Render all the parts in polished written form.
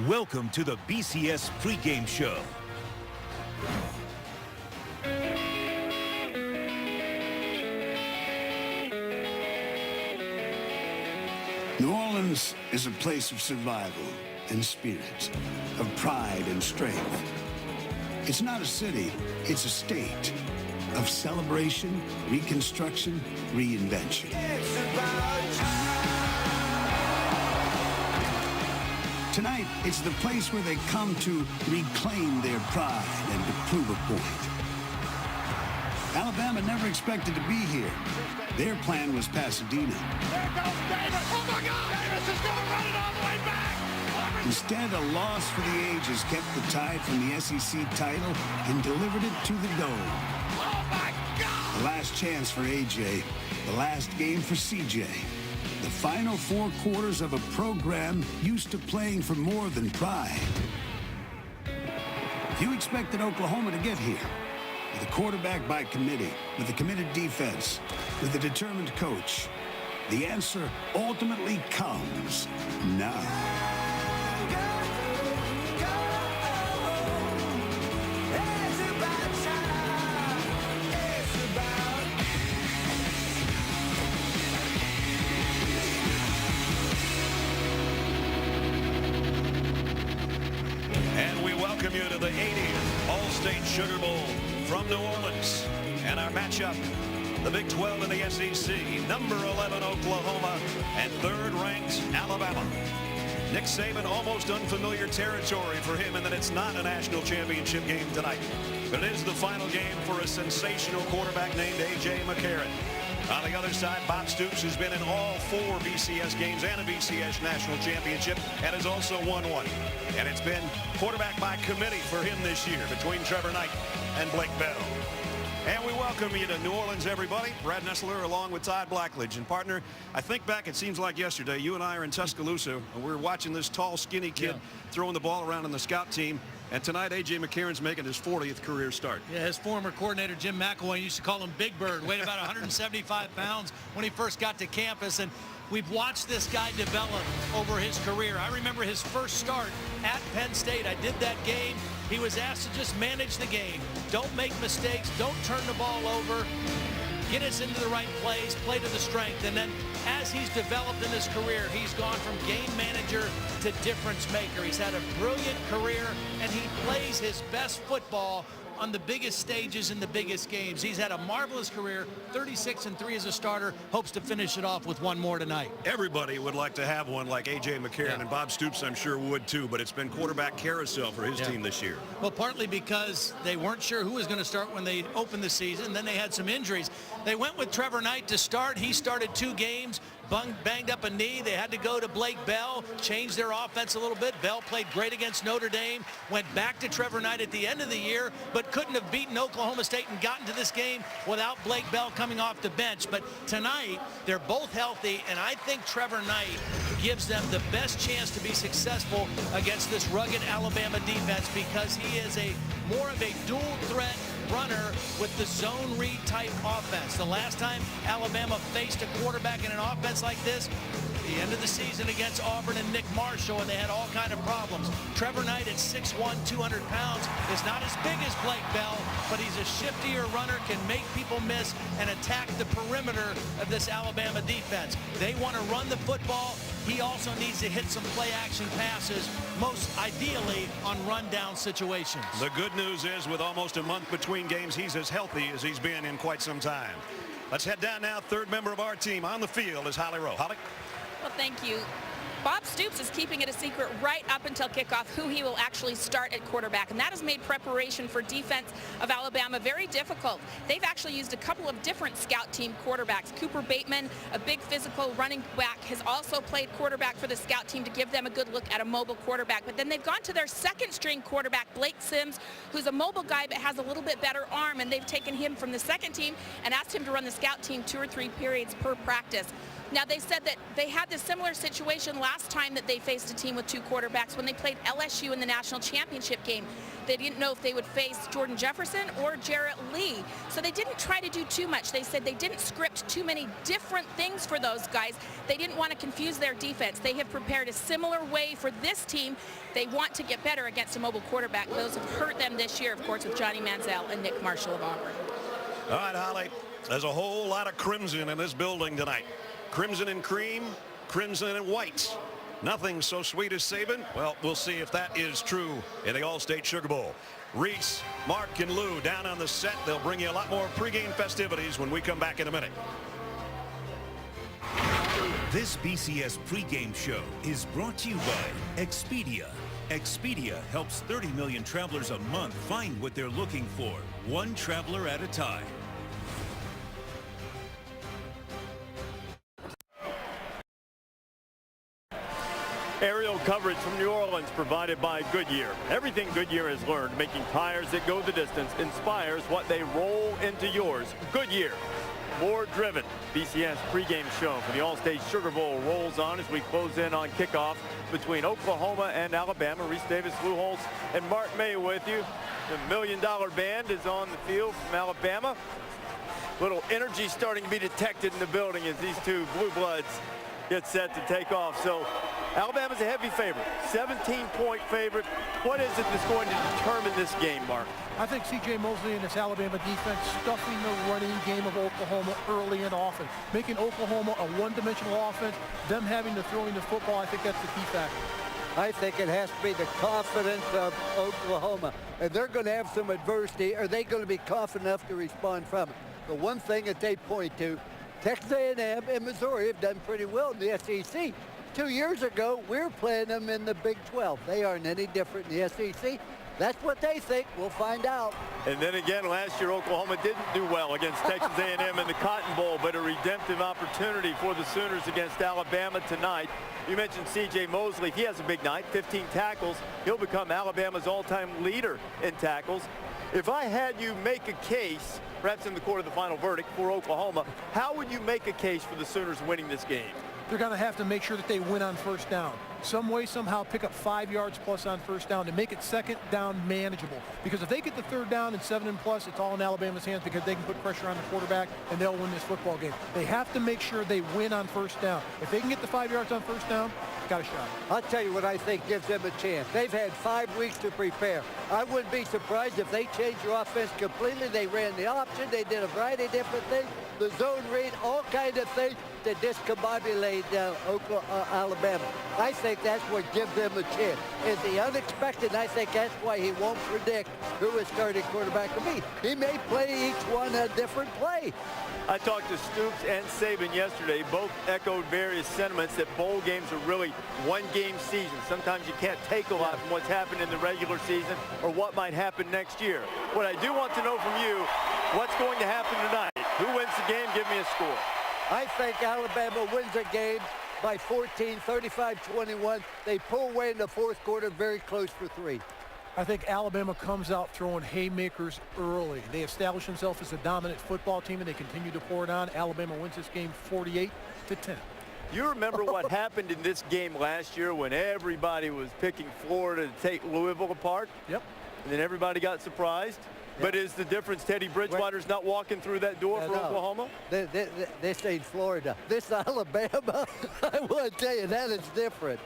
Welcome to the BCS pregame show. New Orleans is a place of survival and spirit, of pride and strength. It's not a city, it's a state of celebration, reconstruction, reinvention. Tonight, it's the place where they come to reclaim their pride and to prove a point. Alabama never expected to be here. Their plan was Pasadena. There goes Davis. Oh, my God. Davis is going to run it all the way back. Instead, a loss for the ages kept the Tide from the SEC title and delivered it to the Dome. Oh, my God. The last chance for A.J., the last game for C.J., the final 4 quarters of a program used to playing for more than pride. Few expected Oklahoma to get here. With a quarterback by committee, with a committed defense, with a determined coach. The answer ultimately comes now. And we welcome you to the 80th All-State Sugar Bowl from New Orleans. And our matchup, the Big 12 in the SEC, number 11 Oklahoma and 3rd ranked Alabama. Nick Saban, almost unfamiliar territory for him in that it's not a national championship game tonight. But it is the final game for a sensational quarterback named A.J. McCarron. On the other side, Bob Stoops has been in all 4 BCS games and a BCS national championship and has also won one. And it's been quarterback by committee for him this year between Trevor Knight and Blake Bell. And we welcome you to New Orleans, everybody. Brad Nessler along with Todd Blackledge. And partner, I think back, it seems like yesterday, you and I are in Tuscaloosa, and we're watching this tall, skinny kid throwing the ball around in the scout team. And tonight, A.J. McCarron's making his 40th career start. Yeah, his former coordinator, Jim McElwain, used to call him Big Bird. Weighed about 175 pounds when he first got to campus. And we've watched this guy develop over his career. I remember his first start at Penn State. I did that game. He was asked to just manage the game. Don't make mistakes. Don't turn the ball over. Get us into the right place, play to the strength. And then as he's developed in his career, he's gone from game manager to difference maker. He's had a brilliant career, and he plays his best football on the biggest stages in the biggest games. He's had a marvelous career, 36-3 as a starter, hopes to finish it off with one more tonight. Everybody would like to have one like A.J. McCarron, and Bob Stoops, I'm sure, would too, but it's been quarterback carousel for his team this year. Well, partly because they weren't sure who was going to start when they opened the season. Then they had some injuries. They went with Trevor Knight to start. He started 2 games. Banged up a knee. They had to go to Blake Bell, change their offense a little bit. Bell played great against Notre Dame, went back to Trevor Knight at the end of the year, but couldn't have beaten Oklahoma State and gotten to this game without Blake Bell coming off the bench. But tonight, they're both healthy, and I think Trevor Knight gives them the best chance to be successful against this rugged Alabama defense because he is more of a dual threat runner with the zone read type offense. The last time Alabama faced a quarterback in an offense like this, the end of the season against Auburn and Nick Marshall, and they had all kind of problems. Trevor Knight at 6'1", 200 pounds is not as big as Blake Bell, but he's a shiftier runner, can make people miss and attack the perimeter of this Alabama defense. They want to run the football. He also needs to hit some play-action passes, most ideally on run-down situations. The good news is, with almost a month between games, he's as healthy as he's been in quite some time. Let's head down now. 3rd member of our team on the field is Holly Rowe. Holly? Well, thank you. Bob Stoops is keeping it a secret right up until kickoff who he will actually start at quarterback, and that has made preparation for defense of Alabama very difficult. They've actually used a couple of different scout team quarterbacks. Cooper Bateman, a big physical running back, has also played quarterback for the scout team to give them a good look at a mobile quarterback. But then they've gone to their 2nd string quarterback, Blake Sims, who's a mobile guy but has a little bit better arm, and they've taken him from the 2nd team and asked him to run the scout team 2 or 3 periods per practice. Now, they said that they had this similar situation last time that they faced a team with two quarterbacks when they played LSU in the national championship game. They didn't know if they would face Jordan Jefferson or Jarrett Lee. So they didn't try to do too much. They said they didn't script too many different things for those guys. They didn't want to confuse their defense. They have prepared a similar way for this team. They want to get better against a mobile quarterback. Those have hurt them this year, of course, with Johnny Manziel and Nick Marshall of Auburn. All right, Holly, there's a whole lot of crimson in this building tonight. Crimson and cream, crimson and white. Nothing so sweet as Saban. Well, we'll see if that is true in the All-State Sugar Bowl. Reese, Mark, and Lou down on the set. They'll bring you a lot more pregame festivities when we come back in a minute. This BCS pregame show is brought to you by Expedia. Expedia helps 30 million travelers a month find what they're looking for, one traveler at a time. Aerial coverage from New Orleans provided by Goodyear. Everything Goodyear has learned, making tires that go the distance, inspires what they roll into yours. Goodyear, more driven. BCS pregame show for the All-State Sugar Bowl rolls on as we close in on kickoff between Oklahoma and Alabama. Reese Davis, Lou Holtz, and Mark May with you. The $1 Million Band is on the field from Alabama. Little energy starting to be detected in the building as these two blue bloods get set to take off. So Alabama's a heavy favorite, 17-point favorite. What is it that's going to determine this game, Mark? I think C.J. Mosley and this Alabama defense stuffing the running game of Oklahoma early and often, making Oklahoma a one-dimensional offense, them having to throw in the football. I think that's the key factor. I think it has to be the confidence of Oklahoma. If they're going to have some adversity, are they going to be confident enough to respond from it? The one thing that they point to, Texas A&M and Missouri have done pretty well in the SEC. 2 years ago, we were playing them in the Big 12. They aren't any different in the SEC. That's what they think. We'll find out. And then again, last year, Oklahoma didn't do well against Texas A&M in the Cotton Bowl, but a redemptive opportunity for the Sooners against Alabama tonight. You mentioned C.J. Mosley. If he has a big night, 15 tackles, he'll become Alabama's all-time leader in tackles. If I had you make a case, perhaps in the court of the final verdict for Oklahoma, how would you make a case for the Sooners winning this game? They're going to have to make sure that they win on first down. Some way, somehow pick up 5 yards plus on first down to make it second down manageable. Because if they get the third down and 7 and plus, it's all in Alabama's hands because they can put pressure on the quarterback and they'll win this football game. They have to make sure they win on first down. If they can get the 5 yards on first down, got a shot. I'll tell you what I think gives them a chance. They've had 5 weeks to prepare. I wouldn't be surprised if they changed their offense completely. They ran the option. They did a variety of different things. The zone read, all kinds of things to discombobulate Alabama. I think that's what gives them a chance. It's the unexpected, and I think that's why he won't predict who his starting quarterback will be. He may play each one a different play. I talked to Stoops and Saban yesterday. Both echoed various sentiments that bowl games are really one-game seasons. Sometimes you can't take a lot from what's happened in the regular season or what might happen next year. What I do want to know from you, what's going to happen tonight? Who wins the game? Give me a score. I think Alabama wins the game by 14, 35-21. They pull away in the fourth quarter, very close for 3. I think Alabama comes out throwing haymakers early. They establish themselves as a dominant football team, and they continue to pour it on. Alabama wins this game 48-10. You remember what happened in this game last year when everybody was picking Florida to take Louisville apart? Yep. And then everybody got surprised? But is the difference Teddy Bridgewater's not walking through that door for Oklahoma? This ain't Florida. This Alabama, I want to tell you, that is different.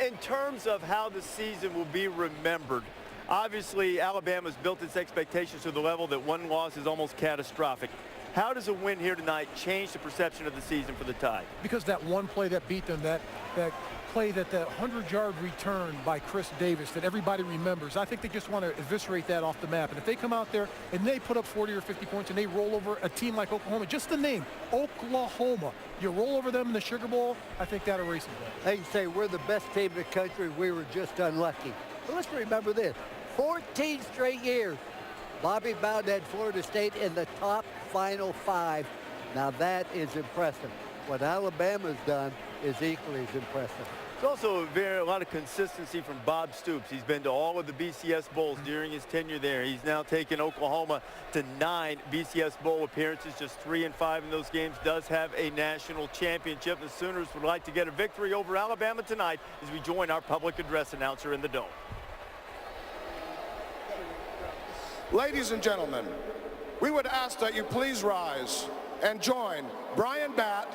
In terms of how the season will be remembered, obviously Alabama's built its expectations to the level that one loss is almost catastrophic. How does a win here tonight change the perception of the season for the Tide? Because that one play that beat them, that play, that 100-yard return by Chris Davis that everybody remembers, I think they just want to eviscerate that off the map. And if they come out there and they put up 40 or 50 points and they roll over a team like Oklahoma, just the name, Oklahoma, you roll over them in the Sugar Bowl, I think that erases that. They can say we're the best team in the country, we were just unlucky. But let's remember this, 14 straight years, Bobby Bowden had Florida State in the top Final 5. Now that is impressive. What Alabama's done is equally as impressive. It's also a lot of consistency from Bob Stoops. He's been to all of the BCS Bowls during his tenure there. He's now taken Oklahoma to 9 BCS Bowl appearances, just 3 and 5 in those games. Does have a national championship. The Sooners would like to get a victory over Alabama tonight as we join our public address announcer in the Dome. Ladies and gentlemen, we would ask that you please rise and join Brian Batt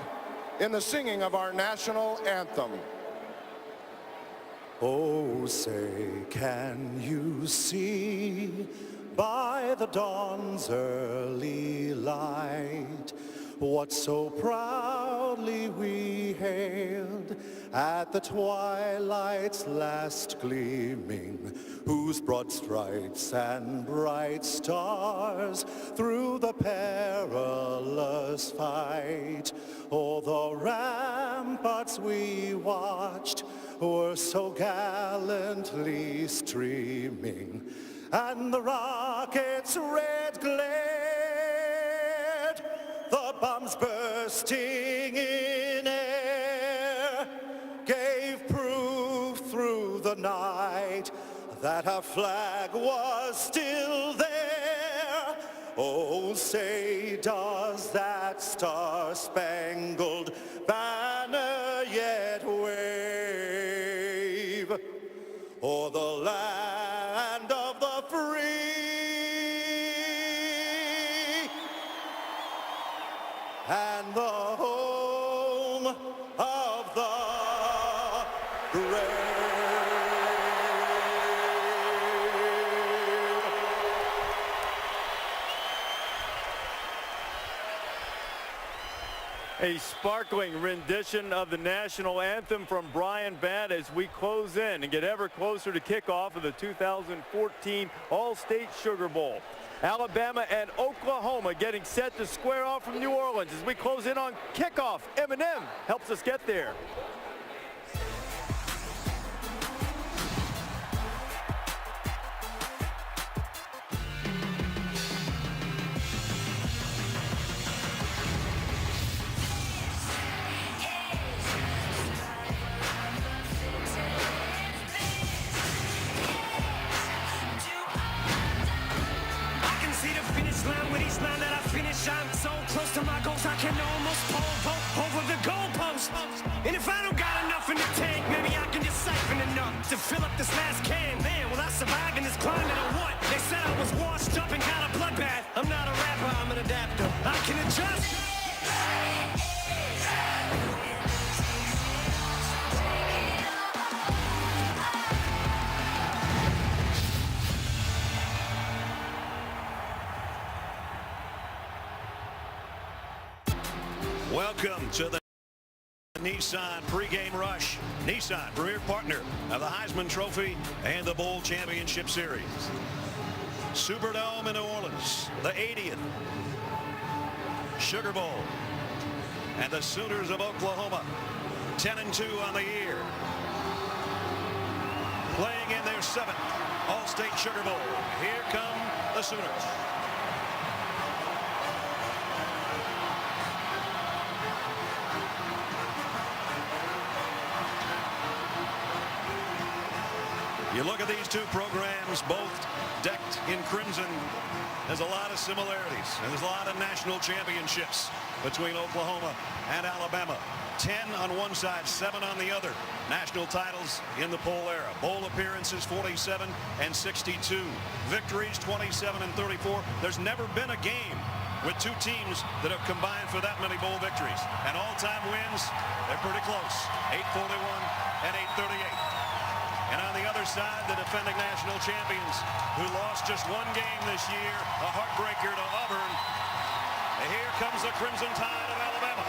in the singing of our national anthem. Oh, say, can you see by the dawn's early light what so proudly we hailed at the twilight's last gleaming, whose broad stripes and bright stars through the perilous fight o'er the ramparts we watched were so gallantly streaming, and the rockets' red glared, the bombs bursting in air, gave proof through the night that our flag was still there. Oh, say, does that star-spangled banner yet wave o'er the land of the free and the home of the brave? A sparkling rendition of the national anthem from Brian Batt as we close in and get ever closer to kickoff of the 2014 All-State Sugar Bowl. Alabama and Oklahoma getting set to square off from New Orleans as we close in on kickoff. Eminem helps us get there. I'm so close to my goals, I can almost pole over the goalpost. And if I don't got enough in the tank, maybe I can just siphon enough to fill up this last can. Man, will I survive in this climate or what? They said I was washed up and got a bloodbath. I'm not a rapper, I'm an adapter. I can adjust. Welcome to the Nissan pregame rush. Nissan, premier partner of the Heisman Trophy and the Bowl Championship Series. Superdome in New Orleans, the 80th Sugar Bowl. And the Sooners of Oklahoma, 10-2 on the year, playing in their 7th All-State Sugar Bowl. Here come the Sooners. You look at these two programs, both decked in crimson. There's a lot of similarities, and there's a lot of national championships between Oklahoma and Alabama. 10 on one side, 7 on the other. National titles in the poll era. Bowl appearances, 47 and 62. Victories, 27 and 34. There's never been a game with two teams that have combined for that many bowl victories. And all-time wins, they're pretty close. 841 and 838. And on the other side, the defending national champions who lost just one game this year, a heartbreaker to Auburn. And here comes the Crimson Tide of Alabama.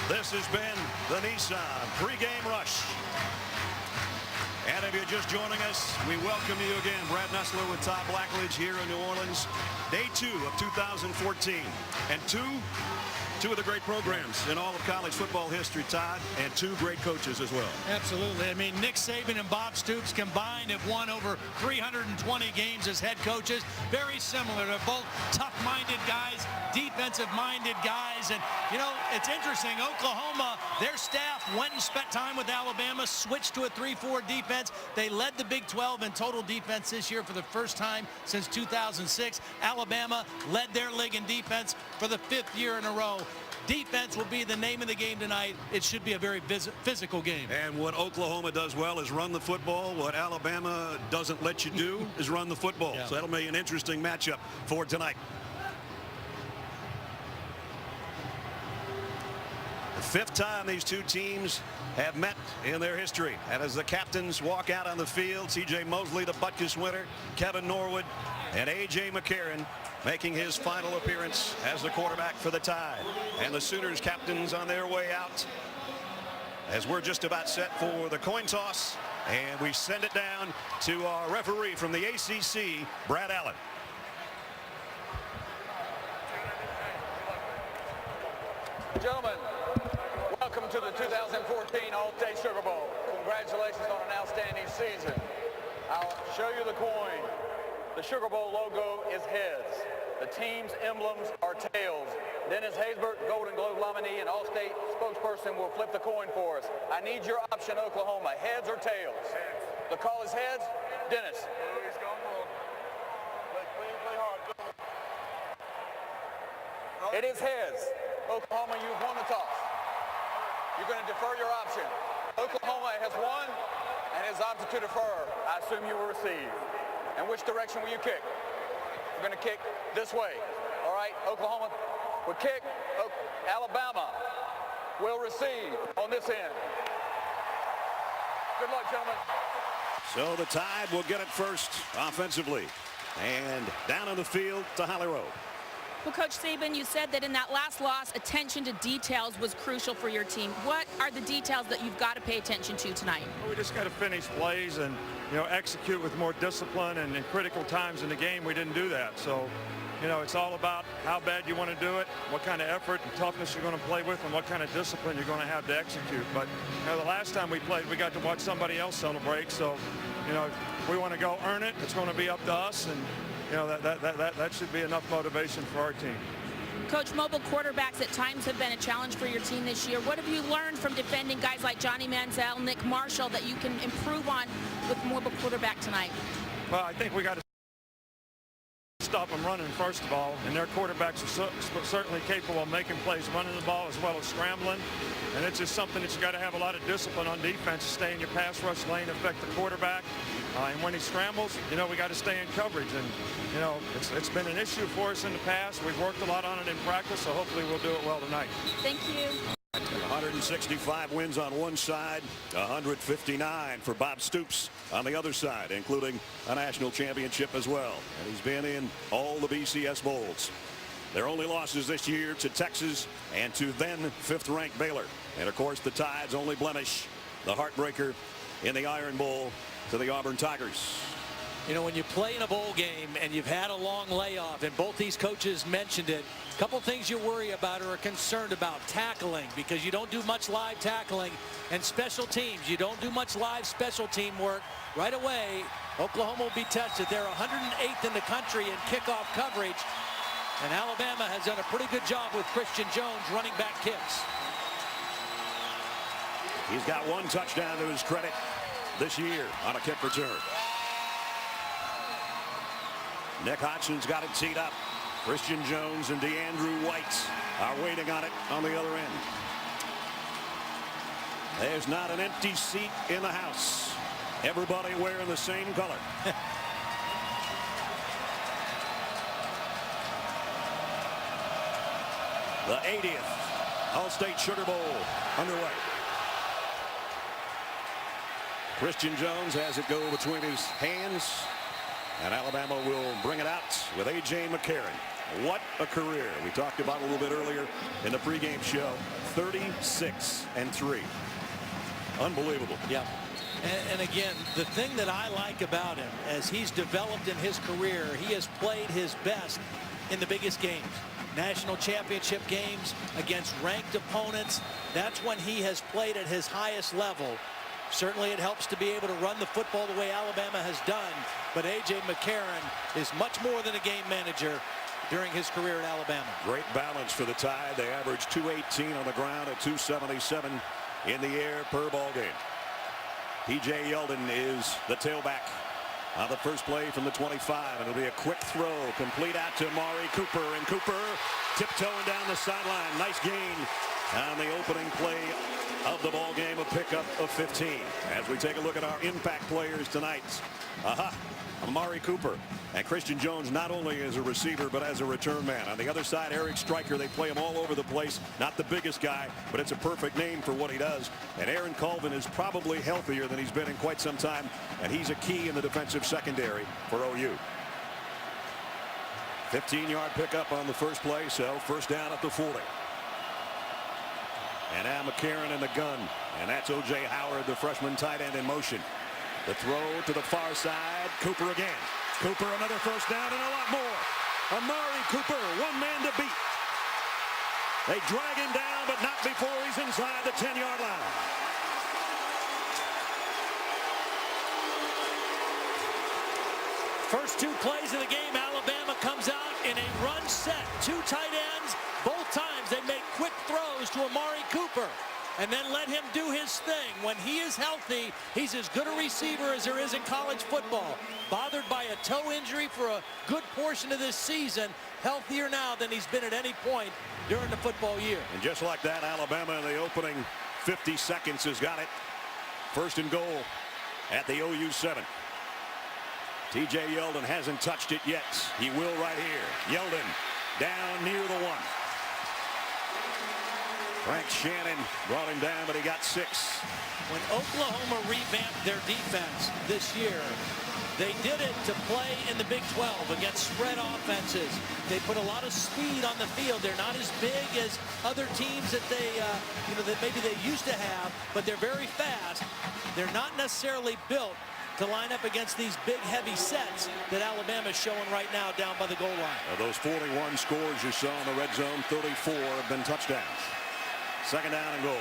This has been the Nissan pregame rush. And if you're just joining us, we welcome you again. Brad Nessler with Todd Blackledge here in New Orleans. Day 2 of 2014. And two of the great programs in all of college football history, Todd, and 2 great coaches as well. Absolutely. I mean, Nick Saban and Bob Stoops combined have won over 320 games as head coaches. Very similar. They're both tough-minded guys, defensive-minded guys. And, you know, it's interesting. Oklahoma, their staff went and spent time with Alabama, switched to a 3-4 defense. They led the Big 12 in total defense this year for the first time since 2006. Alabama led their league in defense for the 5th year in a row. Defense will be the name of the game tonight. It should be a very physical game. And what Oklahoma does well is run the football. What Alabama doesn't let you do is run the football. Yeah. So that'll be an interesting matchup for tonight. The 5th time these 2 teams have met in their history. And as the captains walk out on the field, C.J. Mosley, the Butkus winner, Kevin Norwood, and A.J. McCarron making his final appearance as the quarterback for the Tide. And the Sooners captains on their way out as we're just about set for the coin toss. And we send it down to our referee from the ACC, Brad Allen. Gentlemen, welcome to the 2014 All-State Sugar Bowl. Congratulations on an outstanding season. I'll show you the coin. The Sugar Bowl logo is heads. The team's emblems are tails. Dennis Haysbert, Golden Globe nominee and All-State spokesperson, will flip the coin for us. I need your option, Oklahoma. Heads or tails? The call is heads. Dennis. It is heads. Oklahoma, you've won the toss. You're going to defer your option. Oklahoma has won and has opted to defer. I assume you will receive. And which direction will you kick? We're going to kick this way. All right, Oklahoma will kick. Alabama will receive on this end. Good luck, gentlemen. So the Tide will get it first offensively. And down on the field to Holly Rowe. Well, Coach Saban, you said that in that last loss, attention to details was crucial for your team. What are the details that you've got to pay attention to tonight? Well, we just got to finish plays and, you know, execute with more discipline. And in critical times in the game, we didn't do that. So, you know, it's all about how bad you want to do it, what kind of effort and toughness you're going to play with, and what kind of discipline you're going to have to execute. But, you know, the last time we played, we got to watch somebody else celebrate. So, you know, we want to go earn it. It's going to be up to us. And, you know, that should be enough motivation for our team. Coach, mobile quarterbacks at times have been a challenge for your team this year. What have you learned from defending guys like Johnny Manziel, Nick Marshall, that you can improve on with mobile quarterback tonight? Well, I think we got to stop them running, first of all, and their quarterbacks are certainly capable of making plays running the ball as well as scrambling. And it's just something that you got to have a lot of discipline on defense to stay in your pass rush lane, affect the quarterback. And when he scrambles, you know, we got to stay in coverage. And, you know, it's been an issue for us in the past. We've worked a lot on it in practice, so hopefully we'll do it well tonight. Thank you. 165 wins on one side, 159 for Bob Stoops on the other side, including a national championship as well. And he's been in all the BCS bowls. Their only losses this year to Texas and to then 5th-ranked Baylor. And, of course, the Tide's only blemish, the heartbreaker in the Iron Bowl to the Auburn Tigers. You know, when you play in a bowl game and you've had a long layoff, and both these coaches mentioned it, a couple things you worry about or are concerned about: tackling, because you don't do much live tackling, and special teams. You don't do much live special team work. Right away, Oklahoma will be tested. They're 108th in the country in kickoff coverage, and Alabama has done a pretty good job with Christian Jones running back kicks. He's got 1 touchdown to his credit this year on a kick return. Nick Hodgson's got it teed up. Christian Jones and DeAndrew White are waiting on it on the other end. There's not an empty seat in the house. Everybody wearing the same color. The 80th All-State Sugar Bowl underway. Christian Jones has it go between his hands, and Alabama will bring it out with A.J. McCarron. What a career. We talked about a little bit earlier in the pregame show. 36-3. Unbelievable. Yeah. And again, the thing that I like about him, as he's developed in his career, he has played his best in the biggest games. National championship games against ranked opponents. That's when he has played at his highest level. Certainly it helps to be able to run the football the way Alabama has done, but A.J. McCarron is much more than a game manager during his career at Alabama. Great balance for the Tide. They averaged 218 on the ground at 277 in the air per ball game. T.J. Yeldon is the tailback on the first play from the 25, and it'll be a quick throw complete out to Amari Cooper, and Cooper tiptoeing down the sideline. Nice gain on the opening play of the ball game, a pickup of 15. As we take a look at our impact players tonight, Amari Cooper and Christian Jones, not only as a receiver but as a return man. On the other side, Eric Stryker. They play him all over the place. Not the biggest guy, but it's a perfect name for what he does. And Aaron Colvin is probably healthier than he's been in quite some time, and he's a key in the defensive secondary for OU. 15-yard pickup on the first play, so first down at the 40. And now McCarron in the gun, and that's O.J. Howard, the freshman tight end, in motion. The throw to the far side. Cooper again. Cooper, another first down and a lot more. Amari Cooper, one man to beat. They drag him down, but not before he's inside the 10-yard line. First two plays of the game, Alabama comes out in a run set. Two tight ends. Both times they make quick throws to Amari Cooper and then let him do his thing. When he is healthy, he's as good a receiver as there is in college football. Bothered by a toe injury for a good portion of this season. Healthier now than he's been at any point during the football year. And just like that, Alabama in the opening 50 seconds has got it. First and goal at the OU 7. T.J. Yeldon hasn't touched it yet. He will right here. Yeldon down near the 1. Frank Shannon brought him down, but he got 6. When Oklahoma revamped their defense this year, they did it to play in the Big 12 against spread offenses. They put a lot of speed on the field. They're not as big as other teams that they, that maybe they used to have, but they're very fast. They're not necessarily built to line up against these big, heavy sets that Alabama's showing right now down by the goal line. Now those 41 scores you saw in the red zone, 34 have been touchdowns. Second down and goal.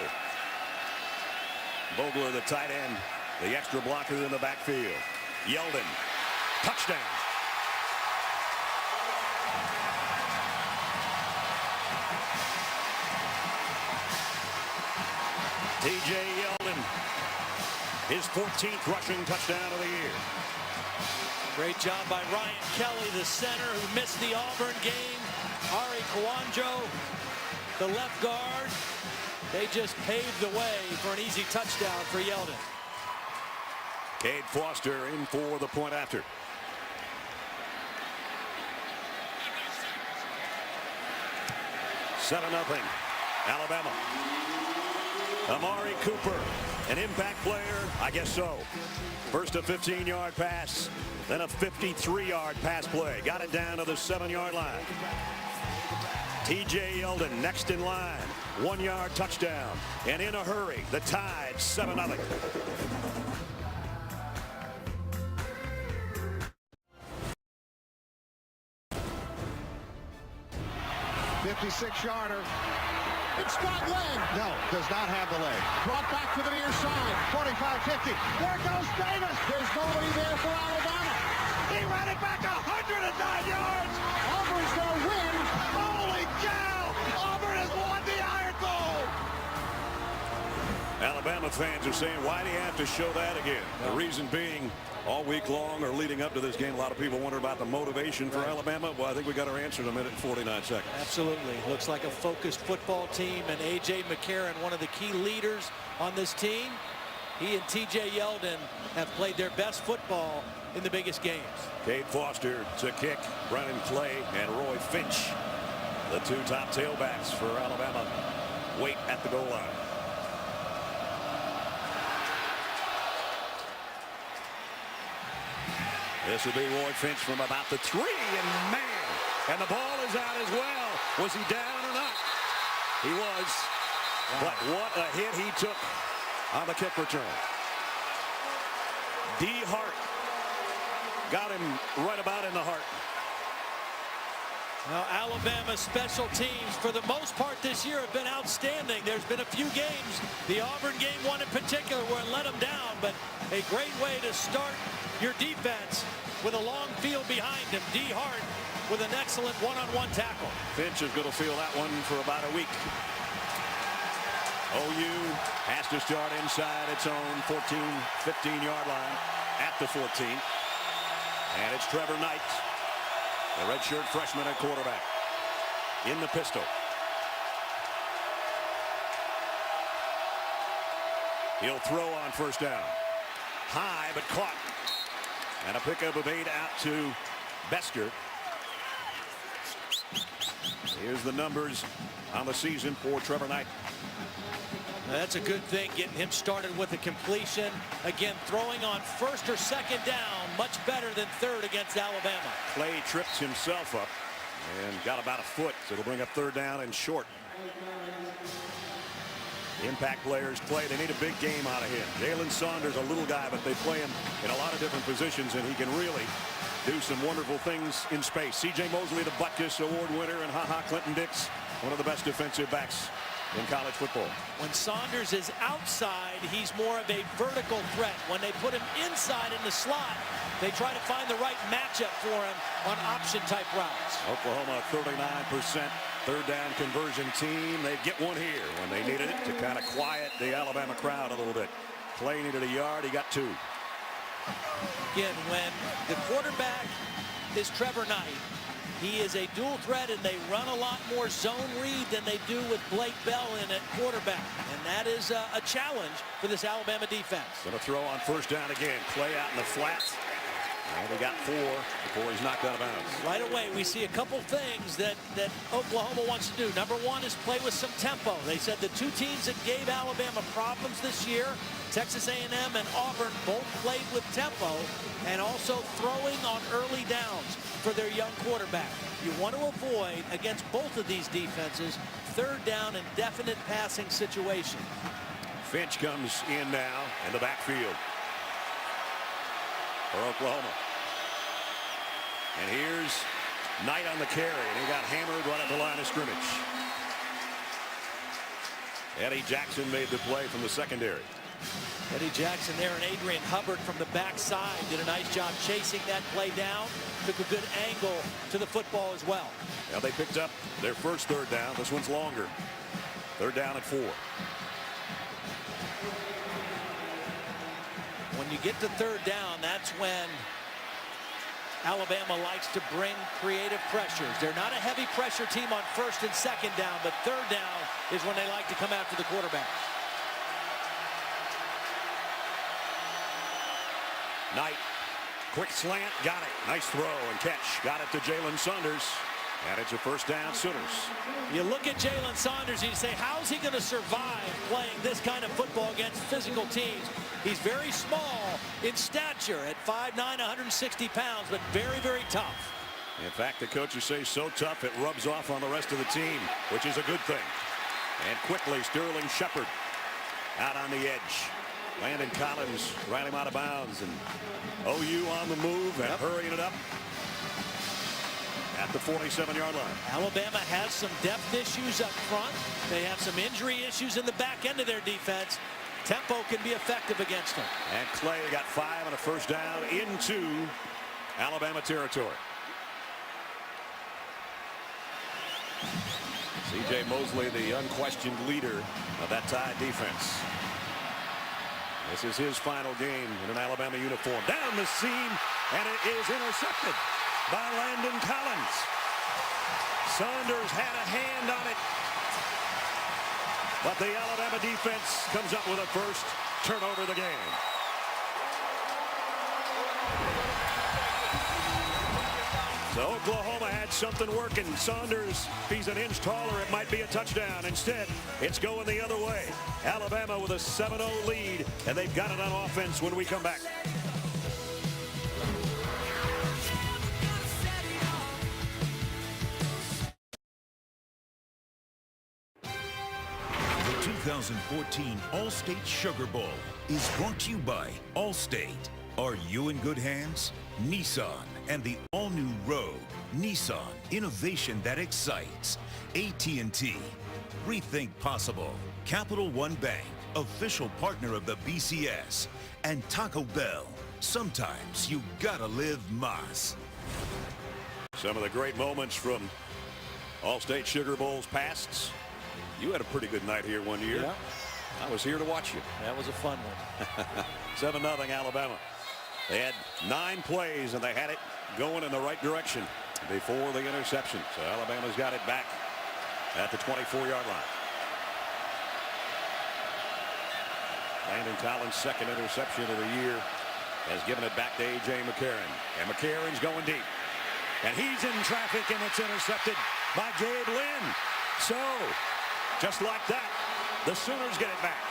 Vogler, the tight end, the extra blocker in the backfield. Yeldon, touchdown. T.J. Yeldon, his 14th rushing touchdown of the year. Great job by Ryan Kelly, the center, who missed the Auburn game. Ari Kouandjo, the left guard. They just paved the way for an easy touchdown for Yeldon. Cade Foster in for the point after. Seven 0 Alabama. Amari Cooper, an impact player? I guess so. First a 15-yard pass, then a 53-yard pass play. Got it down to the 7-yard line. T.J. Yeldon next in line. 1-yard touchdown. And in a hurry, the Tide 7-0. '56-yarder. It's got leg. No, does not have the leg. Brought back to the near side. 45-50. There goes Davis. There's nobody there for Alabama. He ran it back 109 yards. Auburn's going to win. Holy cow! Auburn has won the Iron Bowl. Alabama fans are saying, why do you have to show that again? The reason being, all week long or leading up to this game, a lot of people wonder about the motivation for Alabama. Well, I think we got our answer in a minute and 49 seconds. Absolutely. Looks like a focused football team, and A.J. McCarron, one of the key leaders on this team. He and T.J. Yeldon have played their best football in the biggest games. Cade Foster to kick, Brennan Clay and Roy Finch, the two top tailbacks for Alabama, wait at the goal line. This will be Roy Finch from about the 3, and man, and the ball is out as well. Was he down or not? He was. Wow. But what a hit he took on the kick return. D. Hart got him right about in the heart. Now, Alabama's special teams, for the most part this year, have been outstanding. There's been a few games, the Auburn game one in particular, where it let them down, but a great way to start your defense with a long field behind him. D. Hart with an excellent one-on-one tackle. Finch is going to feel that one for about a week. OU has to start inside its own 14, 15-yard line at the 14. And it's Trevor Knight, the redshirt freshman at quarterback, in the pistol. He'll throw on first down. High, but caught. And a pickup of 8 out to Bester. Here's the numbers on the season for Trevor Knight. That's a good thing, getting him started with a completion. Again, throwing on first or second down, much better than third against Alabama. Clay trips himself up and got about a foot, so it'll bring up third down and short. Impact players play. They need a big game out of him. Jalen Saunders, a little guy, but they play him in a lot of different positions, and he can really do some wonderful things in space. C.J. Mosley, the Butkus Award winner, and Clinton Dix, one of the best defensive backs in college football. When Saunders is outside, he's more of a vertical threat. When they put him inside in the slot, they try to find the right matchup for him on option-type routes. Oklahoma, 39% third down conversion team. They'd get one here when they needed it to kind of quiet the Alabama crowd a little bit. Clay needed a yard. He got 2. Again, when the quarterback is Trevor Knight, he is a dual threat, and they run a lot more zone read than they do with Blake Bell in at quarterback. And that is a challenge for this Alabama defense. Going to throw on first down again. Clay out in the flat. And they got 4 before he's knocked out of bounds. Right away, we see a couple things that Oklahoma wants to do. Number one is play with some tempo. They said the 2 teams that gave Alabama problems this year, Texas A&M and Auburn, both played with tempo and also throwing on early downs for their young quarterback. You want to avoid, against both of these defenses, third down and definite passing situation. Finch comes in now in the backfield for Oklahoma. And here's Knight on the carry, and he got hammered right at the line of scrimmage. Eddie Jackson made the play from the secondary. Eddie Jackson there, and Adrian Hubbard from the backside did a nice job chasing that play down. Took a good angle to the football as well. Now they picked up their first third down. This one's longer. Third down at 4. When you get to third down, that's when Alabama likes to bring creative pressures. They're not a heavy pressure team on first and second down, but third down is when they like to come after the quarterback. Knight, quick slant, got it. Nice throw and catch. Got it to Jalen Saunders. And it's a first down, Sooners. You look at Jalen Saunders and you say, how's he going to survive playing this kind of football against physical teams? He's very small in stature at 5'9", 160 pounds, but very, very tough. In fact, the coaches say so tough it rubs off on the rest of the team, which is a good thing. And quickly, Sterling Shepard out on the edge. Landon Collins ran him out of bounds, and OU on the move and hurrying it up at the 47-yard line. Alabama has some depth issues up front. They have some injury issues in the back end of their defense. Tempo can be effective against them. And Clay got 5 on a first down into Alabama territory. C.J. Mosley, the unquestioned leader of that Tide defense. This is his final game in an Alabama uniform. Down the seam, and it is intercepted by Landon Collins. Saunders had a hand on it, but the Alabama defense comes up with a first turnover of the game. So Oklahoma had something working. Saunders, if he's an inch taller, it might be a touchdown. Instead, it's going the other way. Alabama with a 7-0 lead, and they've got it on offense when we come back. The 2014 All-State Sugar Bowl is brought to you by Allstate. Are you in good hands? Nissan and the all-new Rogue. Nissan, innovation that excites. AT&T, rethink possible. Capital One Bank, official partner of the BCS. And Taco Bell, sometimes you gotta live más. Some of the great moments from All-State Sugar Bowls past. You had a pretty good night here one year. Yeah. I was here to watch you. That was a fun one. 7-0 Alabama. They had 9 plays and they had it going in the right direction before the interception. So Alabama's got it back at the 24-yard line. Landon Collins' second interception of the year has given it back to A.J. McCarron. And McCarron's going deep. And he's in traffic, and it's intercepted by Gabe Lynn. So, just like that, the Sooners get it back.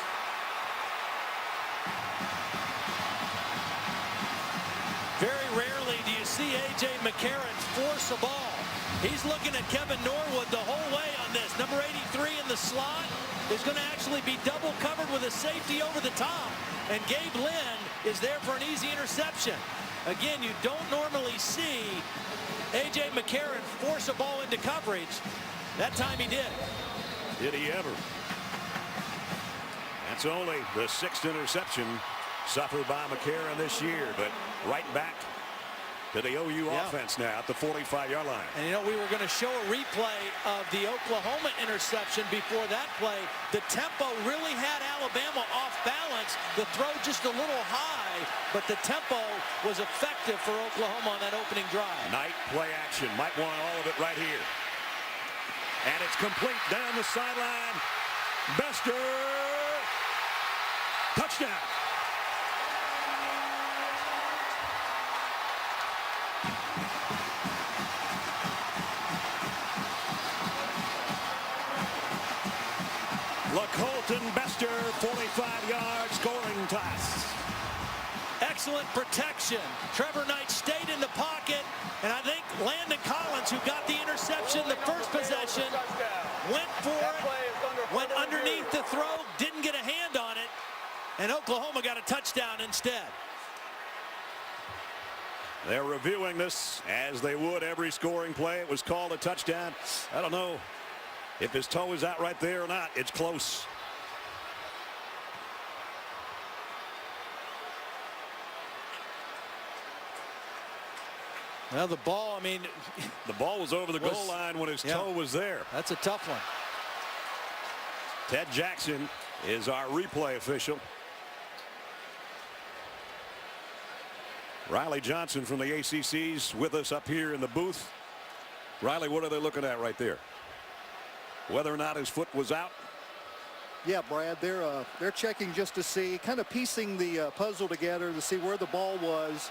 Very rarely do you see A.J. McCarron force a ball. He's looking at Kevin Norwood the whole way on this. Number 83 in the slot is going to actually be double covered with a safety over the top. And Gabe Lynn is there for an easy interception. Again, you don't normally see A.J. McCarron force a ball into coverage. That time he did. Did he ever? That's only the 6th interception suffered by McCarron this year, but right back to the OU offense now at the 45-yard line. And you know, we were going to show a replay of the Oklahoma interception before that play. The tempo really had Alabama off balance. The throw just a little high, but the tempo was effective for Oklahoma on that opening drive. Night play action. Might want all of it right here. And it's complete down the sideline. Bester. Touchdown. LaColton Bester, 45-yard scoring toss. Excellent protection. Trevor Knight stayed in the pocket, and I think Landon Collins, who got the interception the first possession, went for it, went underneath the throw, didn't get a hand on it, and Oklahoma got a touchdown instead. They're reviewing this as they would every scoring play. It was called a touchdown. I don't know if his toe is out right there or not. It's close. Well, the ball, I mean, the ball was over the goal line when his toe was there. That's a tough one. Ted Jackson is our replay official. Riley Johnson from the ACC's with us up here in the booth. Riley, what are they looking at right there? Whether or not his foot was out? Yeah, Brad, they're checking just to see, kind of piecing the puzzle together to see where the ball was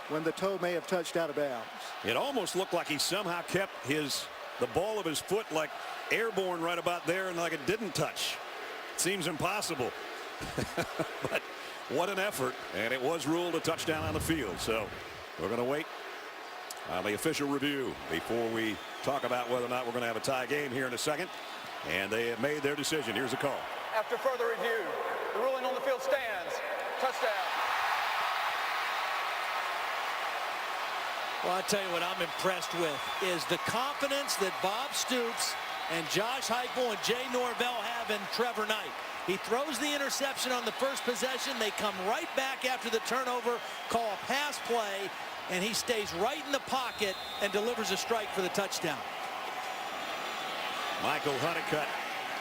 when the toe may have touched out of bounds. It almost looked like he somehow kept the ball of his foot like airborne right about there, and like it didn't touch. It seems impossible. But what an effort, and it was ruled a touchdown on the field. So we're going to wait on the official review before we talk about whether or not we're going to have a tie game here in a second. And they have made their decision. Here's a call. After further review, the ruling on the field stands. Touchdown. Well, I'll tell you what I'm impressed with is the confidence that Bob Stoops and Josh Heupel and Jay Norvell have in Trevor Knight. He throws the interception on the first possession. They come right back after the turnover, call a pass play, and he stays right in the pocket and delivers a strike for the touchdown. Michael Honeycutt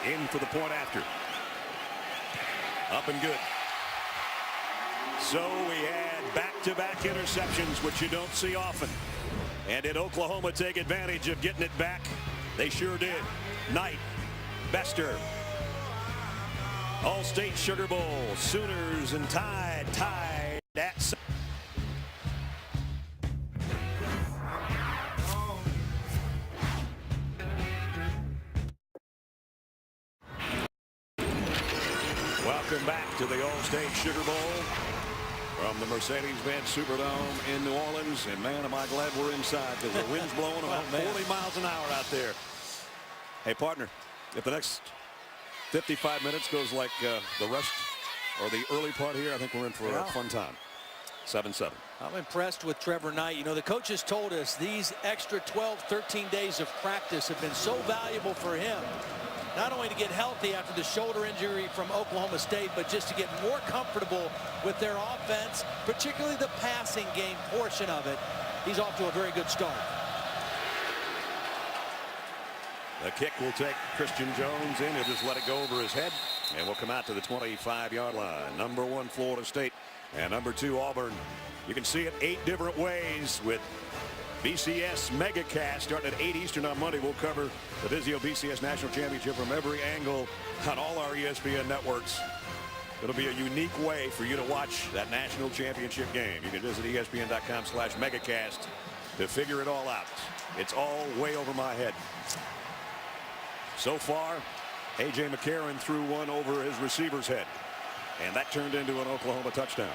in for the point after. Up and good. So we had back-to-back interceptions, which you don't see often. And did Oklahoma take advantage of getting it back? They sure did. Knight, Bester, All-State Sugar Bowl, Sooners and Tide tied at. Welcome back to the All-State Sugar Bowl from the Mercedes-Benz Superdome in New Orleans. And man, am I glad we're inside, because the wind's blowing about 40 miles an hour out there. Hey, partner, if the next 55 minutes goes like the rest or the early part here, I think we're in for a fun time. 7-7. I'm impressed with Trevor Knight. You know, the coaches told us these extra 12, 13 days of practice have been so valuable for him. Not only to get healthy after the shoulder injury from Oklahoma State, but just to get more comfortable with their offense, particularly the passing game portion of it. He's off to a very good start. The kick will take Christian Jones in. He'll just let it go over his head, and we'll come out to the 25-yard line. Number 1, Florida State, and number 2, Auburn. You can see it 8 different ways with BCS MegaCast starting at 8 Eastern on Monday. We'll cover the Vizio BCS National Championship from every angle on all our ESPN networks. It'll be a unique way for you to watch that national championship game. You can visit ESPN.com/MegaCast to figure it all out. It's all way over my head. So far, A.J. McCarron threw one over his receiver's head, and that turned into an Oklahoma touchdown.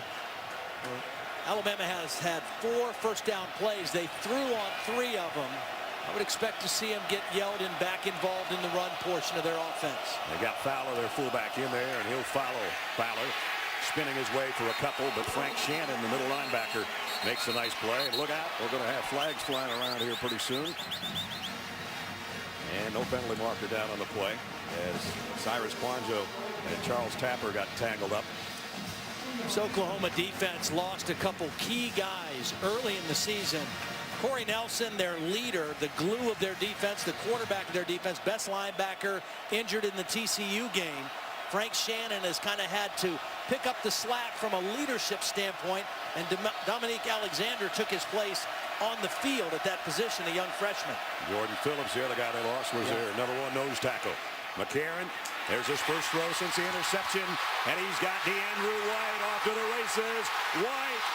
Alabama has had 4 first-down plays. They threw on 3 of them. I would expect to see him get Yeldon back involved in the run portion of their offense. They got Fowler, their fullback, in there, and he'll follow Fowler, spinning his way for a couple, but Frank Shannon, the middle linebacker, makes a nice play. And look out, we're going to have flags flying around here pretty soon. And no penalty marker down on the play as Cyrus Kwanjo and Charles Tapper got tangled up. This Oklahoma defense lost a couple key guys early in the season. Corey Nelson, their leader, the glue of their defense, the quarterback of their defense, best linebacker, injured in the TCU game. Frank Shannon has kind of had to pick up the slack from a leadership standpoint, and Dominique Alexander took his place on the field at that position, a young freshman. Jordan Phillips, the other guy they lost, was their number 1 nose tackle. McCarron, there's his first throw since the interception, and he's got DeAndrew White off to the races. White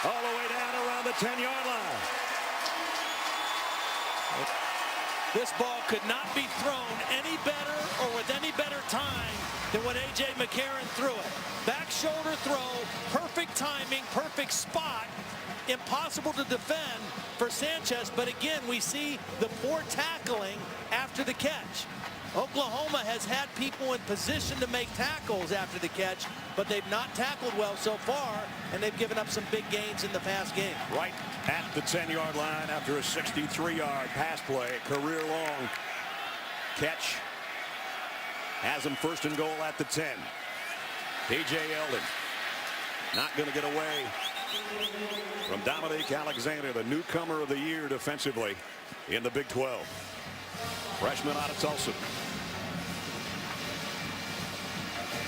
all the way down around the 10-yard line. This ball could not be thrown any better or with any better time than when A.J. McCarron threw it. Back shoulder throw, perfect timing, perfect spot. Impossible to defend for Sanchez, but again, we see the poor tackling after the catch. Oklahoma has had people in position to make tackles after the catch, but they've not tackled well so far, and they've given up some big gains in the pass game. Right at the 10-yard line after a 63-yard pass play, career-long catch. Has him first and goal at the 10. P.J. Yeldon not going to get away from Dominique Alexander, the newcomer of the year defensively in the Big 12. Freshman out of Tulsa.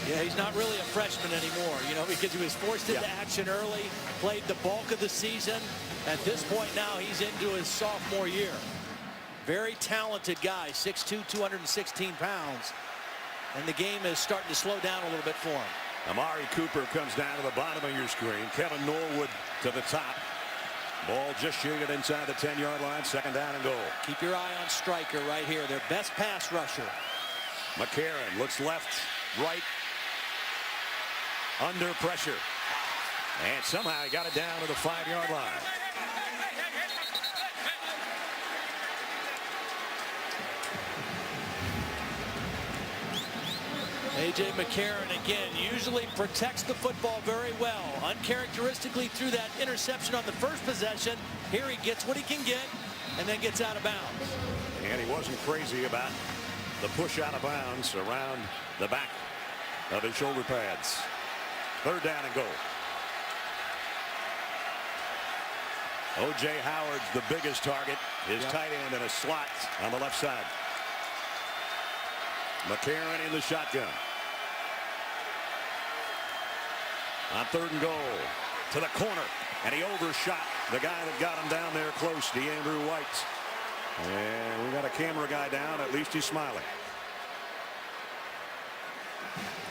Yeah, he's not really a freshman anymore, you know, because he was forced into action early, played the bulk of the season. At this point now, he's into his sophomore year. Very talented guy, 6'2", 216 pounds. And the game is starting to slow down a little bit for him. Amari Cooper comes down to the bottom of your screen. Kevin Norwood to the top. Ball just shaded inside the 10-yard line. 2nd down and goal. Keep your eye on Stryker right here, their best pass rusher. McCarron looks left, right, under pressure. And somehow he got it down to the 5-yard line. A.J. McCarron, again, usually protects the football very well. Uncharacteristically through that interception on the first possession. Here he gets what he can get and then gets out of bounds. And he wasn't crazy about the push out of bounds around the back of his shoulder pads. 3rd down and goal. O.J. Howard's the biggest target. His tight end in a slot on the left side. McCarron in the shotgun. On 3rd and goal, to the corner, and he overshot the guy that got him down there close, DeAndrew White. And we got a camera guy down. At least he's smiling.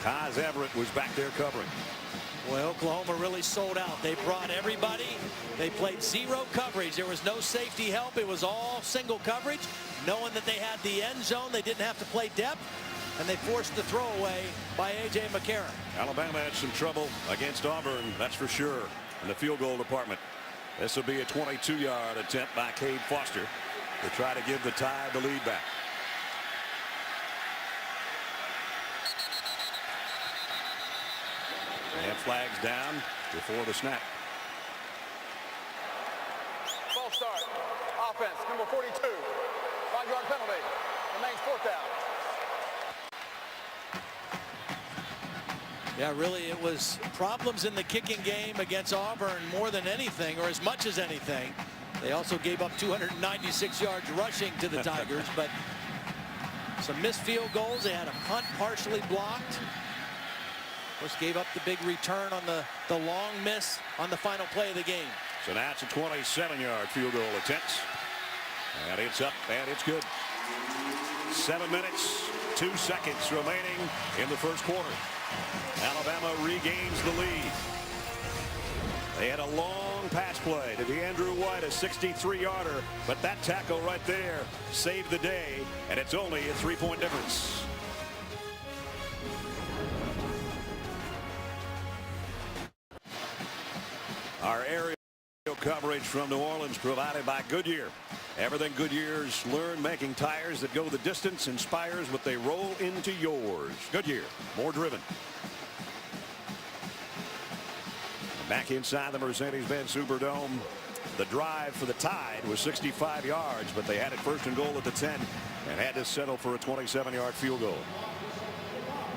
Kaz Everett was back there covering. Well, Oklahoma really sold out. They brought everybody. They played 0 coverage. There was no safety help. It was all single coverage. Knowing that they had the end zone, they didn't have to play depth, and they forced the throwaway by A.J. McCarron. Alabama had some trouble against Auburn, that's for sure, in the field goal department. This will be a 22-yard attempt by Cade Foster to try to give the Tide the lead back. And flags down before the snap. False start. Offense, number 42. 5-yard penalty. Remains 4th down. Yeah, really, it was problems in the kicking game against Auburn more than anything, or as much as anything. They also gave up 296 yards rushing to the Tigers, but some missed field goals. They had a punt partially blocked. Of course, gave up the big return on the long miss on the final play of the game. So now it's a 27-yard field goal attempt. And it's up, and it's good. 7 minutes, 2 seconds remaining in the first quarter. Alabama regains the lead. They had a long pass play to DeAndrew White, a 63-yarder, but that tackle right there saved the day, and it's only a 3-point difference. Our aerial coverage from New Orleans provided by Goodyear. Everything Goodyear's learned, making tires that go the distance, inspires what they roll into yours. Goodyear, more driven. Back inside the Mercedes-Benz Superdome. The drive for the Tide was 65 yards, but they had it 1st and goal at the 10 and had to settle for a 27-yard field goal.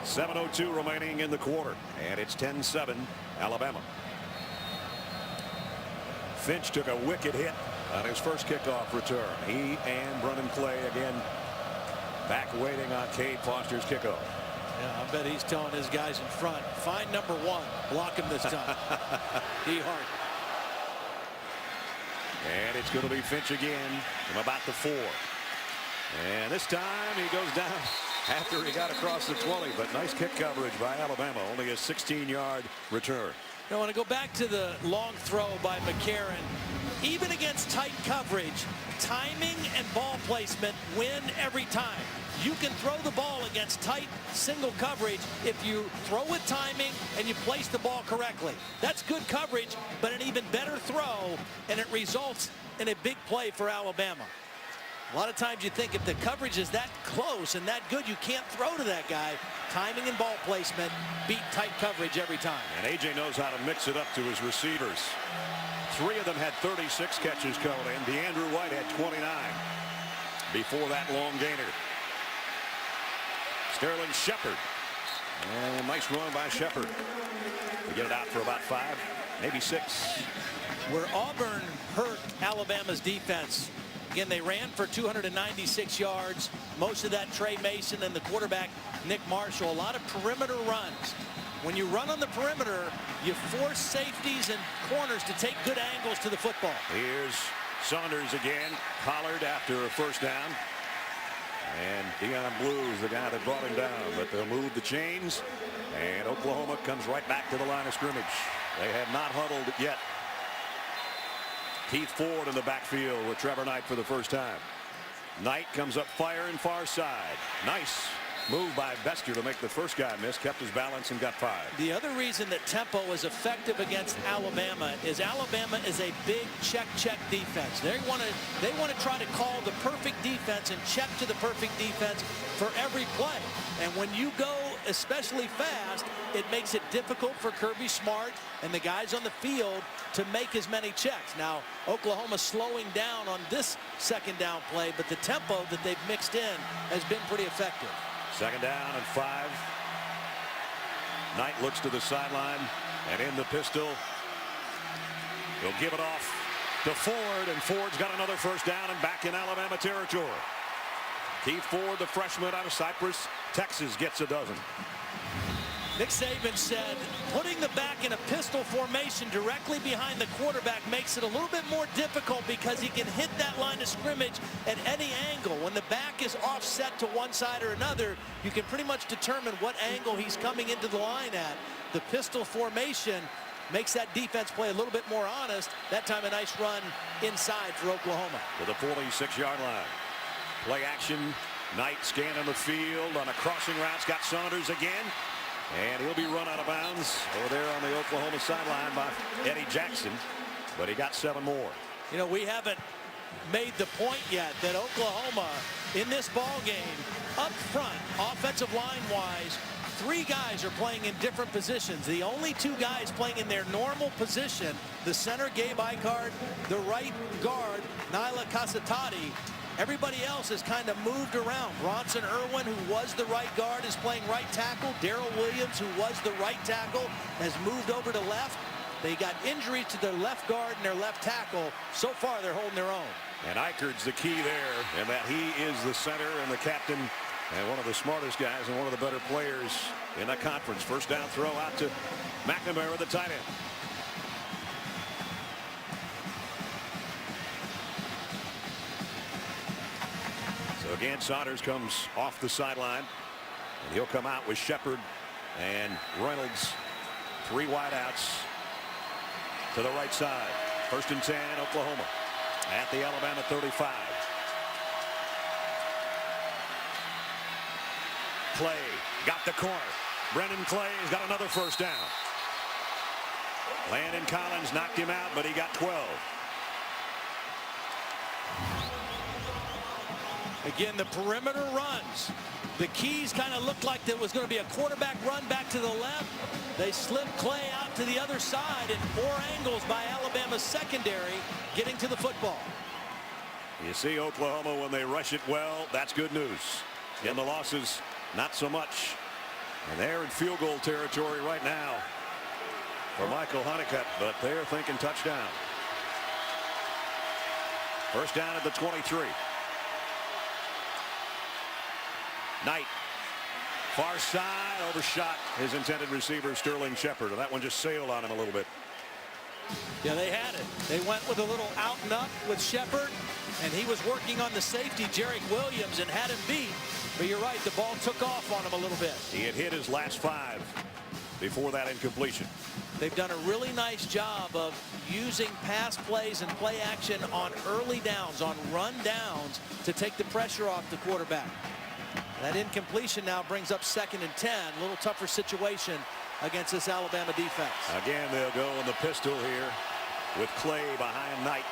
7:02 remaining in the quarter, and it's 10-7 Alabama. Finch took a wicked hit on his first kickoff return. He and Brennan Clay again back waiting on Cade Foster's kickoff. Yeah, I bet he's telling his guys in front, find number 1, block him this time. D. Hart. And it's going to be Finch again from about the 4. And this time he goes down after he got across the 20, but nice kick coverage by Alabama. Only a 16-yard return. I want to go back to the long throw by McCarron. Even against tight coverage, timing and ball placement win every time. You can throw the ball against tight single coverage if you throw with timing and you place the ball correctly. That's good coverage, but an even better throw, and it results in a big play for Alabama. A lot of times you think if the coverage is that close and that good, you can't throw to that guy. Timing and ball placement beat tight coverage every time. And A.J. knows how to mix it up to his receivers. 3 of them had 36 catches coming in. DeAndrew White had 29 before that long gainer. Sterling Shepard. And nice run by Shepard. We get it out for about 5, maybe 6. Where Auburn hurt Alabama's defense. Again, they ran for 296 yards. Most of that Trey Mason and the quarterback Nick Marshall. A lot of perimeter runs. When you run on the perimeter, you force safeties and corners to take good angles to the football. Here's Saunders again, collared after a first down. And Deion Blue's the guy that brought him down, but they'll move the chains, and Oklahoma comes right back to the line of scrimmage. They have not huddled yet. Keith Ford in the backfield with Trevor Knight for the first time. Knight comes up firing far side. Nice move by Bester to make the first guy miss, kept his balance and got 5. The other reason that tempo is effective against Alabama is a big check defense. They want to try to call the perfect defense and check to the perfect defense for every play. And when you go especially fast, it makes it difficult for Kirby Smart and the guys on the field to make as many checks. Now, Oklahoma slowing down on this second down play, but the tempo that they've mixed in has been pretty effective. 2nd down and 5. Knight looks to the sideline, and in the pistol, he'll give it off to Ford, and Ford's got another first down and back in Alabama territory. Keith Ford, the freshman out of Cypress, Texas, gets a dozen. Nick Saban said putting the back in a pistol formation directly behind the quarterback makes it a little bit more difficult because he can hit that line of scrimmage at any angle. When the back is offset to one side or another, you can pretty much determine what angle he's coming into the line at. The pistol formation makes that defense play a little bit more honest. That time a nice run inside for Oklahoma. To the 46-yard line. Play action. Knight scanning the field on a crossing route. Got Saunders again. And he'll be run out of bounds over there on the Oklahoma sideline by Eddie Jackson. But he got 7 more. You know, we haven't made the point yet that Oklahoma in this ball game up front, offensive line wise, three guys are playing in different positions. The only two guys playing in their normal position, the center, Gabe Ikard, the right guard, Nyla Casatati. Everybody else has kind of moved around. Bronson Irwin, who was the right guard, is playing right tackle. Daryl Williams, who was the right tackle, has moved over to left. They got injuries to their left guard and their left tackle. So far, they're holding their own. And Ikard's the key there, and that he is the center and the captain and one of the smartest guys and one of the better players in the conference. First down throw out to McNamara, the tight end. So again, Saunders comes off the sideline, and he'll come out with Shepard and Reynolds. Three wideouts to the right side. First and 10, Oklahoma at the Alabama 35. Clay got the corner. Brendan Clay's got another first down. Landon Collins knocked him out, but he got 12. Again, the perimeter runs. The keys kind of looked like there was going to be a quarterback run back to the left. They slipped Clay out to the other side, and 4 angles by Alabama's secondary getting to the football. You see Oklahoma when they rush it well, that's good news. In the losses, not so much. And they're in field goal territory right now for Michael Honeycutt, but they're thinking touchdown. First down at the 23. Knight, far side, overshot his intended receiver Sterling Shepard, and that one just sailed on him a little bit. Yeah, they had it. They went with a little out and up with Shepard, and he was working on the safety, Jarek Williams, and had him beat. But you're right, the ball took off on him a little bit. He had hit his last 5 before that incompletion. They've done a really nice job of using pass plays and play action on early downs, on run downs, to take the pressure off the quarterback. That incompletion now brings up 2nd and 10. A little tougher situation against this Alabama defense. Again, they'll go in the pistol here with Clay behind Knight.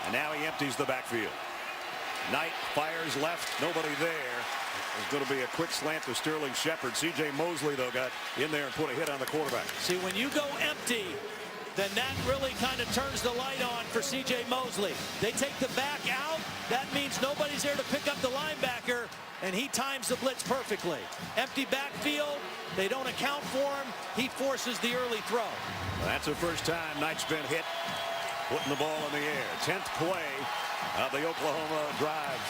And now he empties the backfield. Knight fires left, nobody there. There's going to be a quick slant to Sterling Shepard. C.J. Mosley, though, got in there and put a hit on the quarterback. See, when you go empty, then that really kind of turns the light on for C.J. Mosley. They take the back out. That means nobody's there to pick up the linebacker, and he times the blitz perfectly. Empty backfield. They don't account for him. He forces the early throw. Well, that's the first time Knight's been hit, putting the ball in the air. 10th play of the Oklahoma drive.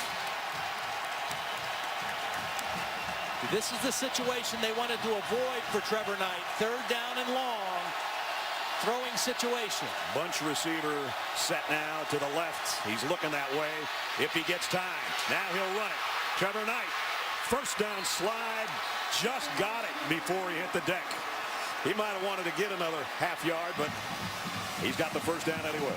This is the situation they wanted to avoid for Trevor Knight. 3rd down and long. Throwing situation. Bunch receiver set now to the left. He's looking that way if he gets time. Now he'll run it. Trevor Knight, first down slide, just got it before he hit the deck. He might have wanted to get another half yard, but he's got the first down anyway.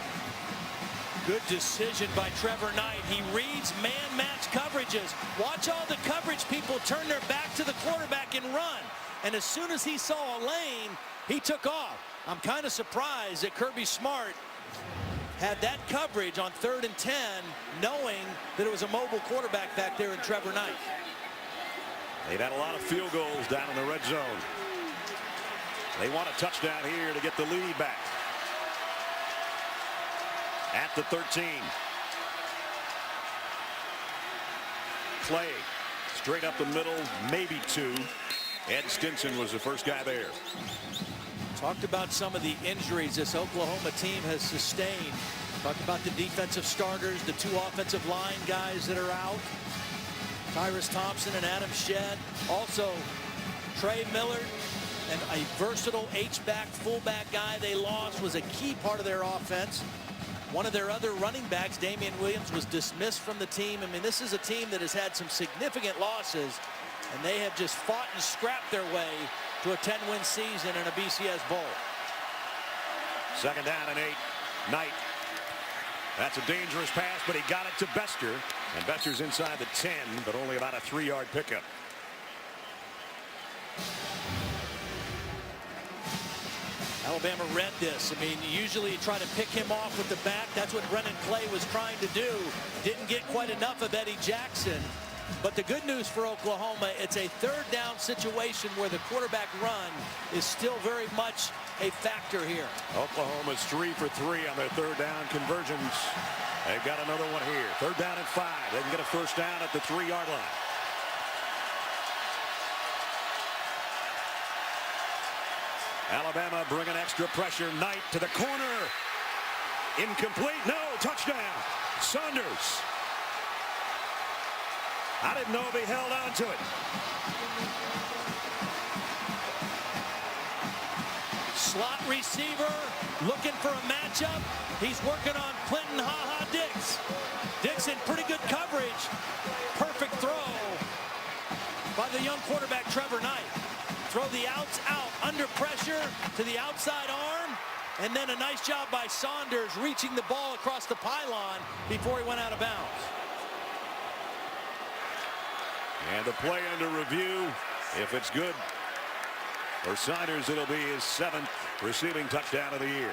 Good decision by Trevor Knight. He reads man-match coverages. Watch all the coverage people turn their back to the quarterback and run. And as soon as he saw a lane, he took off. I'm kind of surprised that Kirby Smart had that coverage on 3rd and 10, knowing that it was a mobile quarterback back there in Trevor Knight. They've had a lot of field goals down in the red zone. They want a touchdown here to get the lead back. At the 13. Clay straight up the middle, maybe 2. Ed Stinson was the first guy there. Talked about some of the injuries this Oklahoma team has sustained. Talked about the defensive starters, the 2 offensive line guys that are out. Tyrus Thompson and Adam Shedd. Also, Trey Millard, and a versatile H-back, fullback guy they lost, was a key part of their offense. One of their other running backs, Damian Williams, was dismissed from the team. I mean, this is a team that has had some significant losses, and they have just fought and scrapped their way to a 10-win season in a BCS Bowl. 2nd down and 8. Knight. That's a dangerous pass, but he got it to Bester. And Bester's inside the 10, but only about a 3-yard pickup. Alabama read this. I mean, usually you try to pick him off with the back. That's what Brennan Clay was trying to do. Didn't get quite enough of Eddie Jackson. But the good news for Oklahoma, it's a third down situation where the quarterback run is still very much a factor here. Oklahoma's 3 for 3 on their third down conversions. They've got another one here. Third down and 5. They can get a first down at the 3-yard line. Alabama bringing extra pressure. Knight to the corner. Incomplete. No. Touchdown. Saunders. I didn't know if he held on to it. Slot receiver looking for a matchup. He's working on Clinton Dix. Dix in pretty good coverage. Perfect throw by the young quarterback Trevor Knight. Throw the outs out under pressure to the outside arm, and then a nice job by Saunders reaching the ball across the pylon before he went out of bounds. And the play under review. If it's good for Saunders, it'll be his 7th receiving touchdown of the year.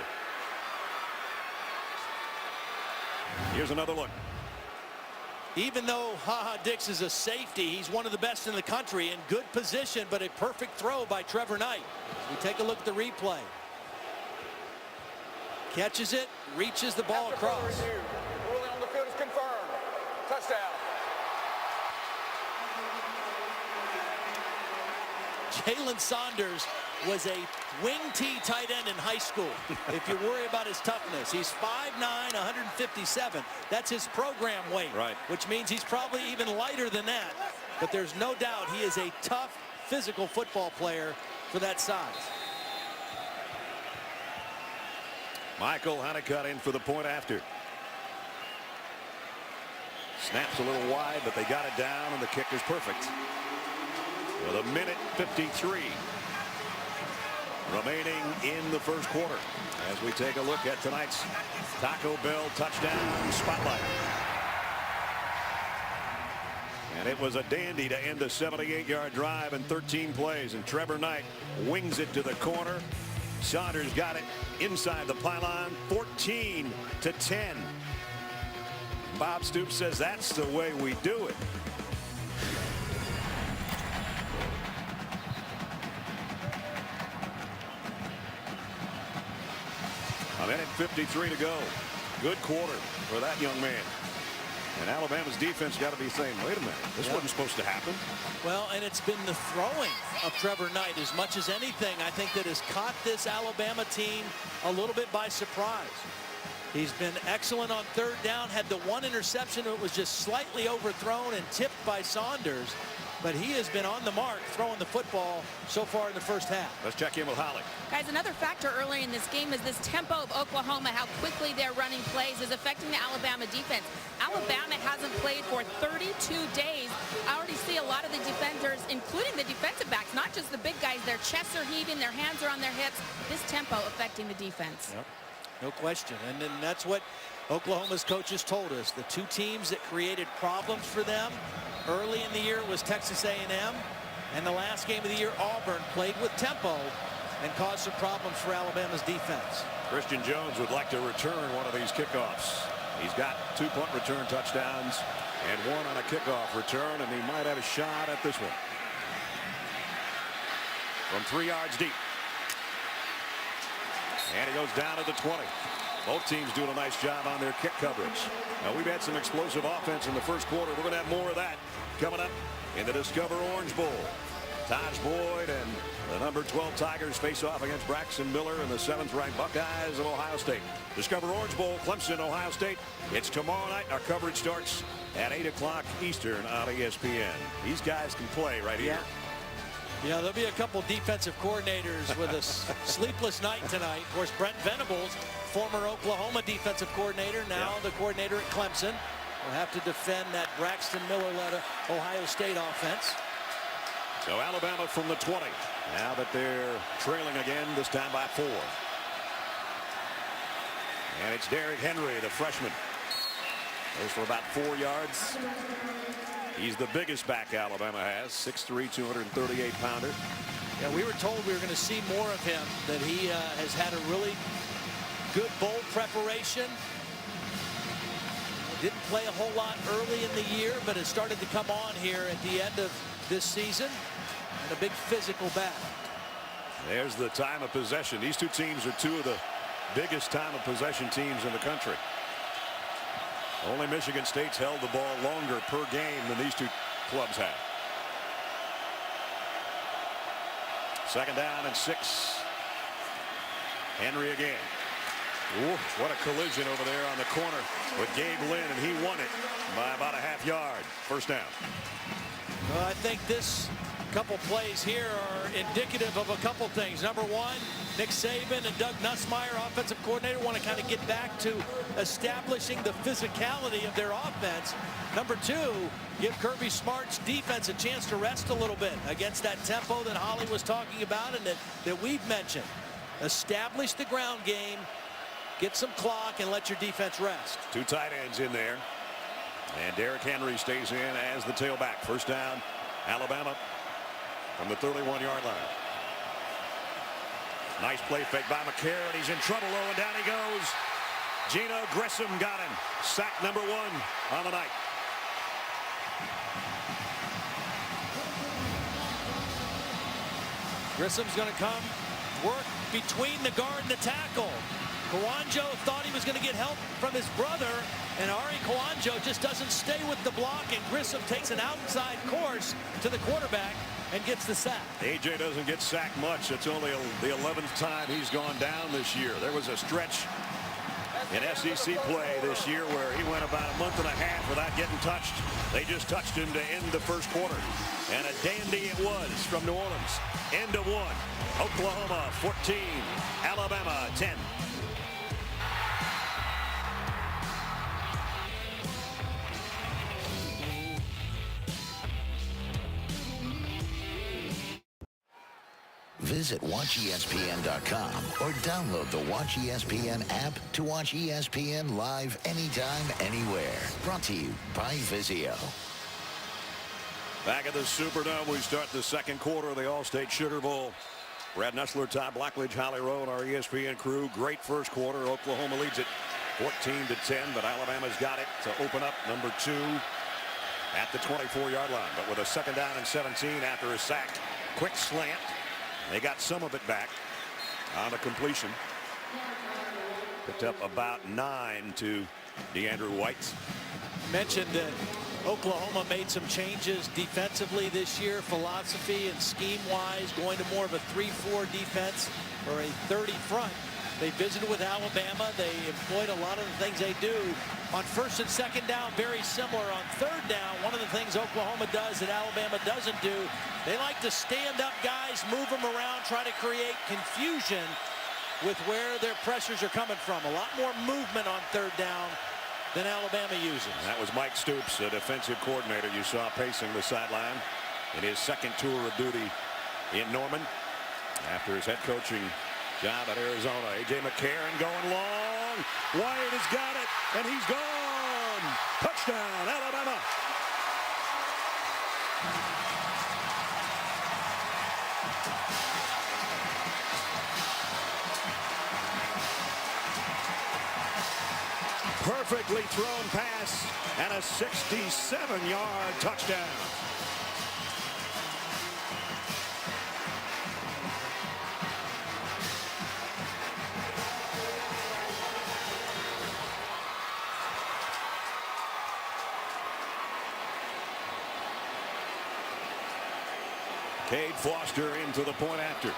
Here's another look. Even though Dix is a safety, he's one of the best in the country in good position, but a perfect throw by Trevor Knight. We take a look at the replay. Catches it, reaches the ball across. Ruling on the field is confirmed. Touchdown. Jalen Saunders was a wing T tight end in high school. If you worry about his toughness, he's 5'9", 157. That's his program weight, right, which means he's probably even lighter than that. But there's no doubt he is a tough, physical football player for that size. Michael Honeycutt in for the point after. Snaps a little wide, but they got it down, and the kick is perfect. With 1:53 remaining in the first quarter as we take a look at tonight's Taco Bell touchdown spotlight. And it was a dandy to end a 78-yard drive in 13 plays, and Trevor Knight wings it to the corner. Saunders got it inside the pylon, 14-10. Bob Stoops says that's the way we do it. A minute 53 to go. Good quarter for that young man. And Alabama's defense got to be saying, wait a minute, this wasn't supposed to happen. Well, and it's been the throwing of Trevor Knight as much as anything, I think, that has caught this Alabama team a little bit by surprise. He's been excellent on third down, had the one interception that was just slightly overthrown and tipped by Saunders. But he has been on the mark throwing the football so far in the first half. Let's check in with Holly. Guys, another factor earlier in this game is this tempo of Oklahoma, how quickly they're running plays is affecting the Alabama defense. Alabama hasn't played for 32 days. I already see a lot of the defenders, including the defensive backs, not just the big guys, their chests are heaving, their hands are on their hips. This tempo affecting the defense. Yep. No question. And then that's what Oklahoma's coaches told us. The two teams that created problems for them early in the year was Texas A&M, and the last game of the year Auburn played with tempo and caused some problems for Alabama's defense. Christian Jones would like to return one of these kickoffs. He's got 2 punt return touchdowns and 1 on a kickoff return, and he might have a shot at this one. From 3 yards deep. And he goes down to the 20. Both teams doing a nice job on their kick coverage. Now, we've had some explosive offense in the first quarter. We're going to have more of that coming up in the Discover Orange Bowl. Taj Boyd and the number 12 Tigers face off against Braxton Miller and the 7th-ranked Buckeyes of Ohio State. Discover Orange Bowl, Clemson, Ohio State. It's tomorrow night. Our coverage starts at 8 o'clock Eastern on ESPN. These guys can play right here. You know, there'll be a couple defensive coordinators with a sleepless night tonight. Of course, Brent Venables, former Oklahoma defensive coordinator, now the coordinator at Clemson, will have to defend that Braxton Miller-led Ohio State offense. So Alabama from the 20. Now that they're trailing again, this time by 4. And it's Derrick Henry, the freshman. Goes for about 4 yards. He's the biggest back Alabama has, 6'3", 238-pounder. Yeah, we were told we were going to see more of him, that he has had a really good bowl preparation. Didn't play a whole lot early in the year, but has started to come on here at the end of this season. And a big physical back. There's the time of possession. These two teams are two of the biggest time of possession teams in the country. Only Michigan State's held the ball longer per game than these two clubs have. Second down and 6. Henry again. Ooh, what a collision over there on the corner with Gabe Lynn, and he won it by about a half yard. First down. Well, I think this couple plays here are indicative of a couple things. Number one, Nick Saban and Doug Nussmeier, offensive coordinator, want to kind of get back to establishing the physicality of their offense. Number two, give Kirby Smart's defense a chance to rest a little bit against that tempo that Holly was talking about and that we've mentioned. Establish the ground game, get some clock, and let your defense rest. Two tight ends in there. And Derrick Henry stays in as the tailback. First down, Alabama from the 31-yard line. Nice play fake by McCarron. He's in trouble, though, and down he goes. Geno Grissom got him. Sack number 1 on the night. Grissom's going to come work between the guard and the tackle. Kouandjio thought he was going to get help from his brother, and Ari Kouandjio just doesn't stay with the block, and Grissom takes an outside course to the quarterback and gets the sack. AJ doesn't get sacked much. It's only the 11th time he's gone down this year. There was a stretch in SEC play this year where he went about a month and a half without getting touched. They just touched him to end the first quarter. And a dandy it was from New Orleans. End of 1. Oklahoma 14, Alabama 10. Visit WatchESPN.com or download the Watch ESPN app to watch ESPN live anytime, anywhere. Brought to you by Vizio. Back at the Superdome, we start the second quarter of the All-State Sugar Bowl. Brad Nessler, Todd Blackledge, Holly Rowe, and our ESPN crew. Great first quarter. Oklahoma leads it 14-10, but Alabama's got it to open up number 2 at the 24-yard line. But with a second down and 17 after a sack, quick slant. They got some of it back on the completion. Picked up about 9 to DeAndre White. Mentioned that Oklahoma made some changes defensively this year, philosophy and scheme-wise, going to more of a 3-4 defense or a 30 front. They visited with Alabama. They employed a lot of the things they do. On first and second down, very similar. On third down, one of the things Oklahoma does that Alabama doesn't do, they like to stand up guys, move them around, try to create confusion with where their pressures are coming from. A lot more movement on third down than Alabama uses. That was Mike Stoops, the defensive coordinator you saw pacing the sideline in his second tour of duty in Norman after his head coaching job at Arizona. A.J. McCarron going long. Wyatt has got it, and he's gone. Touchdown, Alabama. Perfectly thrown pass and a 67-yard touchdown. Cade Foster into the point after.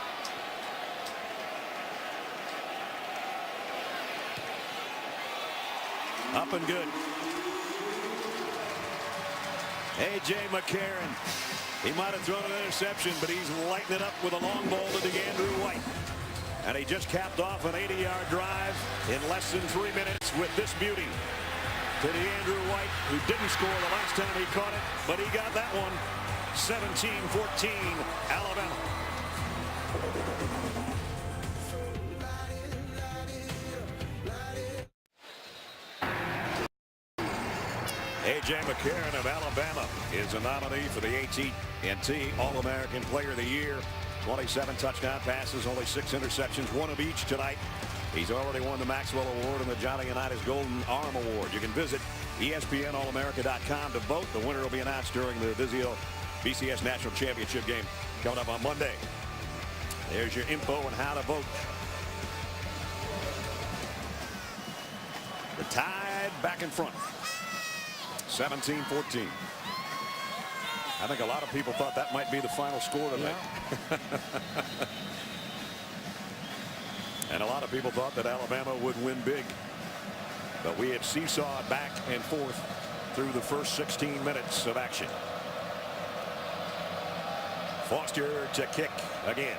Up and good. A.J. McCarron. He might have thrown an interception, but he's lighting it up with a long ball to DeAndre White. And he just capped off an 80-yard drive in less than 3 minutes with this beauty to DeAndre White, who didn't score the last time he caught it, but he got that one. 17-14, Alabama. A.J. McCarron of Alabama is a nominee for the AT&T All-American Player of the Year. 27 touchdown passes, only 6 interceptions, 1 of each tonight. He's already won the Maxwell Award and the Johnny Unitas Golden Arm Award. You can visit ESPNAllamerica.com to vote. The winner will be announced during the Vizio BCS National Championship game coming up on Monday. There's your info on how to vote. The Tide back in front. 17-14. I think a lot of people thought that might be the final score tonight. Yeah. And a lot of people thought that Alabama would win big. But we have seesawed back and forth through the first 16 minutes of action. Foster to kick again.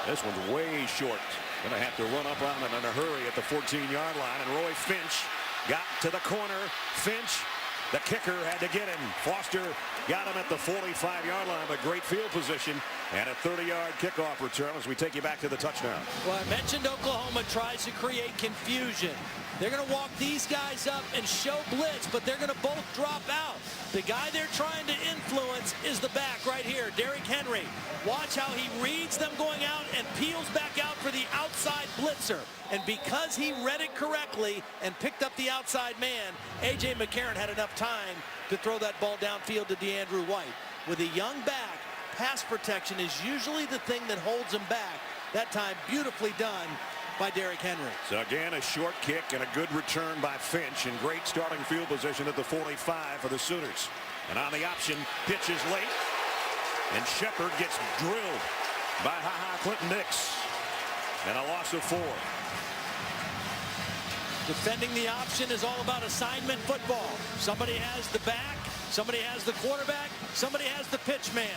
This one's way short. Going to have to run up on it in a hurry at the 14-yard line. And Roy Finch got to the corner. Finch, the kicker, had to get him. Foster got him at the 45-yard line, but great field position and a 30-yard kickoff return as we take you back to the touchdown. Well, I mentioned Oklahoma tries to create confusion. They're going to walk these guys up and show blitz, but they're going to both drop out. The guy they're trying to influence is the back right here, Derrick Henry. Watch how he reads them going out and peels back out for the outside blitzer. And because he read it correctly and picked up the outside man, A.J. McCarron had enough time to throw that ball downfield to DeAndrew White. With a young back, pass protection is usually the thing that holds him back. That time beautifully done by Derrick Henry. So again, a short kick and a good return by Finch, and great starting field position at the 45 for the Sooners. And on the option, pitch is late, and Shepard gets drilled by Clinton Dix, and a loss of 4. Defending the option is all about assignment football. Somebody has the back, somebody has the quarterback, somebody has the pitch man.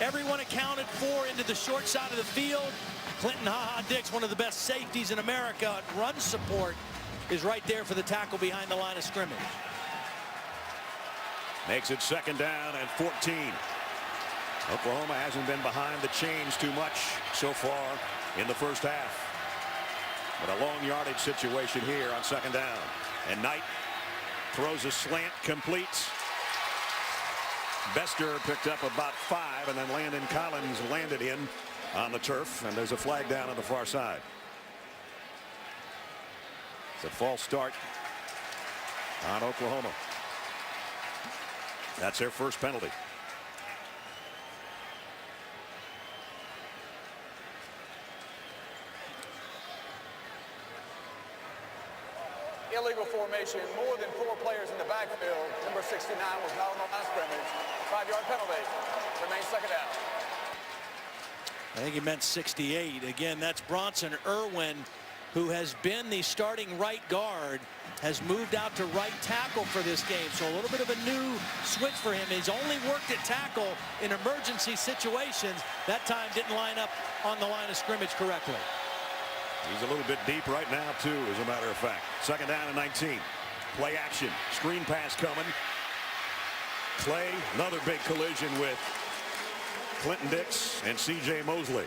Everyone accounted for into the short side of the field. Clinton Dix, one of the best safeties in America at run support, is right there for the tackle behind the line of scrimmage. Makes it second down and 14. Oklahoma hasn't been behind the chains too much so far in the first half. But a long yardage situation here on second down. And Knight throws a slant, completes. Bester picked up about 5, and then Landon Collins landed in on the turf, and there's a flag down on the far side. It's a false start on Oklahoma. That's their first penalty. Illegal formation, more than 4 players in the backfield. Number 69 was not on the line of scrimmage. 5-yard penalty. Remains second down. I think he meant 68. Again, that's Bronson Irwin, who has been the starting right guard, has moved out to right tackle for this game. So a little bit of a new switch for him. He's only worked at tackle in emergency situations. That time didn't line up on the line of scrimmage correctly. He's a little bit deep right now, too, as a matter of fact. Second down and 19. Play action. Screen pass coming. Clay, another big collision with Clinton Dix and C.J. Mosley.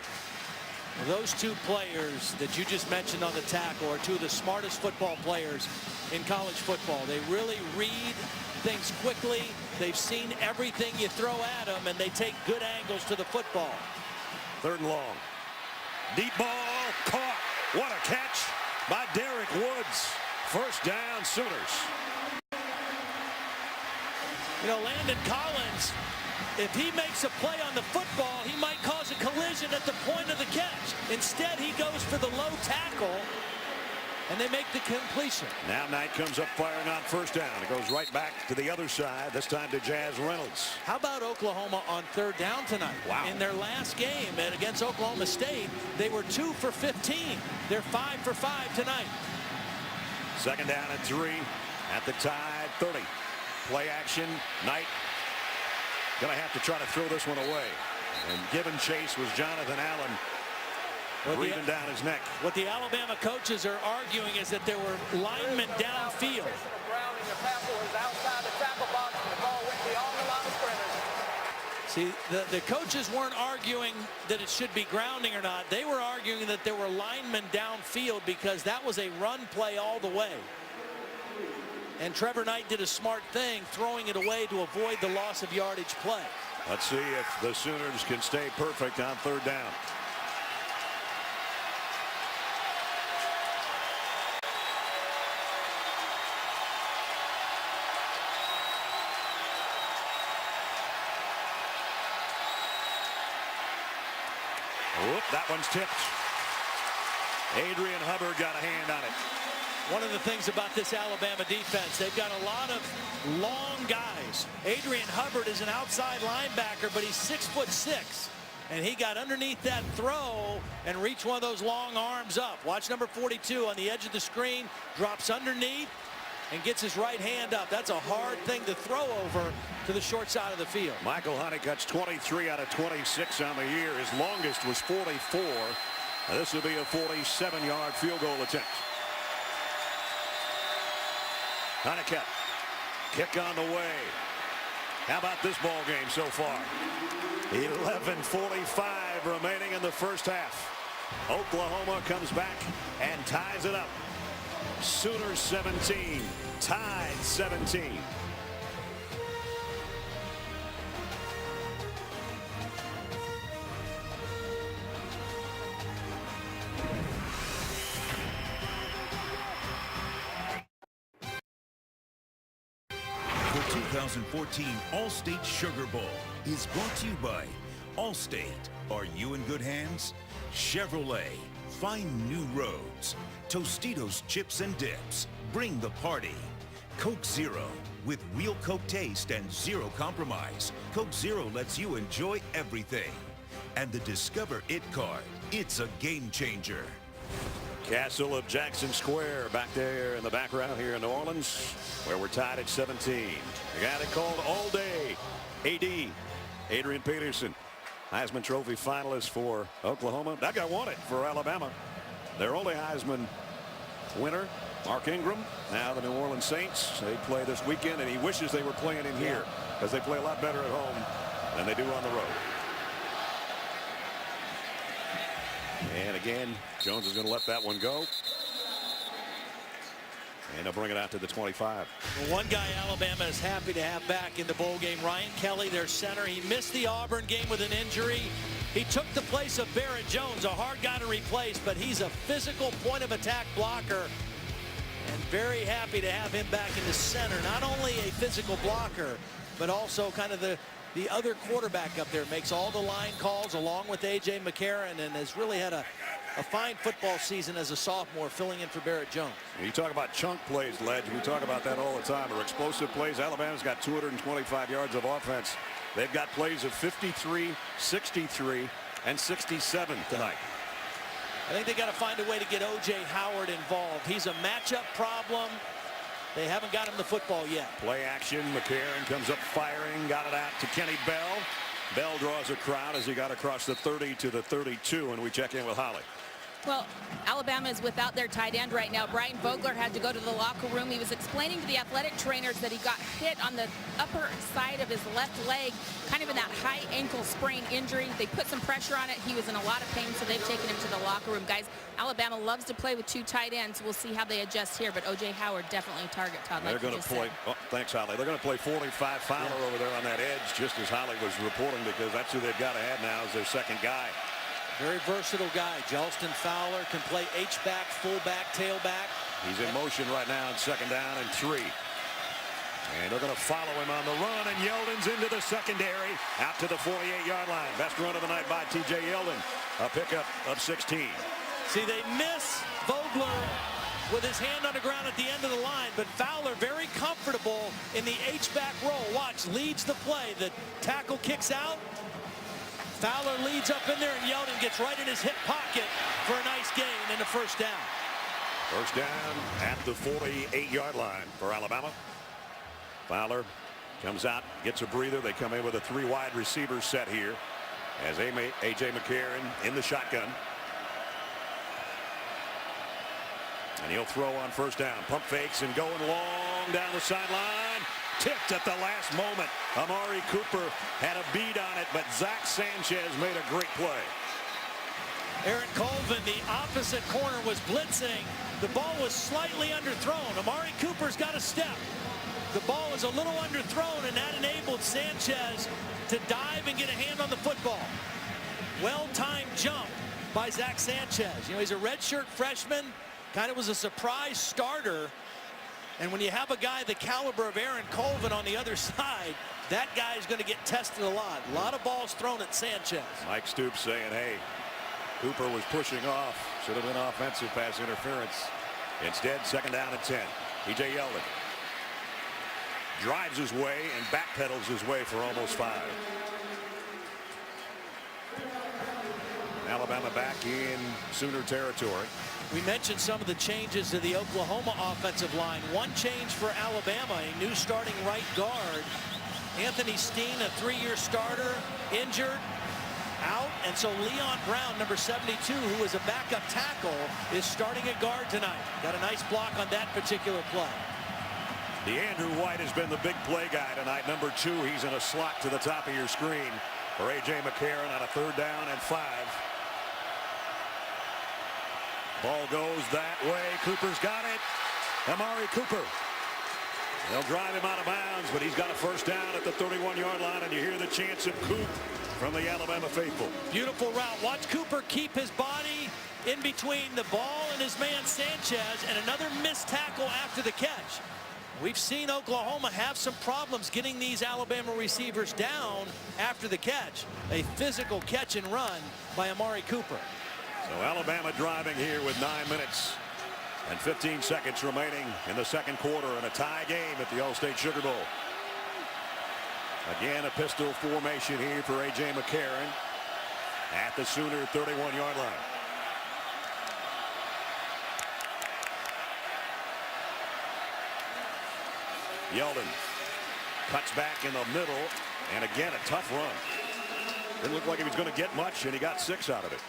Well, those two players that you just mentioned on the tackle are two of the smartest football players in college football. They really read things quickly. They've seen everything you throw at them, and they take good angles to the football. Third and long. Deep ball caught. What a catch by Derek Woods. First down, Sooners. You know, Landon Collins, if he makes a play on the football, he might cause a collision at the point of the catch. Instead, he goes for the low tackle, and they make the completion. Now Knight comes up firing on first down. It goes right back to the other side, this time to Jazz Reynolds. How about Oklahoma on third down tonight? Wow. In their last game against Oklahoma State, they were 2 for 15. They're 5 for 5 tonight. Second down and 3 at the Tide 30. Play action. Knight going to have to try to throw this one away. And given chase was Jonathan Allen. Breathing down his neck. What the Alabama coaches are arguing is that there were linemen downfield. See, the coaches weren't arguing that it should be grounding or not. They were arguing that there were linemen downfield because that was a run play all the way. And Trevor Knight did a smart thing, throwing it away to avoid the loss of yardage play. Let's see if the Sooners can stay perfect on third down. Whoop, that one's tipped. Adrian Hubbard got a hand on it. One of the things about this Alabama defense, they've got a lot of long guys. Adrian Hubbard is an outside linebacker, but he's 6'6", and he got underneath that throw and reached one of those long arms up. Watch number 42 on the edge of the screen, drops underneath and gets his right hand up. That's a hard thing to throw over to the short side of the field. Michael Honeycutt's 23 out of 26 on the year. His longest was 44. Now this will be a 47-yard field goal attempt. Honeycutt, kick on the way. How about this ball game so far? 11:45 remaining in the first half. Oklahoma comes back and ties it up. Sooners 17, Tide 17. The 2014 Allstate Sugar Bowl is brought to you by Allstate. Are you in good hands? Chevrolet. Find new roads. Tostitos chips and dips. Bring the party. Coke Zero. With real Coke taste and zero compromise, Coke Zero lets you enjoy everything. And the Discover It card. It's a game changer. Castle of Jackson Square back there in the background here in New Orleans, where we're tied at 17. The guy they called all day, AD, Adrian Peterson, Heisman Trophy finalist for Oklahoma. That guy won it for Alabama. Their only Heisman winner, Mark Ingram. Now the New Orleans Saints, they play this weekend, and he wishes they were playing in here because they play a lot better at home than they do on the road. And again, Jones is going to let that one go. And they'll bring it out to the 25. Well, one guy Alabama is happy to have back in the bowl game, Ryan Kelly, their center. He missed the Auburn game with an injury. He took the place of Barrett Jones, a hard guy to replace, but he's a physical point of attack blocker. And very happy to have him back in the center. Not only a physical blocker, but also kind of the other quarterback up there. Makes all the line calls along with A.J. McCarron and has really had a fine football season as a sophomore, filling in for Barrett Jones. You talk about chunk plays, Ledge. We talk about that all the time. Or explosive plays. Alabama's got 225 yards of offense. They've got plays of 53, 63, and 67 tonight. I think they got to find a way to get O.J. Howard involved. He's a matchup problem. They haven't got him the football yet. Play action. McCarron comes up firing. Got it out to Kenny Bell. Bell draws a crowd as he got across the 30 to the 32, and we check in with Holly. Well, Alabama is without their tight end right now. Brian Vogler had to go to the locker room. He was explaining to the athletic trainers that he got hit on the upper side of his left leg, kind of in that high ankle sprain injury. They put some pressure on it. He was in a lot of pain, so they've taken him to the locker room. Guys, Alabama loves to play with two tight ends. We'll see how they adjust here, but O.J. Howard definitely a target, Todd. They're going to play. Oh, thanks, Holly. They're going to play 45 Fowler over there on that edge, just as Holly was reporting, because that's who they've got to have now as their second guy. Very versatile guy. Jalston Fowler can play H-back, fullback, tailback. He's in motion right now on 2nd down and 3. And they're going to follow him on the run, and Yeldon's into the secondary out to the 48-yard line. Best run of the night by T.J. Yeldon. A pickup of 16. See, they miss Vogler with his hand on the ground at the end of the line, but Fowler very comfortable in the H-back roll. Watch, leads the play. The tackle kicks out. Fowler leads up in there, and Yeldon gets right in his hip pocket for a nice gain and a first down. First down at the 48-yard line for Alabama. Fowler comes out, gets a breather. They come in with a 3 wide receiver set here as A.J. McCarron in the shotgun. And he'll throw on first down. Pump fakes and going long down the sideline. Tipped at the last moment. Amari Cooper had a bead on it, but Zach Sanchez made a great play. Aaron Colvin, the opposite corner, was blitzing. The ball was slightly underthrown. Amari Cooper's got a step. the ball was a little underthrown, and that enabled Sanchez to dive and get a hand on the football. Well-timed jump by Zach Sanchez. You know, he's a redshirt freshman, kind of was a surprise starter. And when you have a guy the caliber of Aaron Colvin on the other side, that guy is going to get tested a lot. A lot of balls thrown at Sanchez. Mike Stoops saying, hey, Cooper was pushing off. Should have been offensive pass interference. Instead, second down and 10. E.J. Yeldon drives his way and backpedals his way for almost 5. Alabama back in Sooner territory. We mentioned some of the changes to the Oklahoma offensive line. One change for Alabama, a new starting right guard. Anthony Steen, a 3-year starter, injured, out. And so Leon Brown, number 72, who is a backup tackle, is starting at guard tonight. Got a nice block on that particular play. DeAndrew White has been the big play guy tonight. Number 2, he's in a slot to the top of your screen for A.J. McCarron on a 3rd down and 5. Ball goes that way. Cooper's got it. Amari Cooper. They'll drive him out of bounds, but he's got a first down at the 31-yard line, and you hear the chants of Coop from the Alabama faithful. Beautiful route. Watch Cooper keep his body in between the ball and his man Sanchez, and another missed tackle after the catch. We've seen Oklahoma have some problems getting these Alabama receivers down after the catch. A physical catch and run by Amari Cooper. So Alabama driving here with 9 minutes and 15 seconds remaining in the second quarter in a tie game at the All-State Sugar Bowl. Again, a pistol formation here for A.J. McCarron at the Sooner 31-yard line. Yeldon cuts back in the middle, and again a tough run. Didn't look like he was going to get much, and he got 6 out of it.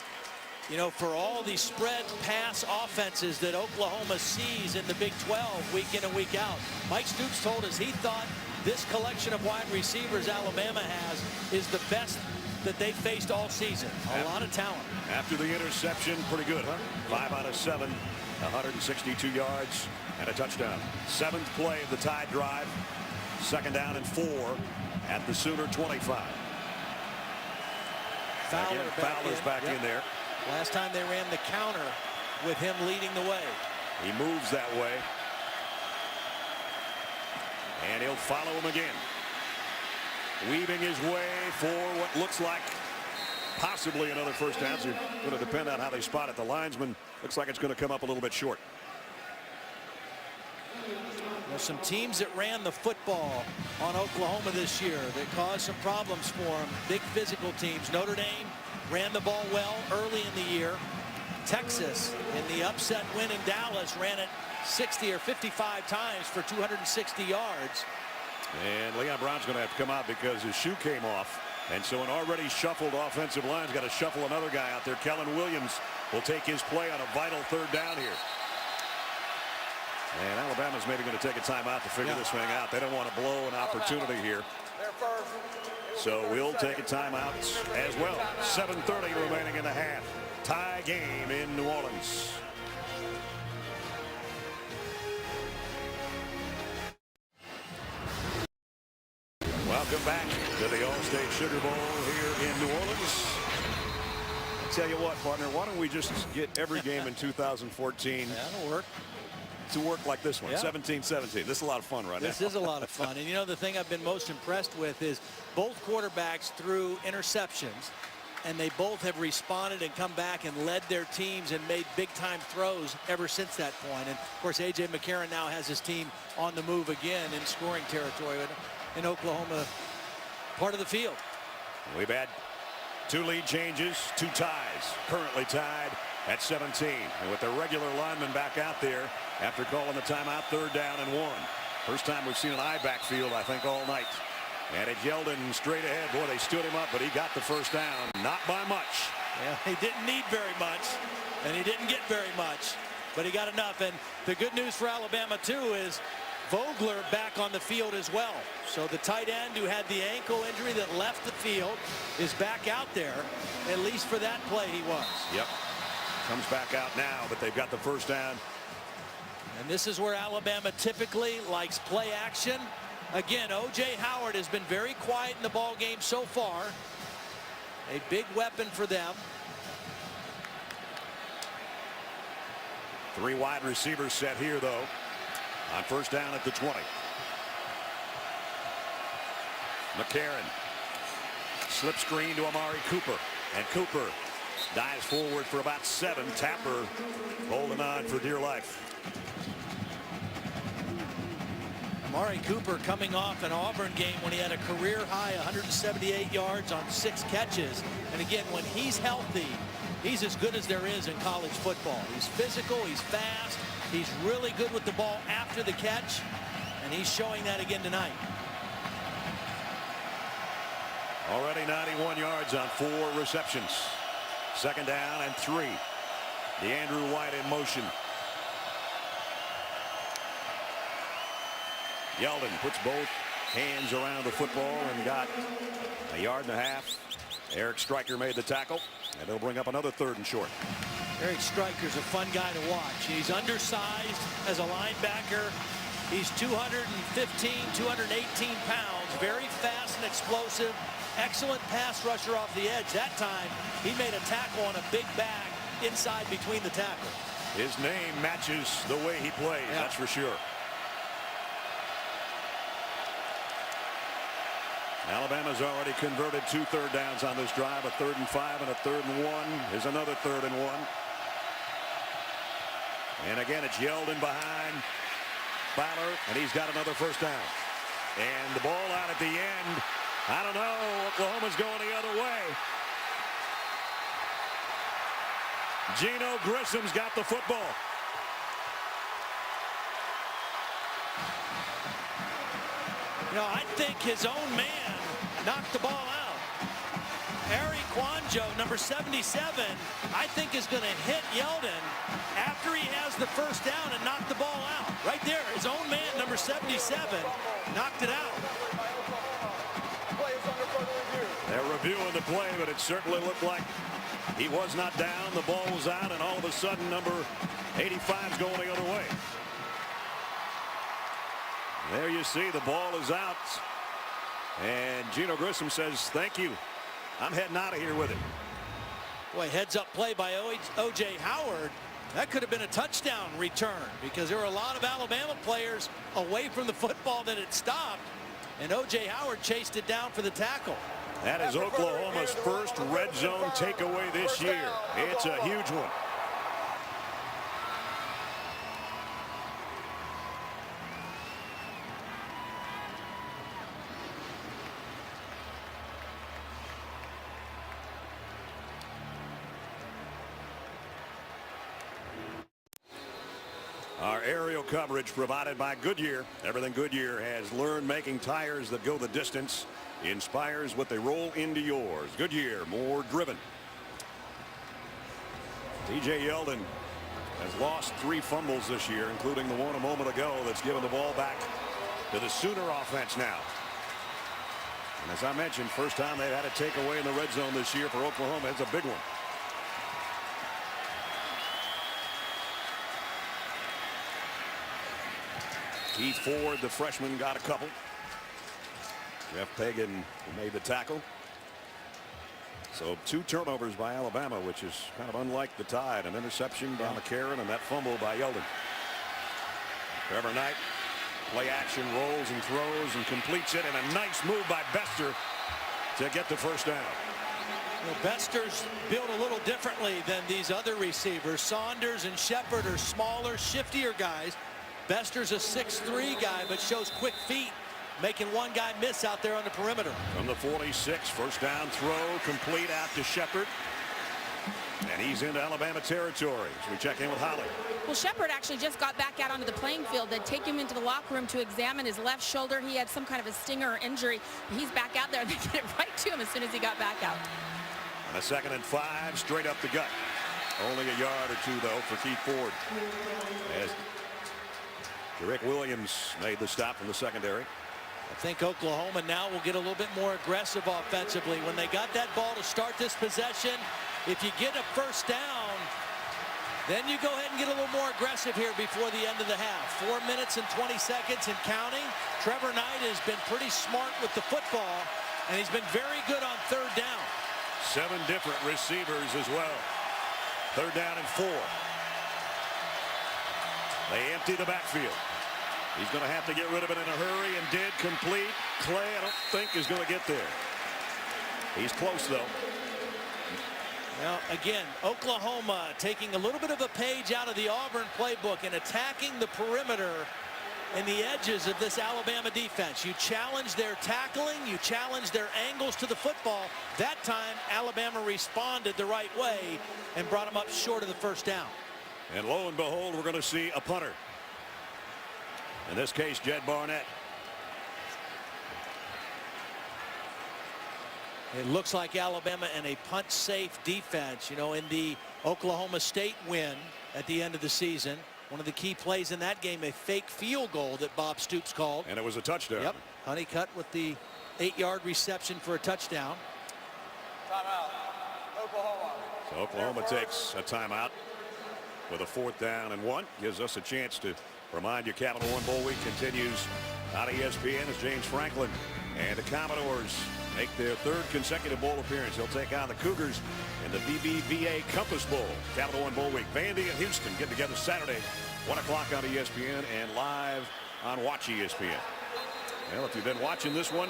You know, for all the spread pass offenses that Oklahoma sees in the Big 12 week in and week out, Mike Stoops told us he thought this collection of wide receivers Alabama has is the best that they faced all season. A lot of talent. After the interception, pretty good. 5 out of 7, 162 yards and a touchdown. 7th play of the tie drive. 2nd down and 4 at the Sooner 25. Fowler's back in there. Last time they ran the counter with him leading the way. He moves that way. And he'll follow him again. Weaving his way for what looks like possibly another first down. It's going to depend on how they spot it. The linesman looks like it's going to come up a little bit short. There's some teams that ran the football on Oklahoma this year that caused some problems for them. Big physical teams. Notre Dame ran the ball well early in the year. Texas, in the upset win in Dallas, ran it 60 or 55 times for 260 yards. And Leon Brown's going to have to come out because his shoe came off. And so an already shuffled offensive line's got to shuffle another guy out there. Kellen Williams will take his play on a vital 3rd down here. And Alabama's maybe going to take a timeout to figure this thing out. They don't want to blow an opportunity here. So we'll take a timeout as well. 7:30 remaining in the half. Tie game in New Orleans. Welcome back to the All-State Sugar Bowl here in New Orleans. I'll tell you what, partner, why don't we just get every game in 2014 That'll work. to work like this one, 17-17. This is a lot of fun right now. This is a lot of fun. And you know, the thing I've been most impressed with is both quarterbacks threw interceptions, and they both have responded and come back and led their teams and made big-time throws ever since that point. And, of course, A.J. McCarron now has his team on the move again in scoring territory in Oklahoma part of the field. We've had 2 lead changes, 2 ties, currently tied at 17. And with the regular lineman back out there after calling the timeout, 3rd down and 1. First time we've seen an eye backfield, I think, all night. And at Yeldon straight ahead. Boy, they stood him up, but he got the first down. Not by much. Yeah, he didn't need very much, and he didn't get very much, but he got enough. And the good news for Alabama, too, is Vogler back on the field as well. So the tight end who had the ankle injury that left the field is back out there. At least for that play he was. Yep. Comes back out now, but they've got the first down And this is where Alabama typically likes play action. Again, O.J. Howard has been very quiet in the ball game so far. A big weapon for them. 3 wide receivers set here, though, on first down at the 20. McCarron. Slip screen to Amari Cooper. And Cooper dives forward for about 7. Tapper holding on for dear life. Amari Cooper coming off an Auburn game when he had a career high 178 yards on 6 catches. And again, when he's healthy, he's as good as there is in college football. He's physical, he's fast, he's really good with the ball after the catch, and he's showing that again tonight. Already 91 yards on 4 receptions. Second down and 3. DeAndrew White in motion. Yeldon puts both hands around the football and got a 1.5 yards. Eric Stryker made the tackle, and they'll bring up another 3rd and short. Eric Stryker's a fun guy to watch. He's undersized as a linebacker. He's 215, 218 pounds, very fast and explosive. Excellent pass rusher off the edge. That time, he made a tackle on a big bag inside between the tackles. His name matches the way he plays, that's for sure. Alabama's already converted 2 third downs on this drive. A 3rd and 5 and a 3rd and 1. Here's another 3rd and 1. And again, it's Yeldon behind Fowler, and he's got another first down. And the ball out at the end. I don't know. Oklahoma's going the other way. Geno Grissom's got the football. You know, I think his own man knocked the ball out. Ari Kwanjo, number 77, I think is going to hit Yeldon after he has the first down and knock the ball out. Right there, his own man, number 77, knocked it out. They're reviewing the play, but it certainly looked like he was not down. The ball was out, and all of a sudden, number 85's going the other way. There you see the ball is out. And Geno Grissom says, thank you. I'm heading out of here with it. Boy, heads up play by O.J. Howard. That could have been a touchdown return because there were a lot of Alabama players away from the football that had stopped. And O.J. Howard chased it down for the tackle. That is Oklahoma's first red zone takeaway this year. It's a huge one. Our aerial coverage provided by Goodyear. Everything Goodyear has learned, making tires that go the distance, inspires what they roll into yours. Goodyear, more driven. TJ Yeldon has lost 3 fumbles this year, including the one a moment ago that's given the ball back to the Sooner offense now. And as I mentioned, first time they've had a takeaway in the red zone this year for Oklahoma. It's a big one. Keith Ford, the freshman, got a couple. Jeff Pagan made the tackle. So 2 turnovers by Alabama, which is kind of unlike the Tide. An interception by McCarron and that fumble by Yeldon. Trevor Knight, play action, rolls and throws and completes it, and a nice move by Bester to get the first down. Well, Bester's built a little differently than these other receivers. Saunders and Shepard are smaller, shiftier guys. Bester's a 6'3" guy, but shows quick feet, making one guy miss out there on the perimeter. From the 46, first down throw, complete out to Shepard. And he's into Alabama territory. So we check in with Holly. Well, Shepard actually just got back out onto the playing field. They'd take him into the locker room to examine his left shoulder. He had some kind of a stinger or injury. He's back out there. They get it right to him as soon as he got back out. And a 2nd and 5, straight up the gut. Only a yard or 2, though, for Keith Ford. As Rick Williams made the stop from the secondary. I think Oklahoma now will get a little bit more aggressive offensively. When they got that ball to start this possession, if you get a first down, Then you go ahead and get a little more aggressive here before the end of the half. 4 minutes and 20 seconds and counting. Trevor Knight has been pretty smart with the football, and he's been very good on third down. 7 different receivers as well. Third down and 4. They empty the backfield. He's going to have to get rid of it in a hurry, and did complete. Clay, I don't think, is going to get there. He's close, though. Now, again, Oklahoma taking a little bit of a page out of the Auburn playbook and attacking the perimeter and the edges of this Alabama defense. You challenge their tackling, you challenge their angles to the football. That time, Alabama responded the right way and brought them up short of the first down. And lo and behold, we're going to see a punter. In this case, Jed Barnett. It looks like Alabama in a punt-safe defense. You know, in the Oklahoma State win at the end of the season, one of the key plays in that game, a fake field goal that Bob Stoops called. And it was a touchdown. Yep. Honeycutt with the 8-yard reception for a touchdown. Timeout, Oklahoma. So Oklahoma takes a timeout with a 4th down and 1. Gives us a chance to remind you Capital One Bowl Week continues on ESPN as James Franklin and the Commodores make their 3rd consecutive bowl appearance. They'll take on the Cougars in the BBVA Compass Bowl. Capital One Bowl Week. Vandy and Houston get together Saturday, 1 o'clock on ESPN and live on Watch ESPN. Well, if you've been watching this one,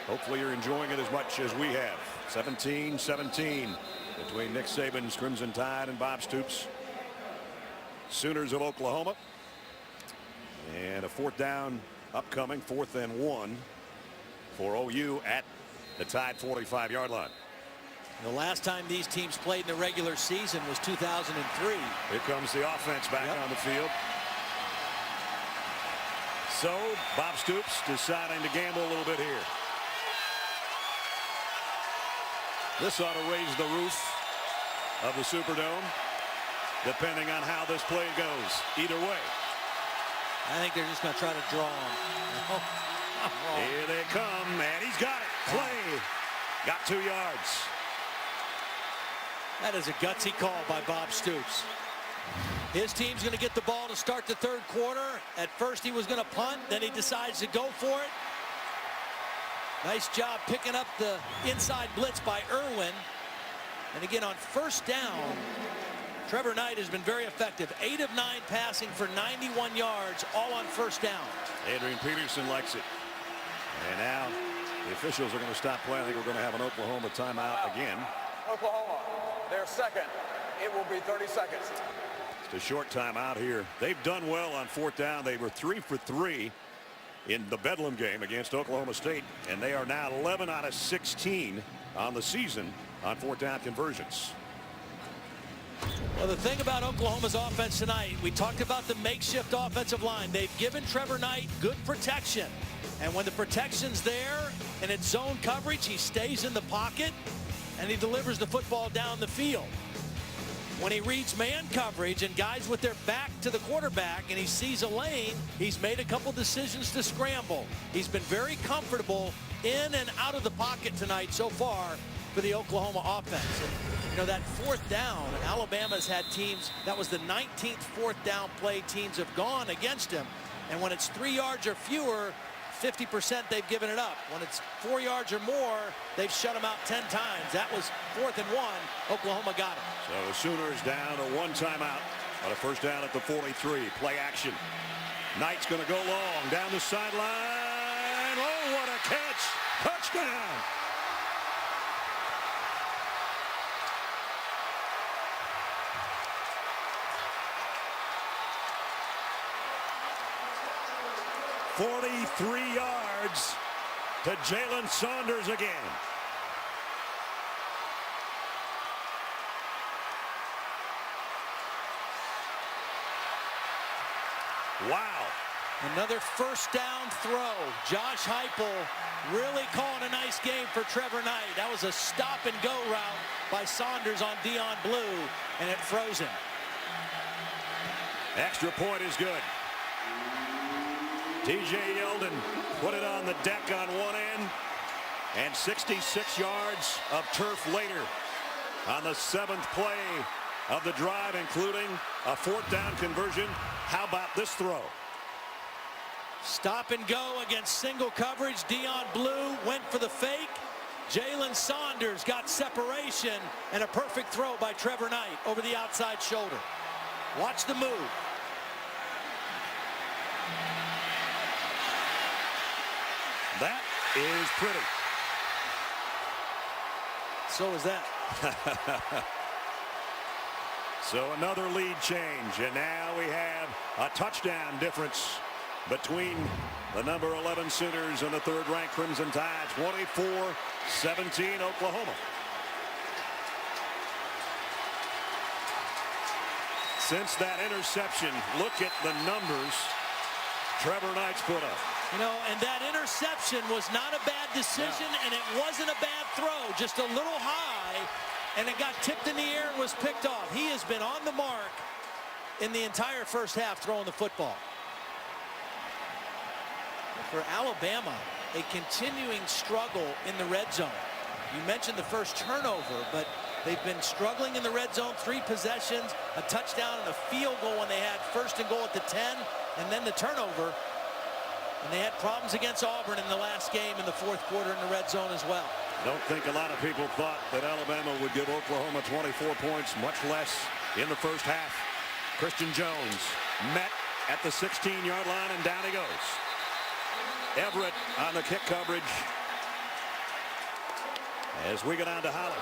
hopefully you're enjoying it as much as we have. 17-17 between Nick Saban's Crimson Tide and Bob Stoops' Sooners of Oklahoma. And a 4th down upcoming, 4th and 1 for OU at the Tide 45-yard line. The last time these teams played in the regular season was 2003. Here comes the offense back on the field. So Bob Stoops deciding to gamble a little bit here. This ought to raise the roof of the Superdome, depending on how this play goes. Either way. I think they're just going to try to draw him. Here they come, and he's got it. Clay got 2 yards. That is a gutsy call by Bob Stoops. His team's going to get the ball to start the 3rd quarter. At first he was going to punt, then he decides to go for it. Nice job picking up the inside blitz by Irwin. And again, on 1st down, Trevor Knight has been very effective. 8 of 9 passing for 91 yards, all on 1st down. Adrian Peterson likes it. And now the officials are going to stop playing. I think we're going to have an Oklahoma timeout again. Oklahoma, their 2nd. It will be 30 seconds. It's a short timeout here. They've done well on 4th down. They were 3 for 3 in the Bedlam game against Oklahoma State, and they are now 11 out of 16 on the season on 4th down conversions. Well, the thing about Oklahoma's offense tonight, we talked about the makeshift offensive line. They've given Trevor Knight good protection. And when the protection's there and it's zone coverage, he stays in the pocket and he delivers the football down the field. When he reads man coverage and guys with their back to the quarterback and he sees a lane, he's made a couple decisions to scramble. He's been very comfortable in and out of the pocket tonight so far for the Oklahoma offense. And, you know, that 4th down, Alabama's had teams, that was the 19th 4th down play teams have gone against him. And when it's 3 yards or fewer, 50% they've given it up. When it's 4 yards or more, they've shut them out 10 times. That was 4th and 1. Oklahoma got it. So the Sooners down to 1 timeout on a 1st down at the 43. Play action. Knight's going to go long down the sideline. Oh, what a catch. Touchdown. "43 yards to Jalen Saunders again." Wow. Another 1st down throw. Josh Heupel really calling a nice game for Trevor Knight. That was a stop-and-go route by Saunders on Dion Blue, and it froze him. Extra point is good. TJ Yeldon put it on the deck on one end, and 66 yards of turf later on the 7th play of the drive, including a 4th down conversion. How about this throw? Stop and go against single coverage. Dion Blue went for the fake. Jalen Saunders got separation, and a perfect throw by Trevor Knight over the outside shoulder. Watch the move. That is pretty. So is that. So another lead change, and now we have a touchdown difference between the number 11 Sooners and the 3rd-ranked Crimson Tide. 24-17 Oklahoma. Since that interception, look at the numbers Trevor Knight's put up. You know, and that interception was not a bad decision, and it wasn't a bad throw, just a little high, and it got tipped in the air and was picked off. He has been on the mark in the entire first half throwing the football. For Alabama, a continuing struggle in the red zone. You mentioned the first turnover, but they've been struggling in the red zone. 3 possessions, a touchdown, and a field goal when they had 1st and goal at the 10, and then the turnover. And they had problems against Auburn in the last game in the 4th quarter in the red zone as well. Don't think a lot of people thought that Alabama would give Oklahoma 24 points, much less in the first half. Christian Jones met at the 16-yard line, and down he goes. Everett on the kick coverage as we go down to Holly.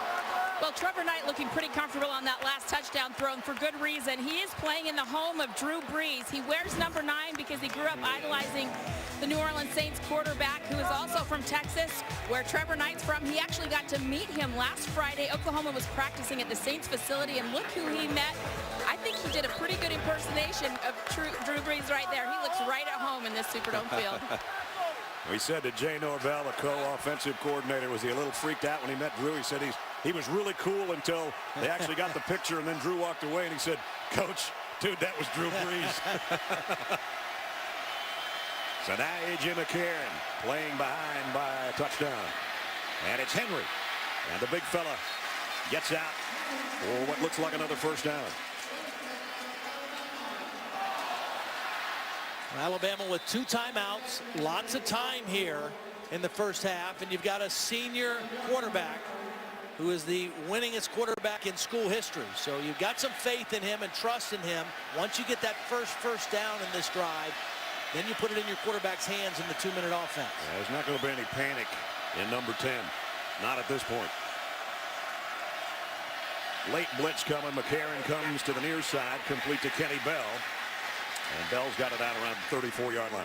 Well, Trevor Knight looking pretty comfortable on that last touchdown throw, and for good reason. He is playing in the home of Drew Brees. He wears number 9 because he grew up idolizing the New Orleans Saints quarterback, who is also from Texas, where Trevor Knight's from. He actually got to meet him last Friday. Oklahoma was practicing at the Saints facility, and look who he met. I think he did a pretty good impersonation of Drew Brees right there. He looks right at home in this Superdome field. We said that Jay Norvell, the co-offensive coordinator, was he a little freaked out when he met Drew? He said he was really cool until they actually got the picture, and then Drew walked away, and he said, "Coach, dude, that was Drew Brees." So now A.J. McCarron playing behind by a touchdown. And it's Henry. And the big fella gets out for what looks like another first down. Alabama with 2 timeouts, lots of time here in the first half, and you've got a senior quarterback who is the winningest quarterback in school history. So you've got some faith in him and trust in him. Once you get that first down in this drive, then you put it in your quarterback's hands in the 2-minute offense. Yeah, there's not going to be any panic in number 10. Not at this point. Late blitz coming. McCarron comes to the near side, complete to Kenny Bell. And Bell's got it out around the 34-yard line.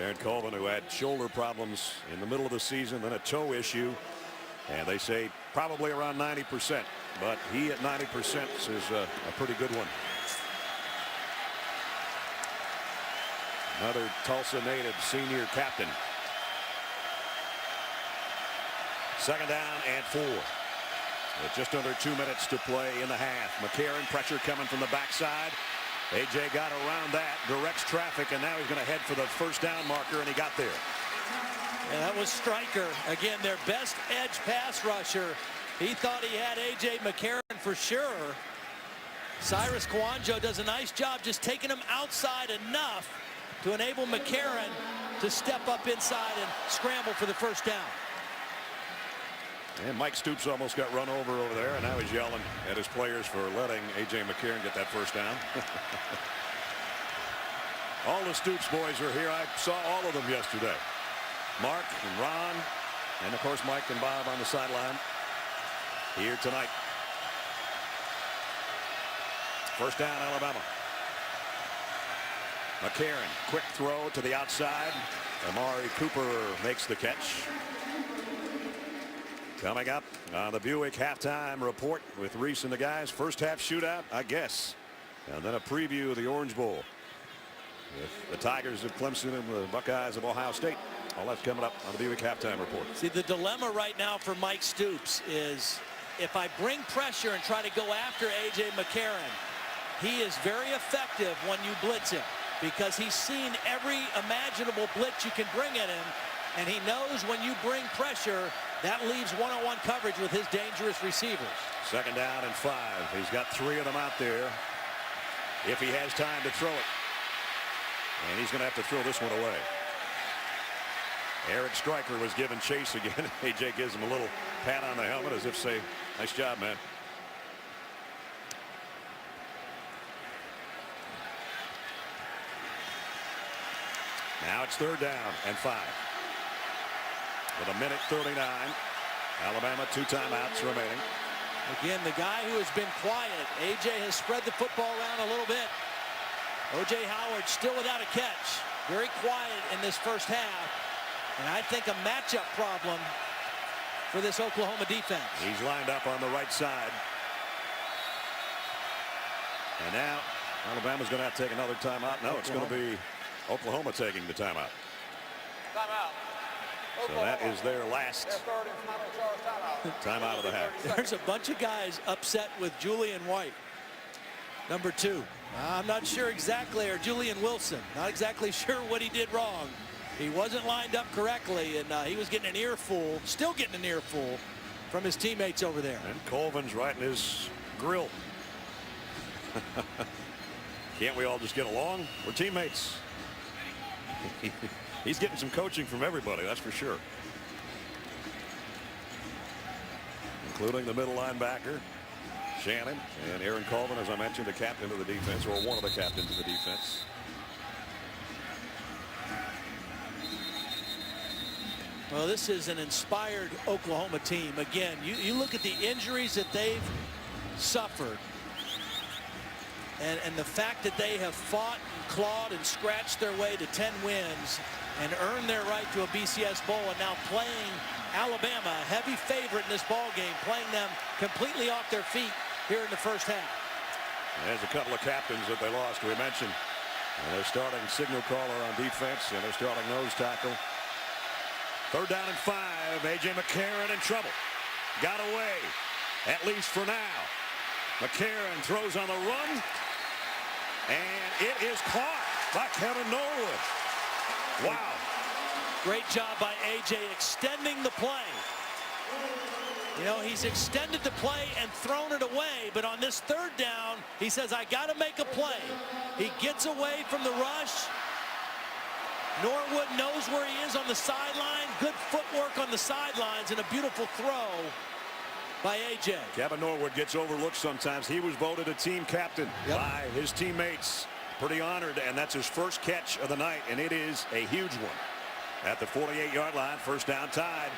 Aaron Colvin, who had shoulder problems in the middle of the season, then a toe issue. And they say probably around 90%. But he at 90% is a pretty good one. Another Tulsa native senior captain. 2nd down and 4. With just under 2 minutes to play in the half. McCarron, pressure coming from the backside. A.J. got around that, directs traffic, and now he's going to head for the first down marker, and he got there. And that was Stryker. Again, their best edge pass rusher. He thought he had A.J. McCarron for sure. Cyrus Kouandjio does a nice job just taking him outside enough to enable McCarron to step up inside and scramble for the first down. And Mike Stoops almost got run over there, and now he's yelling at his players for letting A.J. McCarron get that first down. All the Stoops boys are here. I saw all of them yesterday. Mark and Ron, and of course Mike and Bob on the sideline here tonight. First down, Alabama. McCarron, quick throw to the outside. Amari Cooper makes the catch. Coming up on the Buick halftime report with Reese and the guys. First half shootout, I guess. And then a preview of the Orange Bowl with the Tigers of Clemson and the Buckeyes of Ohio State. All that's coming up on the Buick halftime report. See, the dilemma right now for Mike Stoops is if I bring pressure and try to go after A.J. McCarron, he is very effective when you blitz him because he's seen every imaginable blitz you can bring at him. and he knows when you bring pressure, that leaves one-on-one coverage with his dangerous receivers. 2nd down and 5. He's got 3 of them out there if he has time to throw it. And he's going to have to throw this one away. Eric Stryker was given chase again. A.J. gives him a little pat on the helmet as if to say, nice job, man. Now it's 3rd down and 5. With 1:39. Alabama 2 timeouts remaining. Again, the guy who has been quiet. A.J. has spread the football around a little bit. O.J. Howard still without a catch. Very quiet in this first half. And I think a matchup problem for this Oklahoma defense. He's lined up on the right side. And now Alabama's going to have to take another timeout. No, it's going to be Oklahoma taking the timeout. Timeout. So that is their last timeout of the half. There's a bunch of guys upset with Julian White, number 2. I'm not sure exactly, or Julian Wilson. Not exactly sure what he did wrong. He wasn't lined up correctly, and he was getting an earful, still getting an earful from his teammates over there. And Colvin's right in his grill. Can't we all just get along? We're teammates. He's getting some coaching from everybody, that's for sure. Including the middle linebacker, Shannon, and Aaron Colvin, as I mentioned, the captain of the defense, or one of the captains of the defense. Well, this is an inspired Oklahoma team. Again, you look at the injuries that they've suffered, and the fact that they have fought and clawed and scratched their way to 10 wins and earned their right to a BCS Bowl, and now playing Alabama, a heavy favorite in this ball game, playing them completely off their feet here in the first half. There's a couple of captains that they lost, we mentioned. And they're starting signal caller on defense, and they're starting nose tackle. 3rd down and 5. A.J. McCarron in trouble. Got away, at least for now. McCarron throws on the run, and it is caught by Kevin Norwood. Wow. Great job by A.J. extending the play. You know, he's extended the play and thrown it away, but on this 3rd down, he says, I got to make a play. He gets away from the rush. Norwood knows where he is on the sideline. Good footwork on the sidelines and a beautiful throw by A.J. Kevin Norwood gets overlooked sometimes. He was voted a team captain by his teammates. Pretty honored, and that's his first catch of the night, and it is a huge one. At the 48-yard line, 1st down tied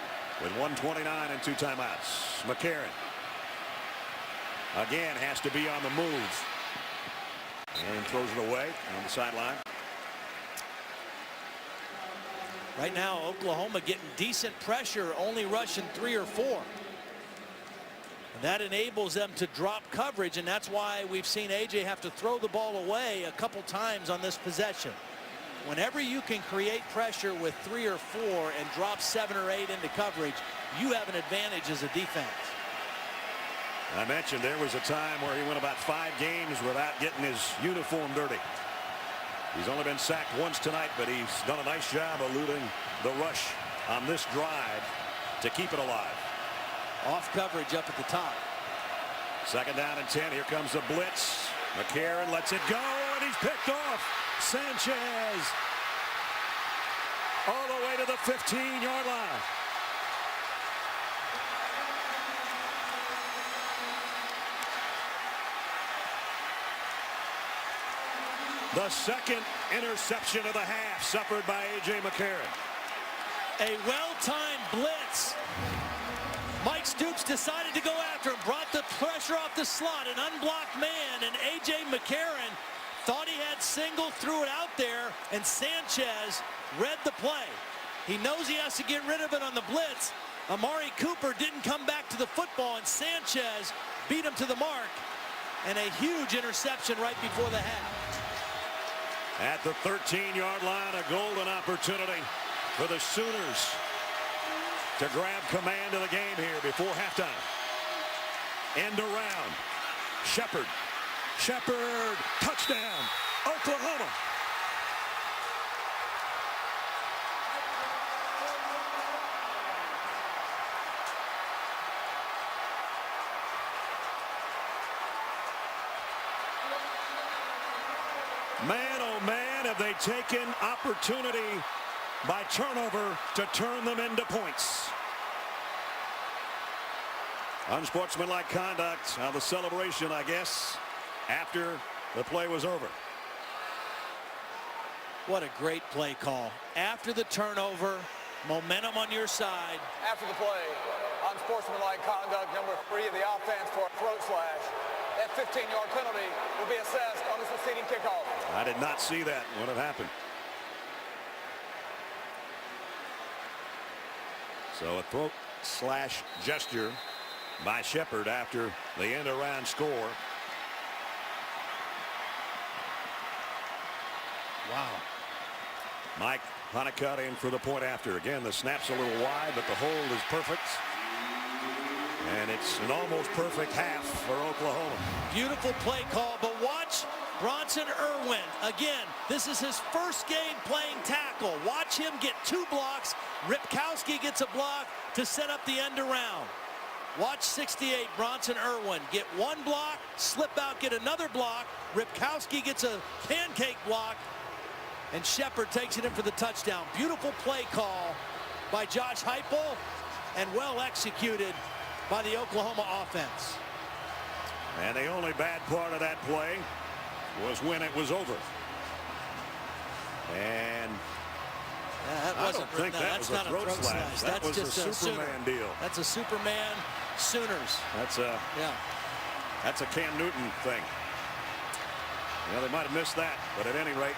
with 1:29 and 2 timeouts. McCarron again has to be on the move and throws it away on the sideline. Right now, Oklahoma getting decent pressure, only rushing 3 or 4. And that enables them to drop coverage, and that's why we've seen A.J. have to throw the ball away a couple times on this possession. Whenever you can create pressure with 3 or 4 and drop 7 or 8 into coverage, you have an advantage as a defense. I mentioned there was a time where he went about 5 games without getting his uniform dirty. He's only been sacked once tonight, but he's done a nice job eluding the rush on this drive to keep it alive. Off coverage up at the top. 2nd down and 10. Here comes the blitz. McCarron lets it go, and he's picked off. Sanchez all the way to the 15-yard line. The 2nd interception of the half suffered by A.J. McCarron. A well-timed blitz. Mike Stoops decided to go after him, brought the pressure off the slot, an unblocked man, and A.J. McCarron thought he had single, threw it out there, and Sanchez read the play. He knows he has to get rid of it on the blitz. Amari Cooper didn't come back to the football, and Sanchez beat him to the mark, and a huge interception right before the half. At the 13-yard line, a golden opportunity for the Sooners to grab command of the game here before halftime. End around. Shepard, touchdown, Oklahoma. Man, oh man, have they taken opportunity by turnover to turn them into points. Unsportsmanlike conduct on the celebration, I guess, after the play was over. What a great play call. After the turnover, momentum on your side. After the play, unsportsmanlike conduct, number 3 of the offense for a throat slash. That 15-yard penalty will be assessed on the succeeding kickoff. I did not see that when it happened. So a throat slash gesture by Shepard after the end around score. Wow. Mike Honeycutt in for the point after. Again, the snap's a little wide, but the hold is perfect. And it's an almost perfect half for Oklahoma. Beautiful play call, but watch Bronson Irwin. Again, this is his first game playing tackle. Watch him get 2 blocks. Ripkowski gets a block to set up the end around. Watch 68, Bronson Irwin, get 1 block, slip out, get another block. Ripkowski gets a pancake block, and Shepard takes it in for the touchdown. Beautiful play call by Josh Heupel, and well executed by the Oklahoma offense. And the only bad part of that play was when it was over. And I don't think that was a throat slash. That was a Superman deal. That's a Superman Sooners. That's a Cam Newton thing. They might have missed that, but at any rate,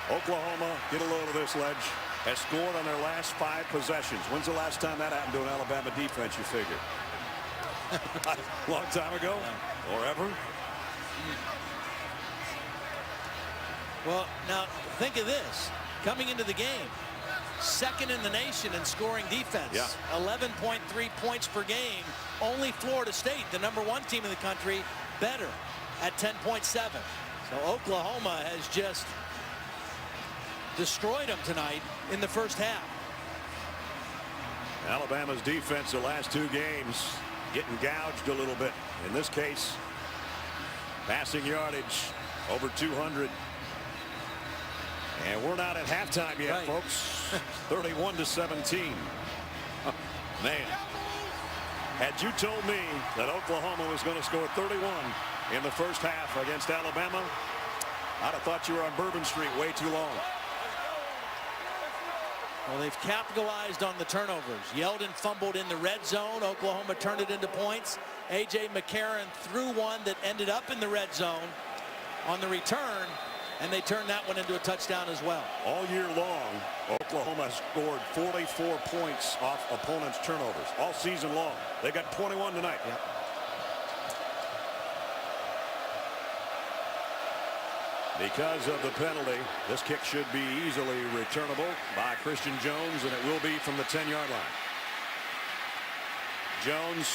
Oklahoma, get a load of this, Ledge, has scored on their last 5 possessions. When's the last time that happened to an Alabama defense, you figure? Long time ago? Yeah. Or ever? Well, now think of this. Coming into the game, 2nd in the nation in scoring defense. Yeah. 11.3 points per game. Only Florida State, the #1 team in the country, better at 10.7. So Oklahoma has just destroyed them tonight in the first half. Alabama's defense the last 2 games getting gouged a little bit. In this case, passing yardage over 200. And we're not at halftime yet, right, folks. 31-17. Man, had you told me that Oklahoma was going to score 31 in the first half against Alabama, I'd have thought you were on Bourbon Street way too long. Well, they've capitalized on the turnovers. Yeldon fumbled in the red zone. Oklahoma turned it into points. A.J. McCarron threw one that ended up in the red zone on the return, and they turned that one into a touchdown as well. All year long, Oklahoma scored 44 points off opponents' turnovers. All season long. They got 21 tonight. Yep. Because of the penalty, this kick should be easily returnable by Christian Jones, and it will be from the 10-yard line. Jones,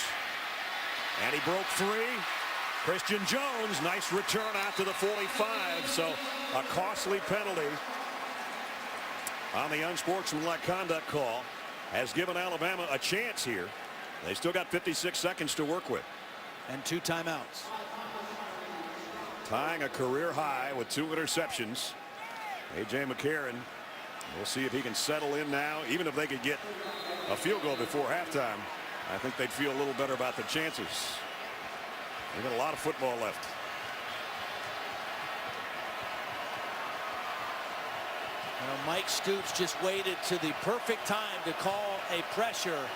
and he broke free. Christian Jones, nice return out to the 45. So a costly penalty on the unsportsmanlike conduct call has given Alabama a chance here. They still got 56 seconds to work with. And 2 timeouts. Tying a career high with 2 interceptions. A.J. McCarron, we'll see if he can settle in now. Even if they could get a field goal before halftime, I think they'd feel a little better about their chances. They've got a lot of football left. Mike Stoops just waited to the perfect time to call a pressure.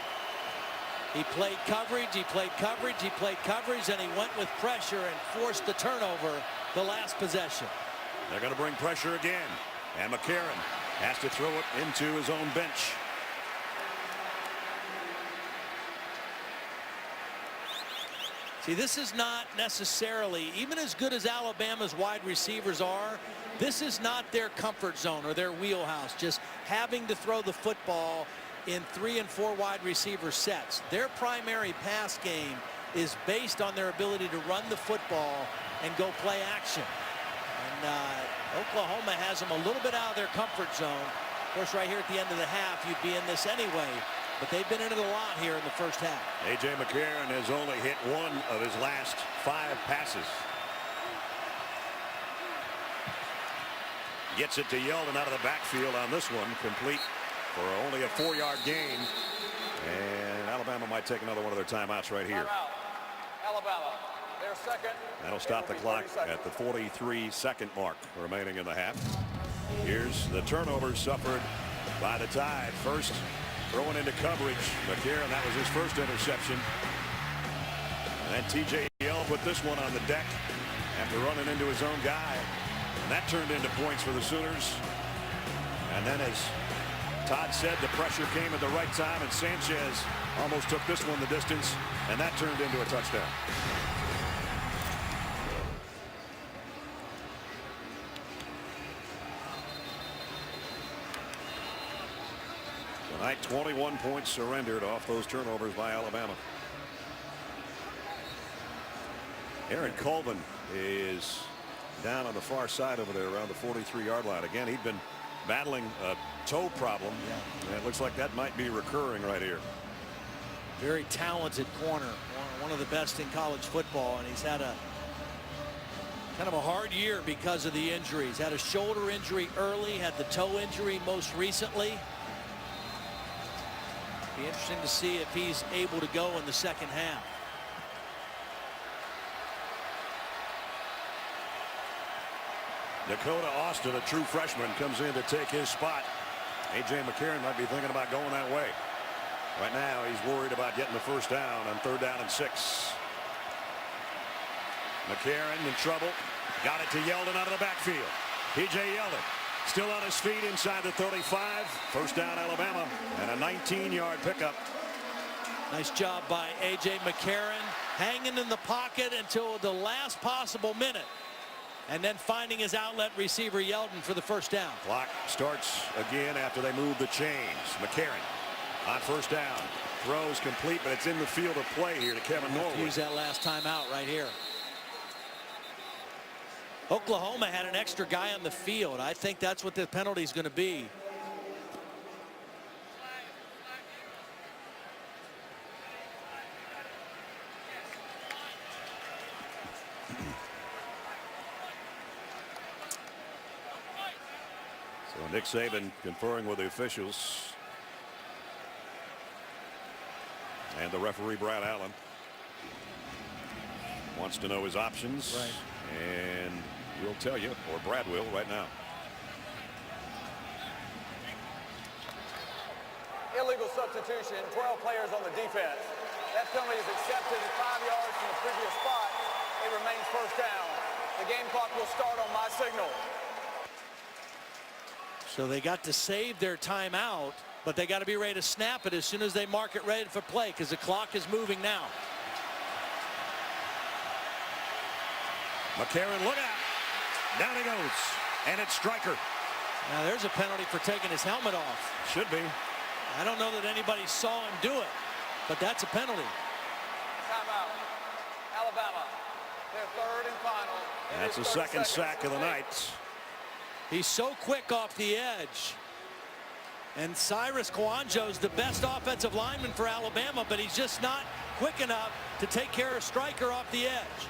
He played coverage, he played coverage, he played coverage, and he went with pressure and forced the turnover the last possession. They're going to bring pressure again, and McCarron has to throw it into his own bench. See, this is not necessarily, even as good as Alabama's wide receivers are, this is not their comfort zone or their wheelhouse, just having to throw the football in 3 and 4 wide receiver sets. Their primary pass game is based on their ability to run the football and go play action. And Oklahoma has them a little bit out of their comfort zone. Of course, right here at the end of the half, you'd be in this anyway. But they've been in it a lot here in the first half. A.J. McCarron has only hit 1 of his last 5 passes. Gets it to Yeldon out of the backfield on this one. Complete for only a 4-yard gain. And Alabama might take another one of their timeouts right here. Alabama, their second. That'll stop the clock at the 43-second mark remaining in the half. Here's the turnover suffered by the Tide. First throwing into coverage. McCarron, that was his first interception. And then T.J. Yeldon put this one on the deck after running into his own guy. And that turned into points for the Sooners. And then, as Todd said, the pressure came at the right time, and Sanchez almost took this one the distance, and that turned into a touchdown. Tonight, 21 points surrendered off those turnovers by Alabama. Aaron Colvin is down on the far side over there around the 43-yard line. Again, he'd been battling a toe problem. And it looks like that might be recurring right here. Very talented corner, one of the best in college football, and he's had a kind of a hard year because of the injuries. Had a shoulder injury early, had the toe injury most recently. Be interesting to see if he's able to go in the second half. Dakota Austin, a true freshman, comes in to take his spot. A.J. McCarron might be thinking about going that way. Right now, he's worried about getting the first down on 3rd down and 6. McCarron in trouble. Got it to Yeldon out of the backfield. P.J. Yeldon still on his feet inside the 35. First down, Alabama, and a 19-yard pickup. Nice job by A.J. McCarron, hanging in the pocket until the last possible minute, and then finding his outlet receiver Yeldon for the first down. Clock starts again after they move the chains. McCarron on first down. Throws complete, but it's in the field of play here to Kevin Norwood. Use that last timeout right here. Oklahoma had an extra guy on the field. I think that's what the penalty is going to be. So Nick Saban conferring with the officials. And the referee, Brad Allen, wants to know his options. Right. And we'll tell you, or Brad will right now. Illegal substitution, 12 players on the defense. That penalty is accepted at 5 yards from the previous spot. It remains first down. The game clock will start on my signal. So they got to save their timeout, but they got to be ready to snap it as soon as they mark it ready for play, because the clock is moving now. McCarron, look out. Down he goes. And it's Stryker. Now there's a penalty for taking his helmet off. Should be. I don't know that anybody saw him do it, but that's a penalty. Timeout. Alabama. Their third and final. That's the second sack of the night. He's so quick off the edge. And Cyrus Kouandjo's the best offensive lineman for Alabama, but he's just not quick enough to take care of Stryker off the edge.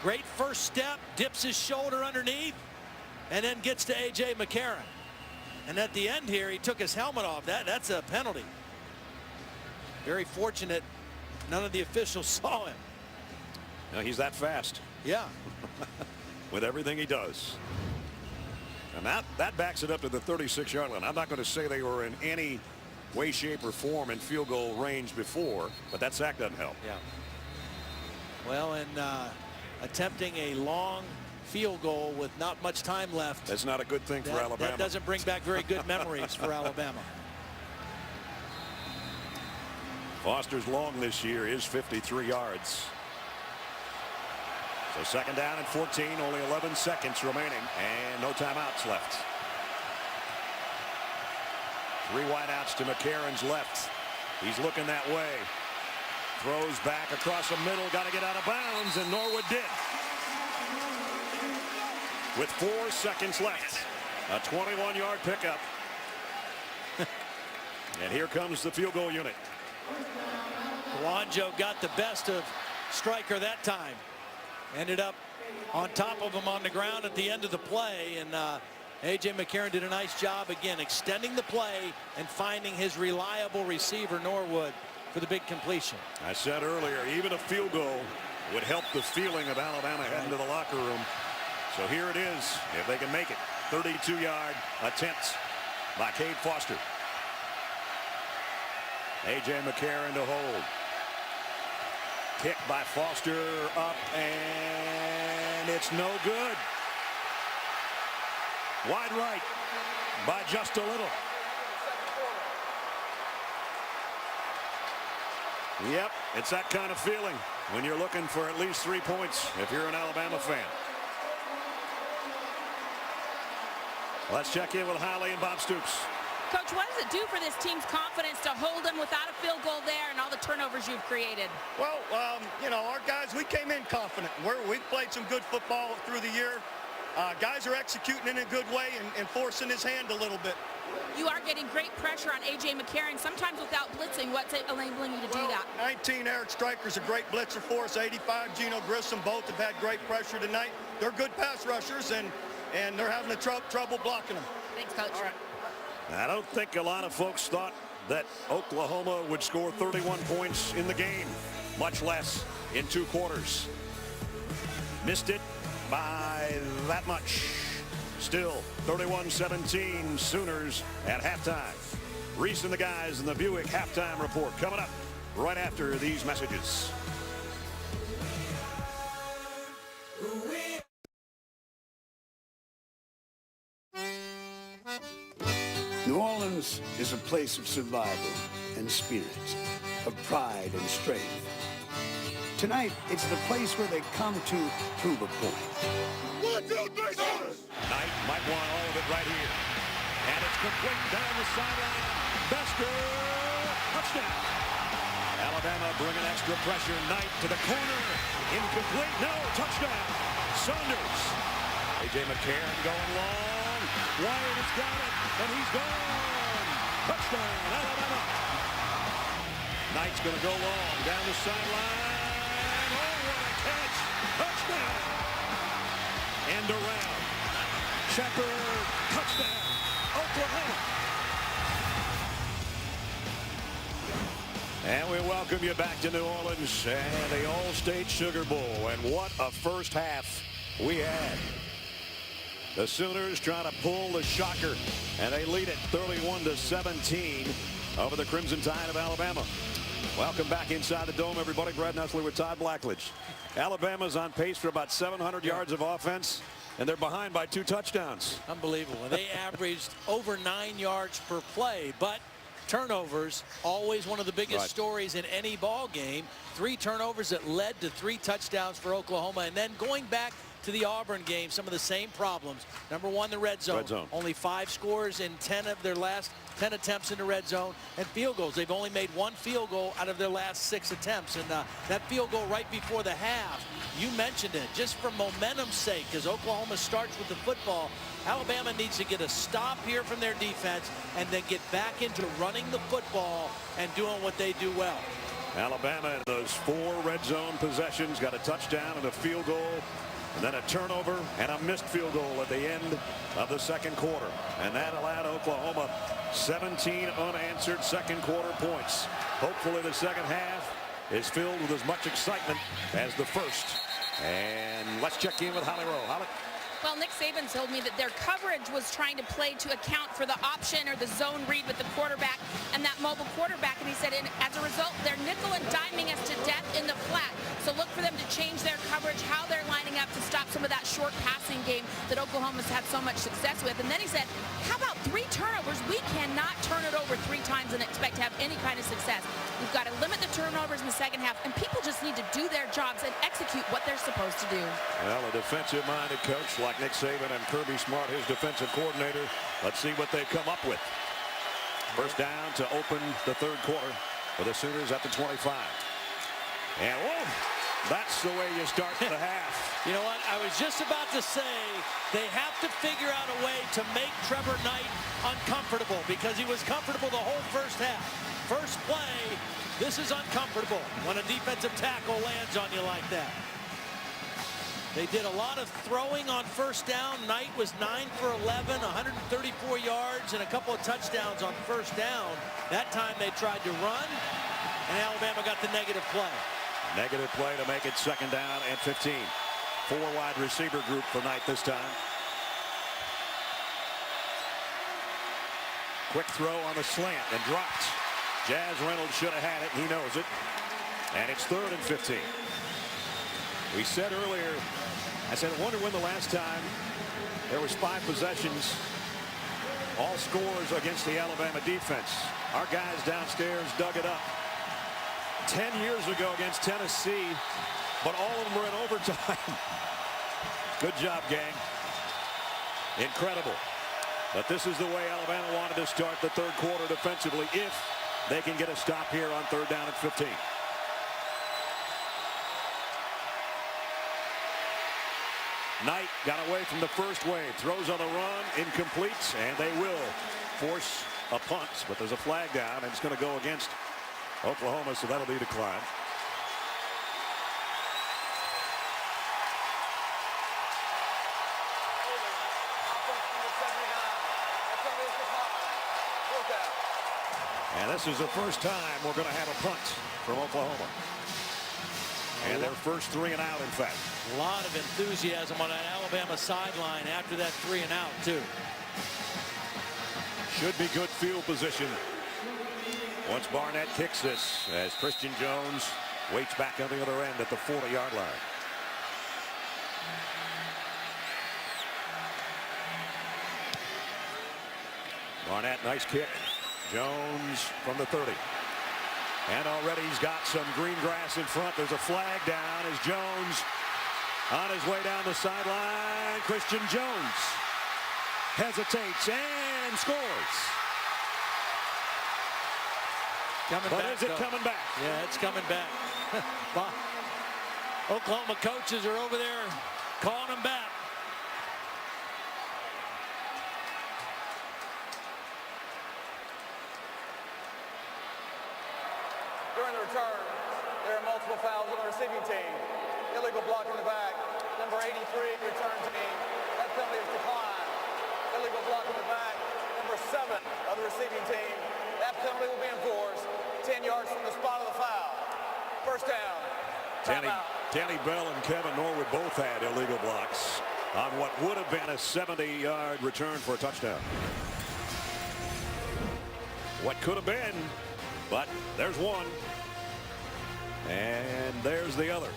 Great first step, dips his shoulder underneath, and then gets to A.J. McCarron. And at the end here, he took his helmet off. That's a penalty. Very fortunate none of the officials saw him. Now he's that fast. Yeah. With everything he does. And that backs it up to the 36-yard line. I'm not going to say they were in any way, shape, or form in field goal range before, but that sack doesn't help. Yeah. Well, and attempting a long field goal with not much time left. That's not a good thing for Alabama. That doesn't bring back very good memories for Alabama. Foster's long this year is 53 yards. So second down and 14, only 11 seconds remaining, and no timeouts left. 3 wideouts to McCarron's left. He's looking that way. Throws back across the middle, got to get out of bounds, and Norwood did. With 4 seconds left, a 21-yard pickup. And here comes the field goal unit. Kouandjo got the best of Stryker that time. Ended up on top of him on the ground at the end of the play, and A.J. McCarron did a nice job, again, extending the play and finding his reliable receiver, Norwood, for the big completion. I said earlier, even a field goal would help the feeling of Alabama heading to the locker room. So here it is, if they can make it. 32-yard attempts by Cade Foster. A.J. McCarron to hold. Kick by Foster up, and it's no good. Wide right by just a little. Yep, it's that kind of feeling when you're looking for at least 3 points if you're an Alabama fan. Let's check in with Holly and Bob Stoops. Coach, what does it do for this team's confidence to hold them without a field goal there and all the turnovers you've created? Well, you know, our guys, we came in confident. We've played some good football through the year. Guys are executing in a good way and forcing his hand a little bit. You are getting great pressure on A.J. McCarron, sometimes without blitzing. What's enabling you to do that? 19, Eric Striker's a great blitzer for us. 85, Geno Grissom, both have had great pressure tonight. They're good pass rushers, and they're having trouble blocking them. Thanks, Coach. All right. I don't think a lot of folks thought that Oklahoma would score 31 points in the game, much less in 2 quarters. Missed it by that much. Still 31-17 Sooners at halftime. Reese and the guys in the Buick halftime report coming up right after these messages. New Orleans is a place of survival and spirit, of pride and strength. Tonight, it's the place where they come to prove a point. 1, 2, 3, Sooners! Knight might want all of it right here. And it's complete down the sideline. Bester, touchdown. Alabama bringing extra pressure. Knight to the corner. Incomplete, no, touchdown. Saunders. A.J. McCarron going long. Wyatt has got it, and he's gone. Touchdown, Alabama. Knight's going to go long down the sideline. Oh, what a catch. Touchdown. End around. Shepard, touchdown, Oklahoma. And we welcome you back to New Orleans and the All-State Sugar Bowl. And what a first half we had. The Sooners trying to pull the shocker, and they lead it 31-17 over the Crimson Tide of Alabama. Welcome back inside the dome, everybody. Brad Nessler with Todd Blackledge. Alabama's on pace for about 700 yards of offense, and they're behind by 2 touchdowns. Unbelievable. They averaged over 9 yards per play, but turnovers, always one of the biggest stories in any ball game. 3 turnovers that led to 3 touchdowns for Oklahoma. And then going back to the Auburn game, some of the same problems. Number 1, the red zone. Only 5 scores in 10 of their last 10 attempts in the red zone. And field goals. They've only made 1 field goal out of their last 6 attempts. And that field goal right before the half, you mentioned it, just for momentum's sake, as Oklahoma starts with the football. Alabama needs to get a stop here from their defense and then get back into running the football and doing what they do well. Alabama in those 4 red zone possessions got a touchdown and a field goal, and then a turnover and a missed field goal at the end of the second quarter. And that allowed Oklahoma 17 unanswered second quarter points. Hopefully the second half is filled with as much excitement as the first. And let's check in with Holly Rowe. Holly? Well, Nick Saban told me that their coverage was trying to play to account for the option or the zone read with the quarterback and that mobile quarterback. And he said, as a result, they're nickel and diming us to death in the flat. So look for them to change their coverage, how they're lining up to stop some of that short passing game that Oklahoma's had so much success with. And then he said, how about 3 turnovers? We cannot turn it over 3 times and expect to have any kind of success. We've got to limit the turnovers in the second half, and people just need to do their jobs and execute what they're supposed to do. Well, a defensive-minded coach like Nick Saban and Kirby Smart, his defensive coordinator. Let's see what they come up with. First down to open the third quarter for the Sooners at the 25. And whoa, that's the way you start the half. You know what? I was just about to say they have to figure out a way to make Trevor Knight uncomfortable, because he was comfortable the whole first half. First play, this is uncomfortable when a defensive tackle lands on you like that. They did a lot of throwing on first down. Knight was 9 for 11, 134 yards, and a couple of touchdowns on first down. That time they tried to run, and Alabama got the negative play. Negative play to make it 2nd down and 15. 4 wide receiver group for Knight this time. Quick throw on the slant and dropped. Jazz Reynolds should have had it. He knows it. And it's 3rd and 15. We said earlier, I said, I wonder when the last time there was 5 possessions, all scores against the Alabama defense. Our guys downstairs dug it up 10 years ago against Tennessee, but all of them were in overtime. Good job, gang. Incredible. But this is the way Alabama wanted to start the 3rd quarter defensively if they can get a stop here on 3rd down and 15. Knight got away from the first wave, throws on the run, incomplete, and they will force a punt, but there's a flag down, and it's going to go against Oklahoma, so that'll be declined. And this is the first time we're going to have a punt from Oklahoma. And their first 3 and out, in fact. A lot of enthusiasm on that Alabama sideline after that 3 and out, too. Should be good field position once Barnett kicks this, as Christian Jones waits back on the other end at the 40-yard line. Barnett, nice kick. Jones from the 30. And already he's got some green grass in front. There's a flag down as Jones on his way down the sideline. Christian Jones hesitates and scores. Is it coming back? Yeah, it's coming back. Oklahoma coaches are over there calling him back. During the return, there are multiple fouls on the receiving team. Illegal block in the back. Number 83, return team. That penalty is declined. Illegal block in the back. Number 7 of the receiving team. That penalty will be enforced 10 yards from the spot of the foul. First down. Danny Bell and Kevin Norwood both had illegal blocks on what would have been a 70-yard return for a touchdown. What could have been, but there's one. And there's the other.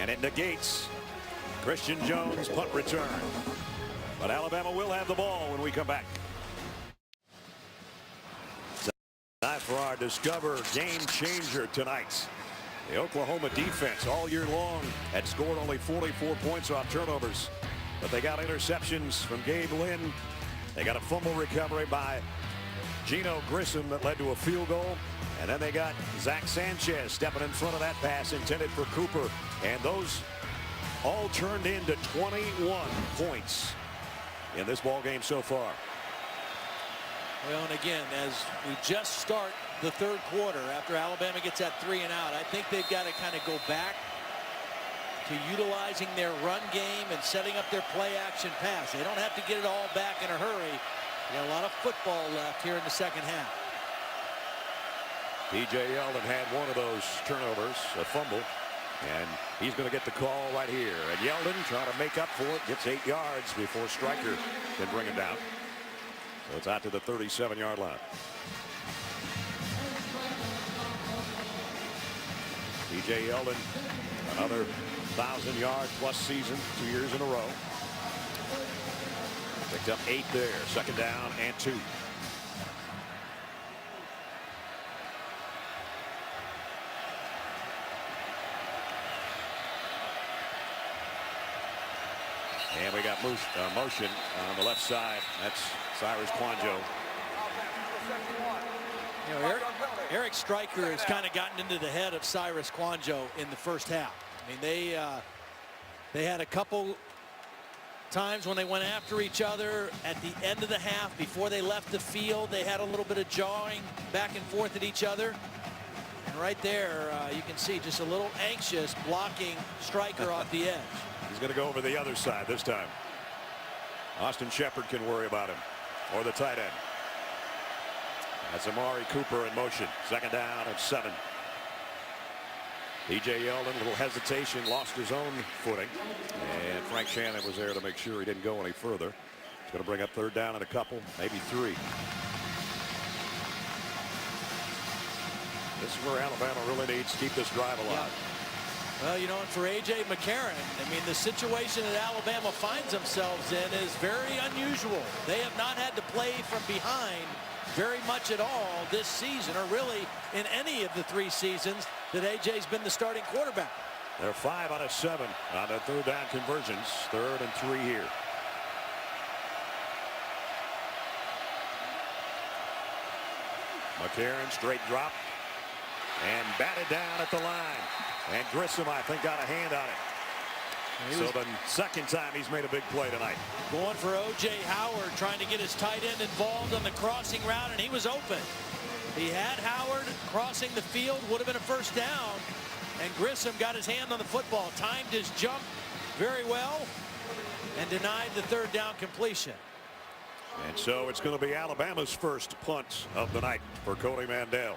And it negates Christian Jones' punt return. But Alabama will have the ball when we come back. Time for our Discover game changer tonight. The Oklahoma defense all year long had scored only 44 points off turnovers. But they got interceptions from Gabe Lynn. They got a fumble recovery by Geno Grissom that led to a field goal. And then they got Zach Sanchez stepping in front of that pass intended for Cooper. And those all turned into 21 points in this ball game so far. Well, and again, as we just start the 3rd quarter after Alabama gets that 3 and out, I think they've got to kind of go back to utilizing their run game and setting up their play action pass. They don't have to get it all back in a hurry. They got a lot of football left here in the 2nd half. T.J. Yeldon had one of those turnovers, a fumble, and he's going to get the call right here. And Yeldon trying to make up for it, gets 8 yards before Stryker can bring him down. So it's out to the 37-yard line. T.J. Yeldon, another 1,000-yard-plus season, 2 years in a row. Picked up 8 there, 2nd down and 2. And we got motion on the left side. That's Cyrus Kouandjio. You know, Eric Stryker has kind of gotten into the head of Cyrus Kouandjio in the 1st half. I mean, they had a couple times when they went after each other at the end of the half before they left the field. They had a little bit of jawing back and forth at each other. And right there, you can see just a little anxious blocking Striker off the edge. He's going to go over the other side this time. Austin Shepard can worry about him, or the tight end. That's Amari Cooper in motion. Second down and 7. E.J. Yeldon, a little hesitation, lost his own footing. And Frank Shannon was there to make sure he didn't go any further. He's going to bring up third down and a couple, maybe 3. This is where Alabama really needs to keep this drive alive. Yeah. Well, you know, and for A.J. McCarron, I mean, the situation that Alabama finds themselves in is very unusual. They have not had to play from behind very much at all this season, or really in any of the 3 seasons that A.J.'s been the starting quarterback. They're 5 out of 7 on the third down conversions. 3rd and 3 here. McCarron straight drop and batted down at the line. And Grissom, I think, got a hand on it. So the second time he's made a big play tonight. Going for O.J. Howard, trying to get his tight end involved on the crossing route, and he was open. He had Howard crossing the field, would have been a first down, and Grissom got his hand on the football, timed his jump very well, and denied the third down completion. And so it's going to be Alabama's first punt of the night for Cody Mandel.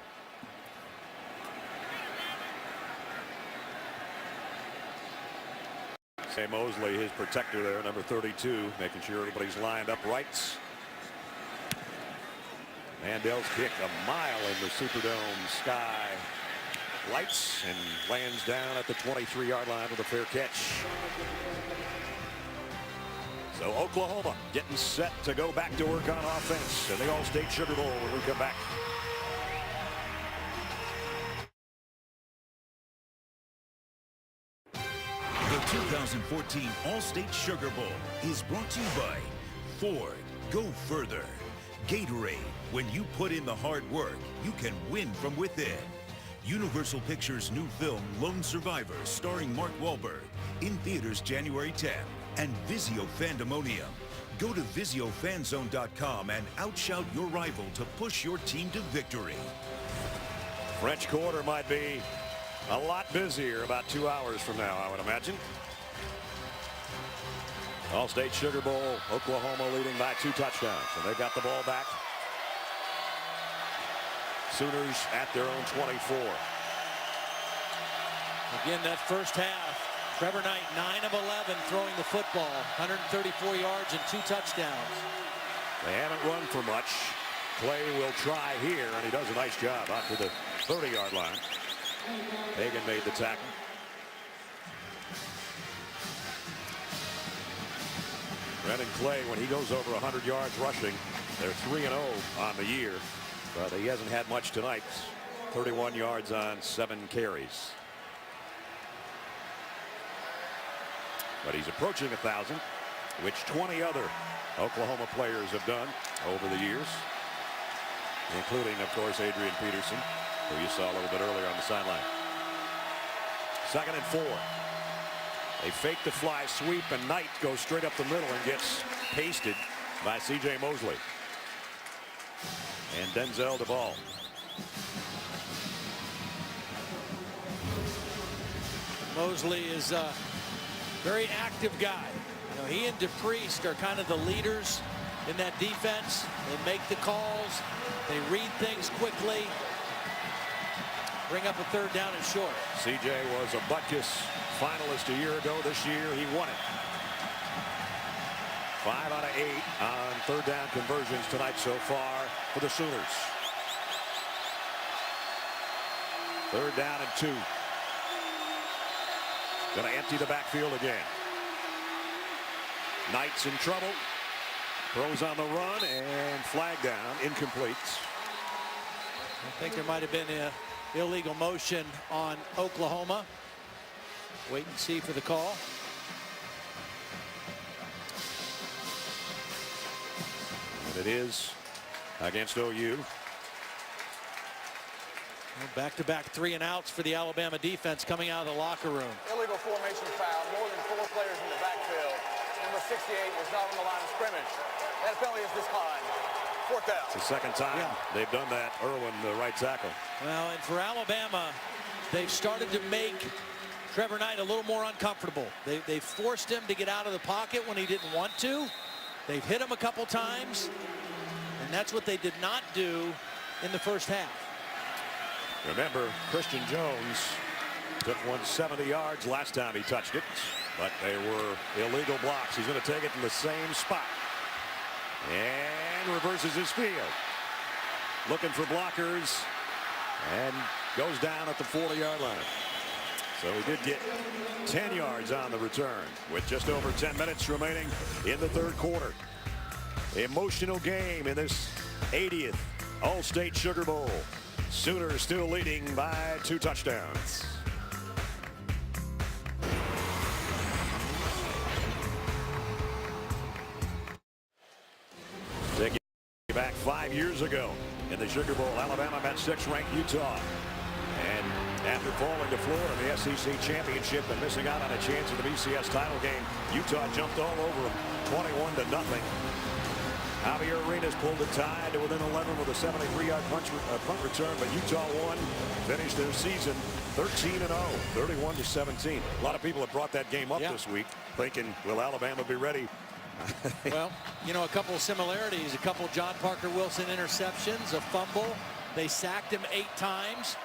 Sam Mosley, his protector there, number 32, making sure everybody's lined up right. Mandel's kick a mile in the Superdome sky lights and lands down at the 23-yard line with a fair catch. So Oklahoma getting set to go back to work on offense in the All-State Sugar Bowl when we come back. The 2014 All-State Sugar Bowl is brought to you by Ford. Go further. Gatorade. When you put in the hard work, you can win from within. Universal Pictures' new film, Lone Survivors, starring Mark Wahlberg, in theaters January 10th. And Vizio Fandemonium. Go to VizioFanZone.com and outshout your rival to push your team to victory. French Quarter might be a lot busier about 2 hours from now, I would imagine. All-State Sugar Bowl, Oklahoma leading by 2 touchdowns. And they've got the ball back. Sooners at their own 24. Again, that first half, Trevor Knight, 9 of 11 throwing the football, 134 yards and 2 touchdowns. They haven't run for much. Clay will try here, and he does a nice job out to the 30-yard line. Hagan made the tackle. Brendan Clay, when he goes over 100 yards rushing, they're 3-0 on the year, but he hasn't had much tonight. 31 yards on 7 carries. But he's approaching 1,000, which 20 other Oklahoma players have done over the years, including, of course, Adrian Peterson, who you saw a little bit earlier on the sideline. 2nd and 4. They fake the fly sweep, and Knight goes straight up the middle and gets pasted by C.J. Mosley. And Denzel DeVaul. Mosley is a very active guy. You know, he and DePriest are kind of the leaders in that defense. They make the calls. They read things quickly. Bring up a 3rd down and short. C.J. was a Butkus finalist a year ago. This year he won it. 5 out of 8 on 3rd down conversions tonight so far for the Sooners. 3rd down and 2. Going to empty the backfield again. Knight's in trouble. Throws on the run and flag down, incomplete. I think there might have been an illegal motion on Oklahoma. Wait and see for the call. And it is against OU. Back-to-back 3 and outs for the Alabama defense coming out of the locker room. Illegal formation foul, more than 4 players in the backfield. Number 68 was not on the line of scrimmage. That penalty is discarded. Fourth down. It's the second time they've done that. Irwin, the right tackle. Well, and for Alabama, they've started to make Trevor Knight a little more uncomfortable. They forced him to get out of the pocket when he didn't want to. They've hit him a couple times, and that's what they did not do in the first half. Remember, Christian Jones took 170 yards last time he touched it, but they were illegal blocks. He's going to take it in the same spot and reverses his field. Looking for blockers and goes down at the 40-yard line. So he did get 10 yards on the return with just over 10 minutes remaining in the third quarter. Emotional game in this 80th All-State Sugar Bowl. Sooners still leading by 2 touchdowns. Take you back 5 years ago in the Sugar Bowl. Alabama met 6th-ranked Utah. And after falling to Florida in the SEC championship and missing out on a chance at the BCS title game, Utah jumped all over them 21-0. Javier Arenas pulled the tie to within 11 with a 73-yard punt return, but Utah won, finished their season 13-0, 31-17. A lot of people have brought that game up this week, thinking, will Alabama be ready? Well, you know, a couple of similarities, a couple John Parker Wilson interceptions, a fumble. They sacked him 8 times.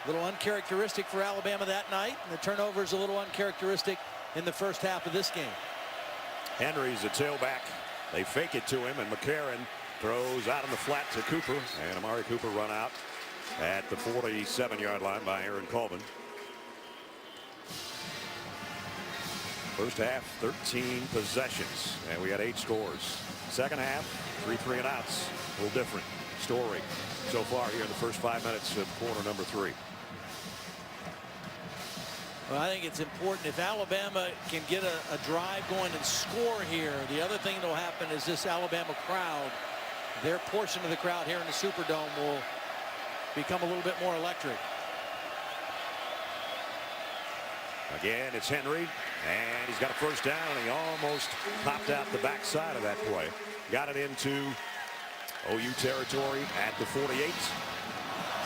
A little uncharacteristic for Alabama that night, and the turnover is a little uncharacteristic in the first half of this game. Henry's a tailback. They fake it to him, and McCarron throws out in the flat to Cooper, and Amari Cooper run out at the 47-yard line by Aaron Colvin. First half, 13 possessions, and we got 8 scores. Second half, 3 3-and-outs. A little different story so far here in the first 5 minutes of quarter number 3. Well, I think it's important if Alabama can get a drive going and score here. The other thing that will happen is this Alabama crowd, their portion of the crowd here in the Superdome will become a little bit more electric. Again, it's Henry, and he's got a first down, and he almost popped out the backside of that play. Got it into OU territory at the 48.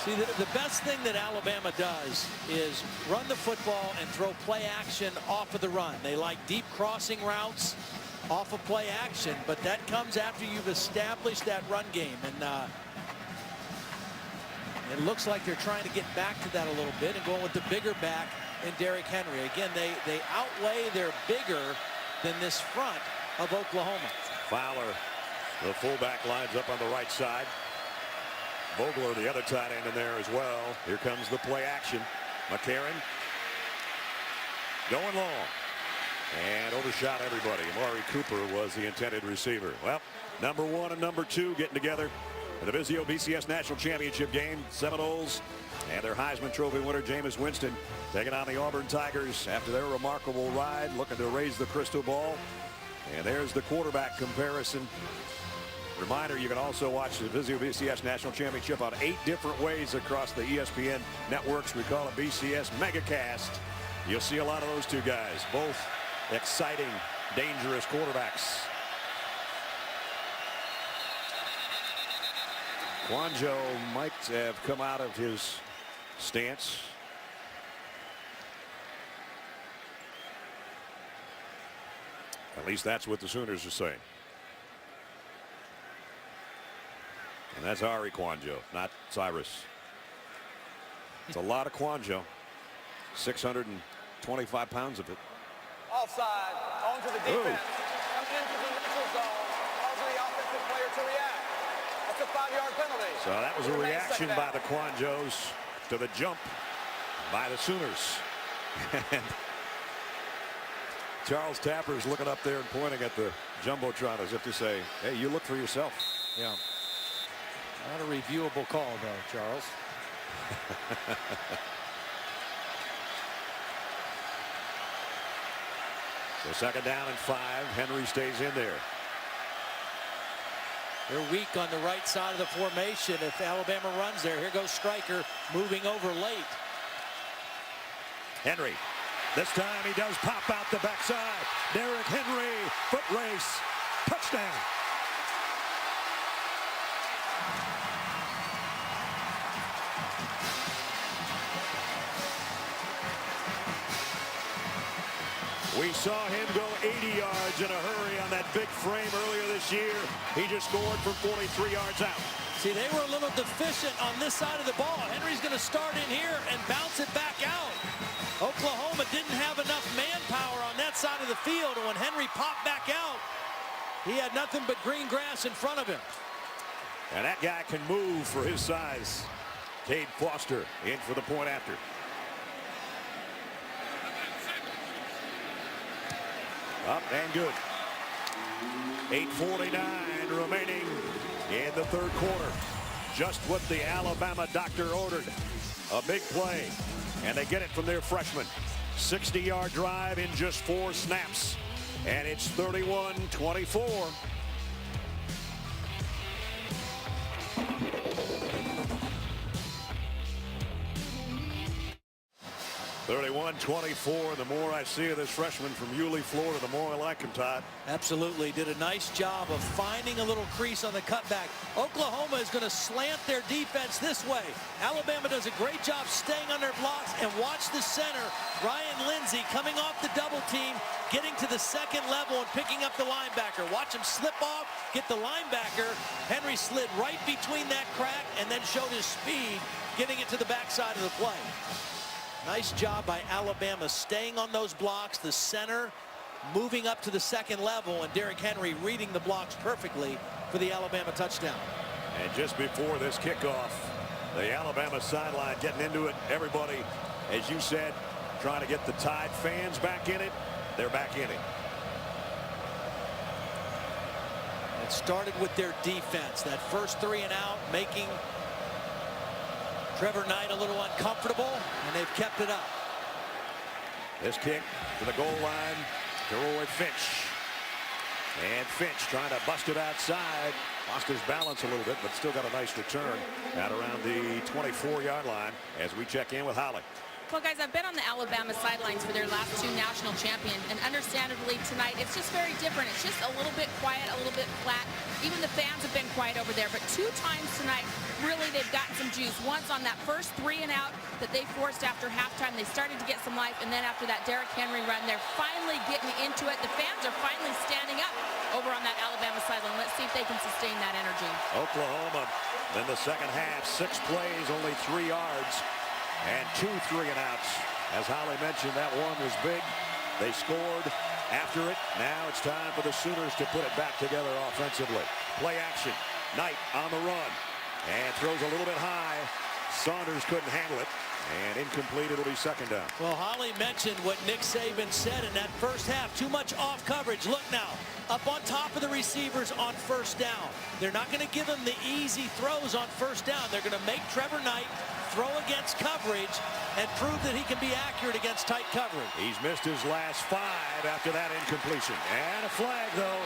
See, the best thing that Alabama does is run the football and throw play action off of the run. They like deep crossing routes off of play action, but that comes after you've established that run game. And it looks like they're trying to get back to that a little bit and going with the bigger back in Derrick Henry. Again, they outweigh their bigger than this front of Oklahoma. Fowler, the fullback, lines up on the right side. Vogler, the other tight end, in there as well. Here comes the play action. McCarron going long and overshot everybody. Amari Cooper was the intended receiver. Well, number 1 and number 2 getting together in the Vizio BCS National Championship game. Seminoles and their Heisman Trophy winner Jameis Winston taking on the Auburn Tigers after their remarkable ride, looking to raise the crystal ball. And there's the quarterback comparison. Reminder, you can also watch the Vizio BCS National Championship on 8 different ways across the ESPN networks. We call it BCS Megacast. You'll see a lot of those two guys, both exciting, dangerous quarterbacks. Quanjo might have come out of his stance. At least that's what the Sooners are saying. And that's Ari Quanjo, not Cyrus. It's a lot of Quanjo. 625 pounds of it. Offside, onto the defense. Comes into the neutral zone, calls for the offensive player to react. That's a 5-yard penalty. So that was a reaction by the Quanjos to the jump by the Sooners. And Charles Tapper's looking up there and pointing at the Jumbotron as if to say, hey, you look for yourself. Yeah. Not a reviewable call, though, Charles. So second down and 5. Henry stays in there. They're weak on the right side of the formation. If Alabama runs there, here goes Stryker moving over late. Henry. This time he does pop out the backside. Derrick Henry, foot race, touchdown. We saw him go 80 yards in a hurry on that big frame earlier this year. He just scored from 43 yards out. See, they were a little deficient on this side of the ball. Henry's going to start in here and bounce it back out. Oklahoma didn't have enough manpower on that side of the field, and when Henry popped back out, he had nothing but green grass in front of him. And that guy can move for his size. Cade Foster in for the point after. Up and good. 8:49 remaining in the third quarter. Just what the Alabama doctor ordered. A big play. And they get it from their freshman. 60-yard drive in just 4 snaps. And it's 31-24. 31-24. The more I see of this freshman from Yulee, Florida, the more I like him, Todd. Absolutely. Did a nice job of finding a little crease on the cutback. Oklahoma is going to slant their defense this way. Alabama does a great job staying on their blocks, and watch the center, Ryan Lindsay, coming off the double team, getting to the second level and picking up the linebacker. Watch him slip off, get the linebacker. Henry slid right between that crack and then showed his speed, getting it to the backside of the play. Nice job by Alabama staying on those blocks, the center moving up to the second level, and Derrick Henry reading the blocks perfectly for the Alabama touchdown. And just before this kickoff, the Alabama sideline getting into it. Everybody, as you said, trying to get the Tide fans back in it. They're back in it. It started with their defense. That first 3 and out, making Trevor Knight a little uncomfortable, and they've kept it up. This kick to the goal line to Roy Finch. And Finch trying to bust it outside. Lost his balance a little bit, but still got a nice return at around the 24-yard line as we check in with Holly. Well, guys, I've been on the Alabama sidelines for their last 2 national champions, and understandably tonight, it's just very different. It's just a little bit quiet, a little bit flat. Even the fans have been quiet over there, but 2 times tonight, really, they've gotten some juice. Once on that first 3 and out that they forced after halftime, they started to get some life, and then after that Derrick Henry run, they're finally getting into it. The fans are finally standing up over on that Alabama sideline. Let's see if they can sustain that energy. Oklahoma in the second half, 6 plays, only 3 yards. And 2 3 and outs. As Holly mentioned, that one was big. They scored after it. Now it's time for the Sooners to put it back together offensively. Play action. Knight on the run. And throws a little bit high. Saunders couldn't handle it. And incomplete. It'll be second down. Well, Holly mentioned what Nick Saban said in that first half. Too much off coverage. Look now. Up on top of the receivers on first down. They're not going to give him the easy throws on first down. They're going to make Trevor Knight throw against coverage and prove that he can be accurate against tight coverage. He's missed his last 5 after that incompletion. And a flag, though.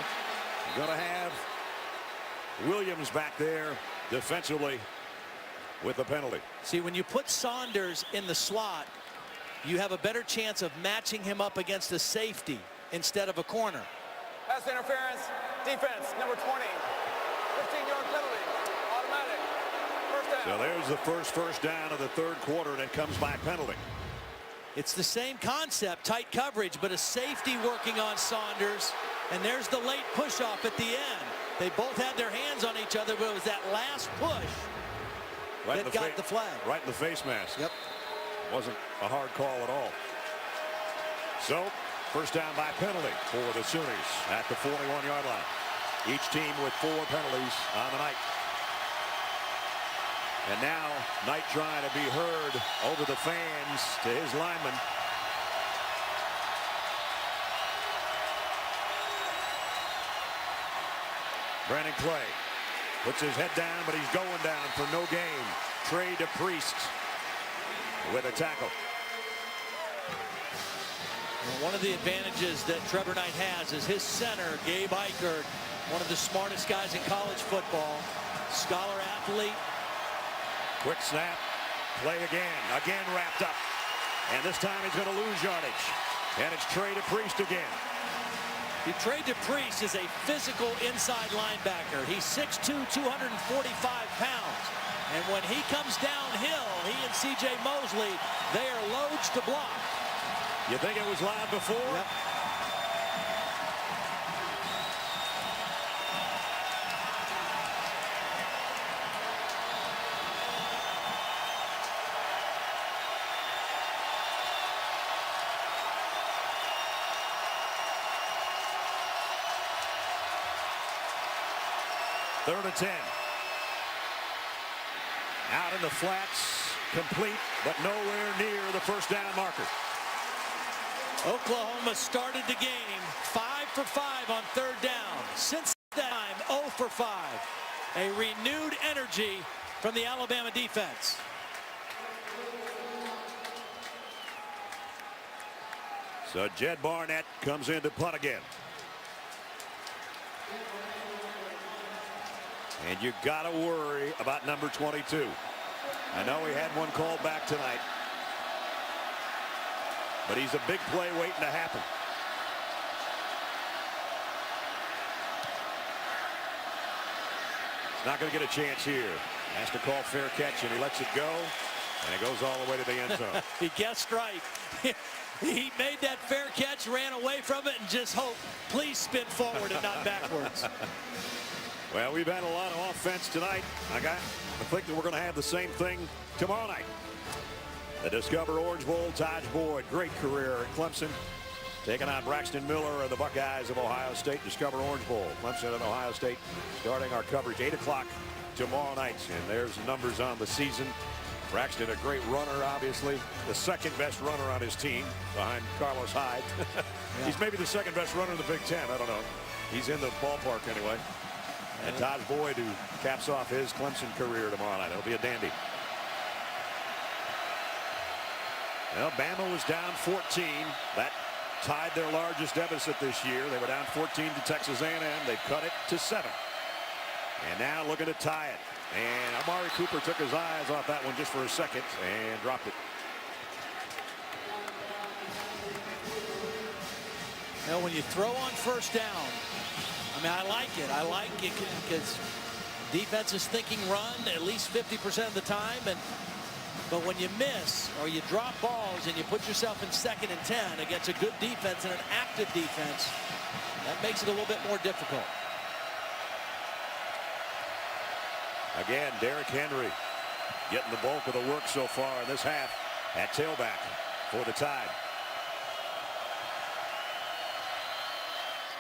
Going to have Williams back there defensively with the penalty. See, when you put Saunders in the slot, you have a better chance of matching him up against a safety instead of a corner. Pass interference, defense, number 20. 15-yard penalty, automatic. First down. So there's the first down of the third quarter, and it comes by penalty. It's the same concept, tight coverage, but a safety working on Saunders. And there's the late push-off at the end. They both had their hands on each other, but it was that last push that got the flag. Right in the face mask. Yep. Wasn't a hard call at all. So, first down by penalty for the Sooners at the 41-yard line. Each team with 4 penalties on the night. And now, Knight trying to be heard over the fans to his lineman. Brandon Clay puts his head down, but he's going down for no gain. Trey DePriest with a tackle. Well, one of the advantages that Trevor Knight has is his center, Gabe Ikard, one of the smartest guys in college football. Scholar athlete. Quick snap. Play again wrapped up. And this time he's going to lose yardage. And it's Trey DePriest again. Trey DePriest is a physical inside linebacker. He's 6'2", 245 pounds. And when he comes downhill, he and C.J. Mosley, they are loads to block. You think it was loud before? Yep. 3rd and 10. Out in the flats, complete, but nowhere near the first down marker. Oklahoma started the game 5 for 5 on 3rd down. Since that time, 0 for 5. A renewed energy from the Alabama defense. So Jed Barnett comes in to punt again. And you got to worry about number 22. I know he had one called back tonight, but he's a big play waiting to happen. He's not going to get a chance here. Has to call fair catch, and he lets it go, and it goes all the way to the end zone. He guessed right. He made that fair catch, ran away from it, and just hoped, please spin forward and not backwards. Well, we've had a lot of offense tonight. I think that we're going to have the same thing tomorrow night. The Discover Orange Bowl, Taj Boyd, great career at Clemson, taking on Braxton Miller of the Buckeyes of Ohio State. Discover Orange Bowl, Clemson and Ohio State, starting our coverage 8 o'clock tomorrow night. And there's the numbers on the season. Braxton, a great runner, obviously. The second best runner on his team behind Carlos Hyde. He's maybe the second best runner in the Big Ten. I don't know. He's in the ballpark anyway. And Taj Boyd, who caps off his Clemson career tomorrow night. It'll be a dandy. Well, Bama was down 14. That tied their largest deficit this year. They were down 14 to Texas A&M. They cut it to 7. And now looking to tie it. And Amari Cooper took his eyes off that one just for a second and dropped it. Now, when you throw on first down, I mean, I like it. I like it because defense is thinking run at least 50% of the time. But when you miss or you drop balls and you put yourself in 2nd and 10 against a good defense and an active defense, that makes it a little bit more difficult. Again, Derrick Henry getting the bulk of the work so far in this half at tailback for the Tide.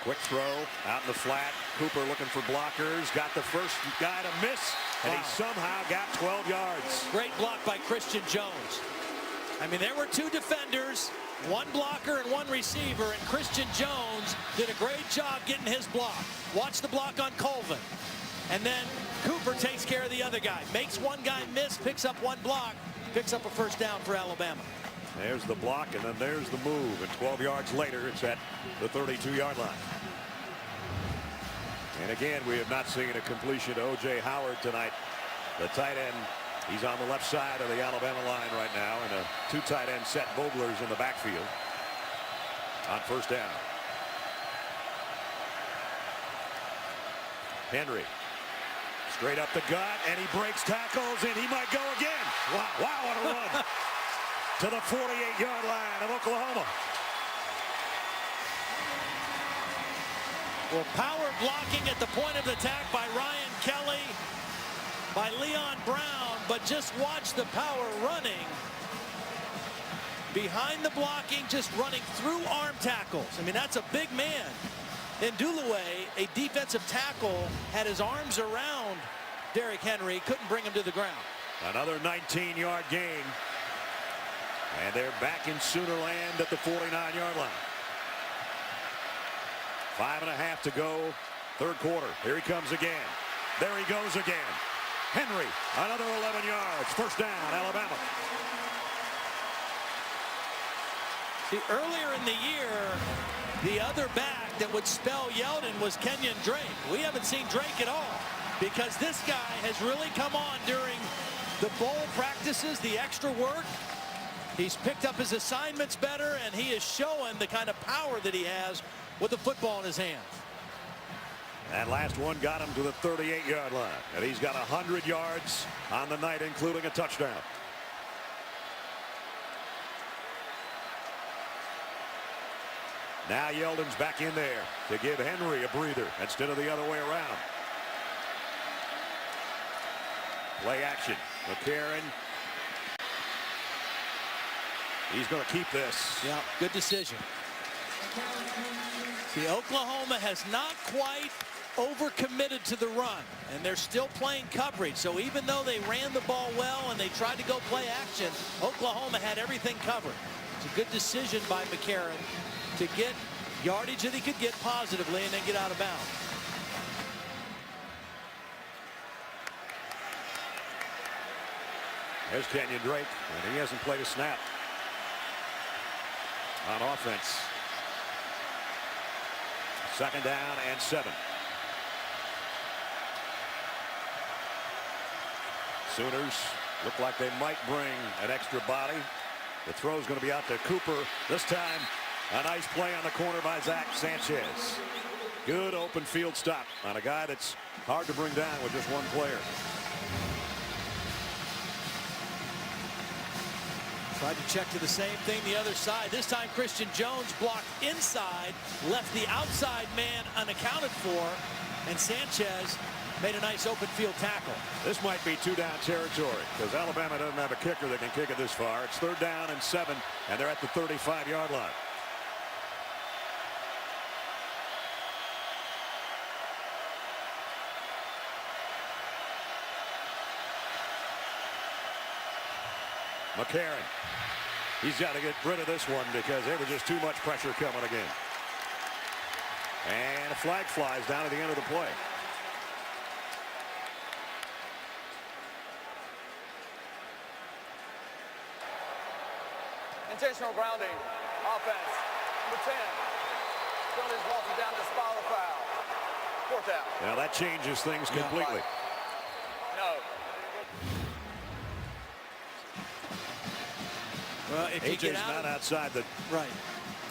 Quick throw out in the flat. Cooper looking for blockers. Got the first guy to miss, and he somehow got 12 yards. Great block by Christian Jones. I mean, there were 2 defenders, 1 blocker and 1 receiver, and Christian Jones did a great job getting his block. Watch the block on Colvin. And then Cooper takes care of the other guy. Makes one guy miss, picks up 1 block, picks up a first down for Alabama. There's the block, and then there's the move. And 12 yards later, it's at the 32-yard line. And again, we have not seen a completion to O.J. Howard tonight. The tight end, he's on the left side of the Alabama line right now, and a 2 tight end set. Vogler's in the backfield on first down. Henry straight up the gut, and he breaks tackles, and he might go again. Wow, what a run to the 48-yard line of Oklahoma. Well, power blocking at the point of attack by Ryan Kelly, by Leon Brown, but just watch the power running behind the blocking, just running through arm tackles. I mean, that's a big man. And Dulaway, a defensive tackle, had his arms around Derrick Henry, couldn't bring him to the ground. Another 19-yard gain. And they're back in Sooner land at the 49-yard line. 5.5 to go, 3rd quarter. Here he comes again. There he goes again. Henry, another 11 yards. First down, Alabama. See, earlier in the year, the other back that would spell Yeldon was Kenyon Drake. We haven't seen Drake at all because this guy has really come on during the bowl practices, the extra work. He's picked up his assignments better, and he is showing the kind of power that he has with the football in his hand. That last one got him to the 38-yard line, and he's got 100 yards on the night, including a touchdown. Now Yeldon's back in there to give Henry a breather instead of the other way around. Play action. McCarron. He's going to keep this. Yeah, good decision. See, Oklahoma has not quite overcommitted to the run, and they're still playing coverage. So even though they ran the ball well and they tried to go play action, Oklahoma had everything covered. It's a good decision by McCarron to get yardage that he could get positively and then get out of bounds. There's Kenyon Drake, and he hasn't played a snap on offense. 2nd down and 7. Sooners look like they might bring an extra body. The throw's going to be out to Cooper. This time, a nice play on the corner by Zach Sanchez. Good open field stop on a guy that's hard to bring down with just one player. Tried to check to the same thing the other side. This time Christian Jones blocked inside, left the outside man unaccounted for, and Sanchez made a nice open field tackle. This might be 2-down territory because Alabama doesn't have a kicker that can kick it this far. It's 3rd down and 7, and they're at the 35-yard line. McCarron. He's got to get rid of this one because there was just too much pressure coming again. And a flag flies down at the end of the play. Intentional grounding. Offense. Number 10. Jones walking down to spot the foul. 4th down. Now that changes things completely. No. Well, if you get not outside the right.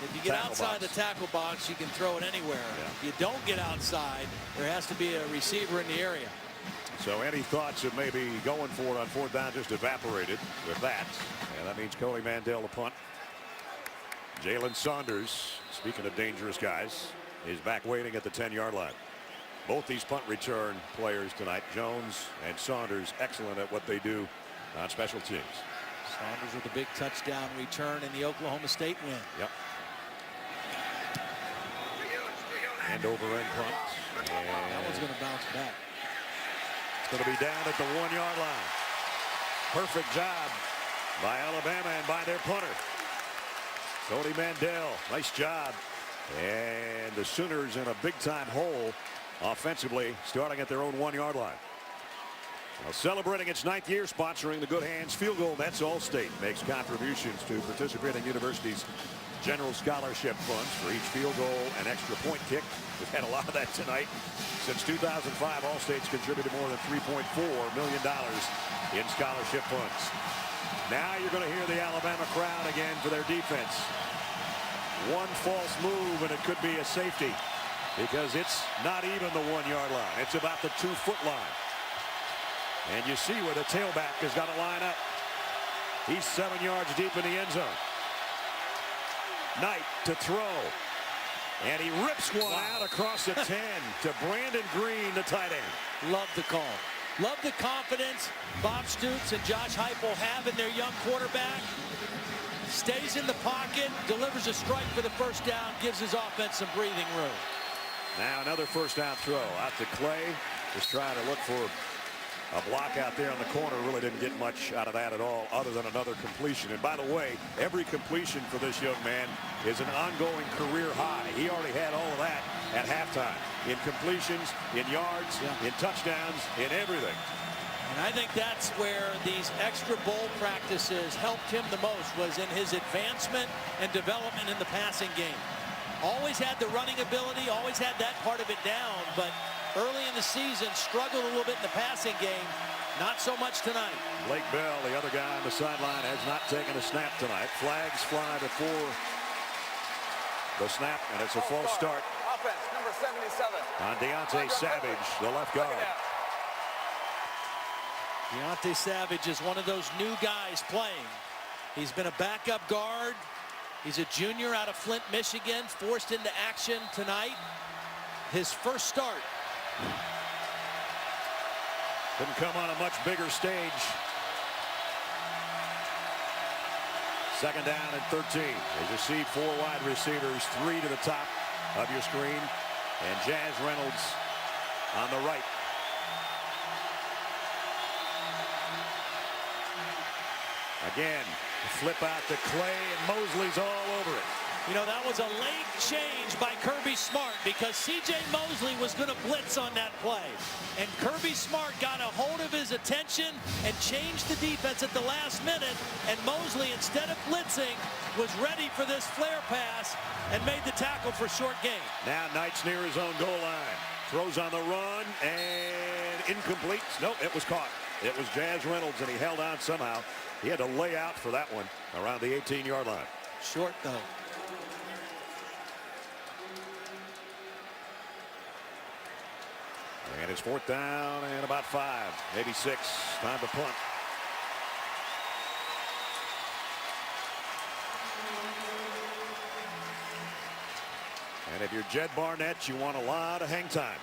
If you get outside the tackle box, you can throw it anywhere. If you don't get outside, there has to be a receiver in the area. So any thoughts of maybe going for it on 4th down just evaporated with that. And that means Cody Mandel to punt. Jalen Saunders, speaking of dangerous guys, is back waiting at the 10-yard line. Both these punt return players tonight, Jones and Saunders, excellent at what they do on special teams. Saunders with a big touchdown return in the Oklahoma State win. Yep. End over end punt. And that one's going to bounce back. It's going to be down at the 1-yard line. Perfect job by Alabama and by their punter. Cody Mandel, nice job. And the Sooners in a big-time hole offensively, starting at their own 1-yard line. Now celebrating its 9th year, sponsoring the Good Hands Field Goal Nets, Allstate makes contributions to participating universities' general scholarship funds for each field goal and extra point kick. We've had a lot of that tonight. Since 2005, Allstate's contributed more than $3.4 million in scholarship funds. Now you're going to hear the Alabama crowd again for their defense. One false move and it could be a safety because it's not even the 1-yard line. It's about the 2-foot line. And you see where the tailback has got to line up. He's 7 yards deep in the end zone. Knight to throw. And he rips one out across the 10 to Brandon Green, the tight end. Love the call. Love the confidence Bob Stoops and Josh Heupel have in their young quarterback. Stays in the pocket, delivers a strike for the 1st down, gives his offense some breathing room. Now another 1st down throw out to Clay. Just trying to look for a block out there on the corner. Really didn't get much out of that at all other than another completion. And by the way, every completion for this young man is an ongoing career high. He already had all of that at halftime. In completions, in yards, in touchdowns, in everything. And I think that's where these extra bowl practices helped him the most, was in his advancement and development in the passing game. Always had the running ability, always had that part of it down, but early in the season struggled a little bit in the passing game. Not so much tonight. Blake Bell, the other guy on the sideline, has not taken a snap tonight. Flags fly before the snap, and it's a false start. Offense, number 77. On Deontay Savage, the left guard. Deontay Savage is one of those new guys playing. He's been a backup guard. He's a junior out of Flint, Michigan, forced into action tonight. His first start. Couldn't come on a much bigger stage. 2nd down and 13. As you see, 4 wide receivers, 3 to the top of your screen. And Jazz Reynolds on the right. Again, flip out to Clay, and Mosley's all over it. You know, that was a late change by Kirby Smart because C.J. Mosley was going to blitz on that play. And Kirby Smart got a hold of his attention and changed the defense at the last minute. And Mosley, instead of blitzing, was ready for this flare pass and made the tackle for short gain. Now Knight's near his own goal line. Throws on the run and incomplete. Nope, it was caught. It was Jazz Reynolds, and he held on somehow. He had to lay out for that one around the 18-yard line. Short, though. And it's 4th down and about 5, maybe 6. Time to punt. And if you're Jed Barnett, you want a lot of hang time.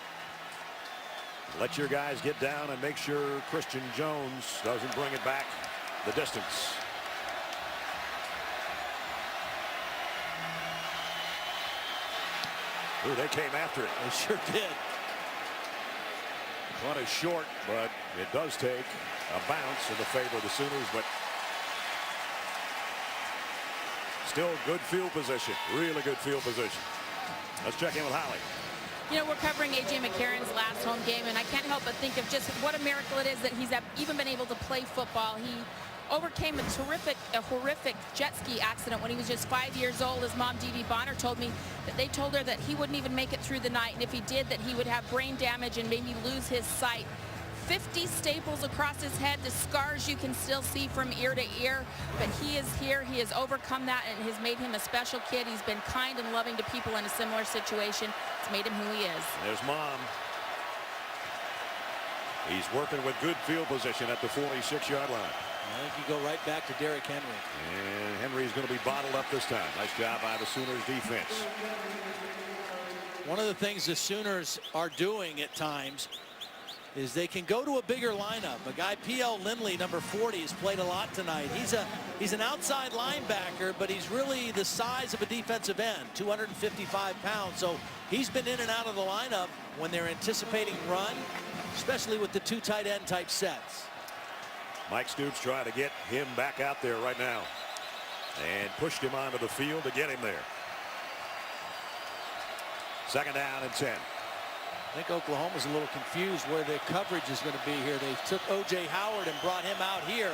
Let your guys get down and make sure Christian Jones doesn't bring it back the distance. Ooh, they came after it. They sure did. One is short, but it does take a bounce in the favor of the Sooners, but still good field position. Really good field position. Let's check in with Holly. You know, we're covering A.J. McCarron's last home game, and I can't help but think of just what a miracle it is that he's even been able to play football. He overcame a horrific jet ski accident when he was just 5 years old. His mom, Dee Dee Bonner, told me that they told her that he wouldn't even make it through the night, and if he did, that he would have brain damage and maybe lose his sight. 50 staples across his head, the scars you can still see from ear to ear, but he is here. He has overcome that and has made him a special kid. He's been kind and loving to people in a similar situation. It's made him who he is. There's Mom. He's working with good field position at the 46-yard line. I think you go right back to Derrick Henry. And Henry's going to be bottled up this time. Nice job by the Sooners defense. One of the things the Sooners are doing at times is they can go to a bigger lineup. A guy, P.L. Lindley, number 40, has played a lot tonight. He's an outside linebacker, but he's really the size of a defensive end, 255 pounds. So he's been in and out of the lineup when they're anticipating run, especially with the 2 tight end type sets. Mike Stoops trying to get him back out there right now and pushed him onto the field to get him there. 2nd down and 10. I think Oklahoma's a little confused where their coverage is going to be here. They took O.J. Howard and brought him out here.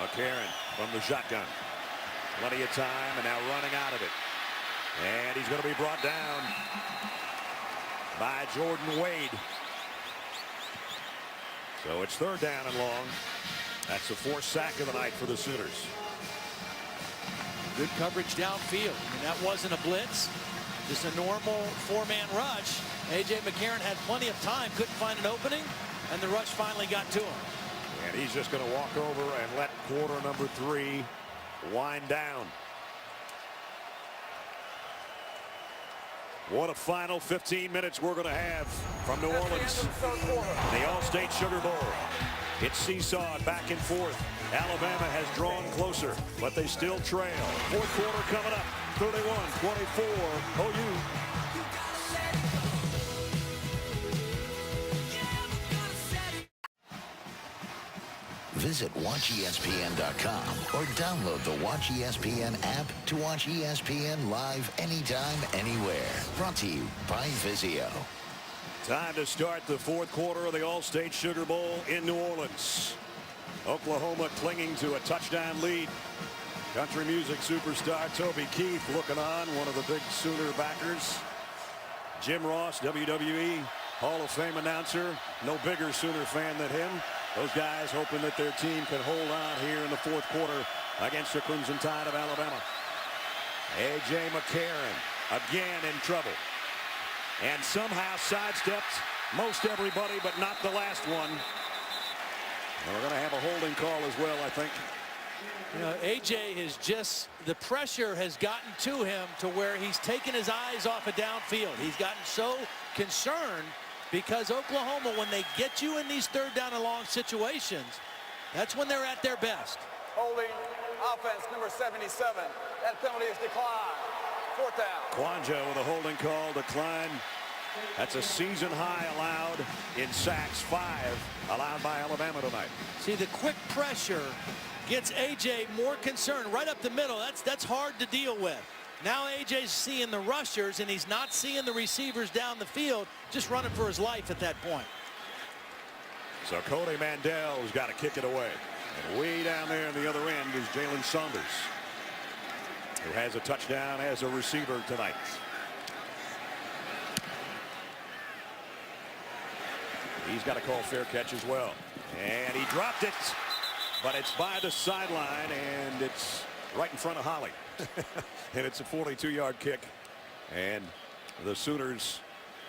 McCarron from the shotgun. Plenty of time and now running out of it. And he's going to be brought down by Jordan Wade. So it's 3rd down and long. That's the 4th sack of the night for the Sooners. Good coverage downfield. I mean, that wasn't a blitz. Just a normal 4-man rush. A.J. McCarron had plenty of time, couldn't find an opening, and the rush finally got to him. And he's just going to walk over and let quarter number 3 wind down. What a final 15 minutes we're going to have from New Orleans. The All-State Sugar Bowl. It's seesawed back and forth. Alabama has drawn closer, but they still trail. 4th quarter coming up. 31-24 OU. Visit WatchESPN.com or download the Watch ESPN app to watch ESPN live anytime, anywhere. Brought to you by Vizio. Time to start the 4th quarter of the All-State Sugar Bowl in New Orleans. Oklahoma clinging to a touchdown lead. Country music superstar Toby Keith looking on, one of the big Sooner backers. Jim Ross, WWE Hall of Fame announcer. No bigger Sooner fan than him. Those guys hoping that their team can hold on here in the 4th quarter against the Crimson Tide of Alabama. A.J. McCarron again in trouble. And somehow sidestepped most everybody, but not the last one. And we're going to have a holding call as well, I think. You know, A.J. is just, the pressure has gotten to him to where he's taken his eyes off of downfield. He's gotten so concerned because Oklahoma, when they get you in these 3rd down and long situations, that's when they're at their best. Holding offense number 77. That penalty is declined. 4th down. Kouandjio with a holding call, decline That's a season high allowed in sacks, 5 allowed by Alabama tonight. See, the quick pressure gets A.J. more concerned right up the middle. That's hard to deal with. Now A.J.'s seeing the rushers, and he's not seeing the receivers down the field, just running for his life at that point. So Cody Mandel's got to kick it away. And way down there on the other end is Jalen Saunders, who has a touchdown as a receiver tonight. He's got a call fair catch as well. And he dropped it, but it's by the sideline, and it's right in front of Holly. And it's a 42-yard kick, and the Sooners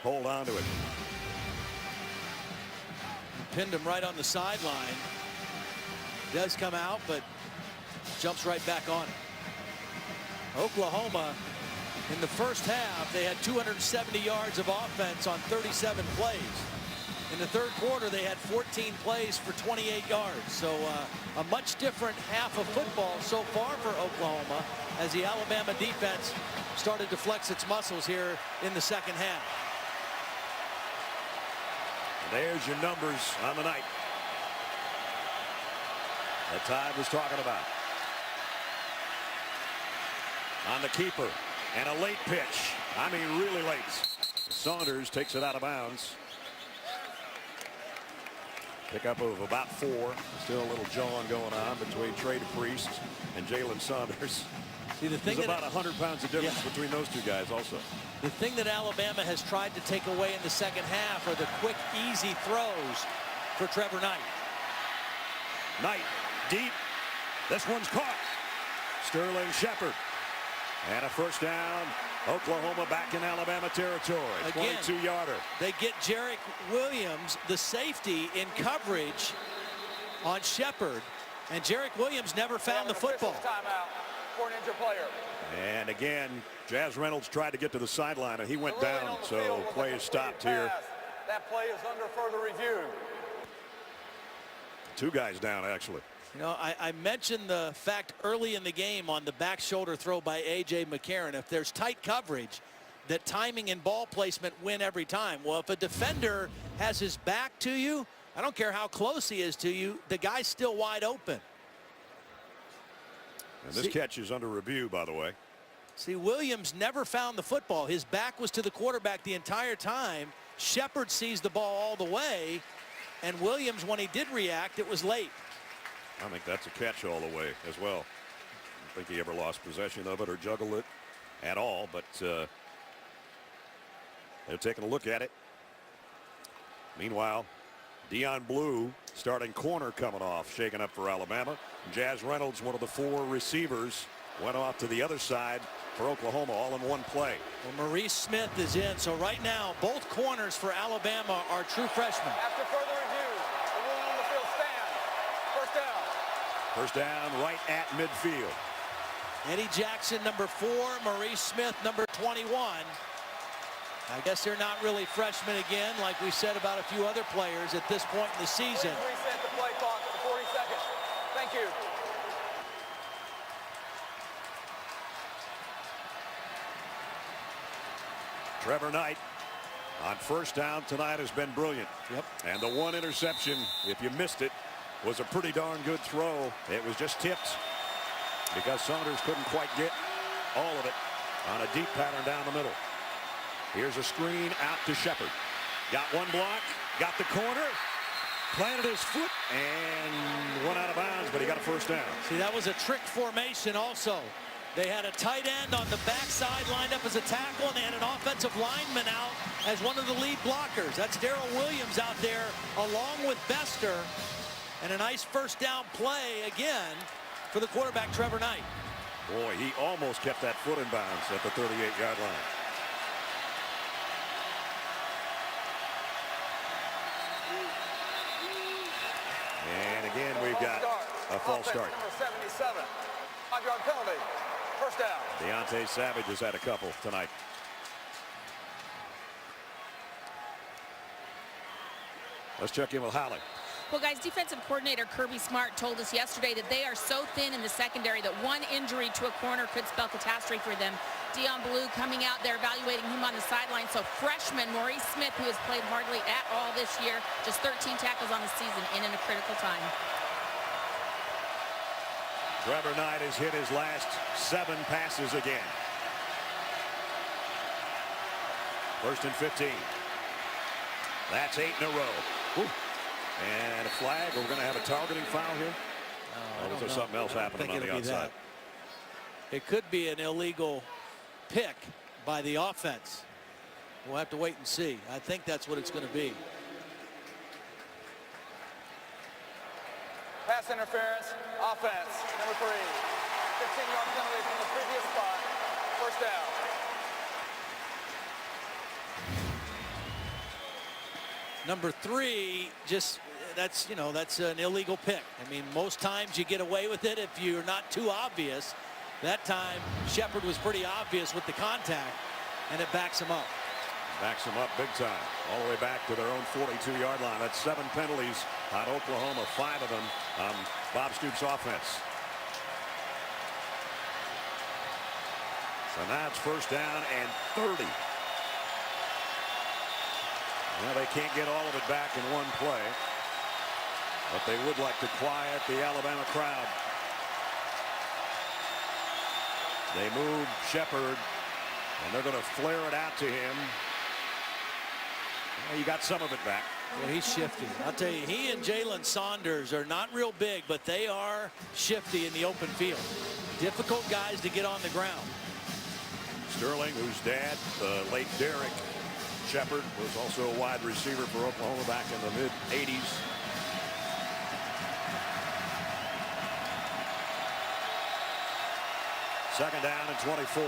hold on to it. Pinned him right on the sideline. Does come out, but jumps right back on it. Oklahoma, in the first half, they had 270 yards of offense on 37 plays. In the third quarter, they had 14 plays for 28 yards. So a much different half of football so far for Oklahoma as the Alabama defense started to flex its muscles here in the second half. There's your numbers on the night that Tide was talking about. On the keeper, and a late pitch. I mean, really late. Saunders takes it out of bounds. Pickup of about 4. Still a little jawing going on between Trey DePriest and Jalen Saunders. See, the thing There's about 100 pounds of difference between those two guys also. The thing that Alabama has tried to take away in the second half are the quick, easy throws for Trevor Knight. Knight, deep. This one's caught. Sterling Shepard. And a first down. Oklahoma back in Alabama territory. 22-yarder. They get Jarek Williams, the safety, in coverage on Shepard. And Jarek Williams never found the football. Timeout for an injured player. And again, Jazz Reynolds tried to get to the sideline, and he went down, so play is stopped here. That play is under further review. 2 guys down, actually. You know, I mentioned the fact early in the game on the back shoulder throw by A.J. McCarron. If there's tight coverage, that timing and ball placement win every time. Well, if a defender has his back to you, I don't care how close he is to you, the guy's still wide open. And this catch is under review, by the way. See, Williams never found the football. His back was to the quarterback the entire time. Shepard sees the ball all the way, and Williams, when he did react, it was late. I think that's a catch all the way as well. I don't think he ever lost possession of it or juggled it at all, but they're taking a look at it. Meanwhile, Deion Blue, starting corner, coming off, shaking up for Alabama. Jazz Reynolds, one of the 4 receivers, went off to the other side for Oklahoma, all in one play. Well, Maurice Smith is in, so right now both corners for Alabama are true freshmen. After further review, the ruling on the field stands. First down. First down right at midfield. Eddie Jackson, number 4, Maurice Smith, number 21. I guess they're not really freshmen again, like we said about a few other players at this point in the season. Please reset the play clock for 40 seconds. Thank you. Trevor Knight on first down tonight has been brilliant. Yep. And the one interception, if you missed it, was a pretty darn good throw. It was just tipped because Saunders couldn't quite get all of it on a deep pattern down the middle. Here's a screen out to Shepard. Got one block, got the corner, planted his foot, and went out of bounds, but he got a first down. See, that was a trick formation also. They had a tight end on the backside lined up as a tackle, and they had an offensive lineman out as one of the lead blockers. That's Darrell Williams out there along with Bester. And a nice first down play again for the quarterback, Trevor Knight. Boy, he almost kept that foot in bounds at the 38-yard line. And again, we've got a false start. Number 77. 5-yard penalty. First down. Deontay Savage has had a couple tonight. Let's check in with Holly. Well, guys, defensive coordinator Kirby Smart told us yesterday that they are so thin in the secondary that one injury to a corner could spell catastrophe for them. Dion Blue coming out there, evaluating him on the sideline. So freshman Maurice Smith, who has played hardly at all this year, just 13 tackles on the season in a critical time. Trevor Knight has hit his last 7 passes again. 1st and 15. That's 8 in a row. Whew. And a flag. We're going to have a targeting foul here. Or is there something else happening on the outside? It could be an illegal pick by the offense. We'll have to wait and see. I think that's what it's going to be. Pass interference, offense, number 3. 15-yard penalty from the previous spot. 1st down. Number 3, just that's an illegal pick. I mean, most times you get away with it if you're not too obvious. That time, Shepard was pretty obvious with the contact, and it backs him up. Backs them up big time, all the way back to their own 42-yard line. That's 7 penalties on Oklahoma, 5 of them on Bob Stoops' offense. So now it's 1st down and 30. Well, they can't get all of it back in one play, but they would like to quiet the Alabama crowd. They move Shepard, and they're going to flare it out to him. Well, you got some of it back. Well, he's shifty. I'll tell you, he and Jalen Saunders are not real big, but they are shifty in the open field. Difficult guys to get on the ground. Sterling, whose dad, the late Derek Shepard, was also a wide receiver for Oklahoma back in the mid-'80s. Second down and 24.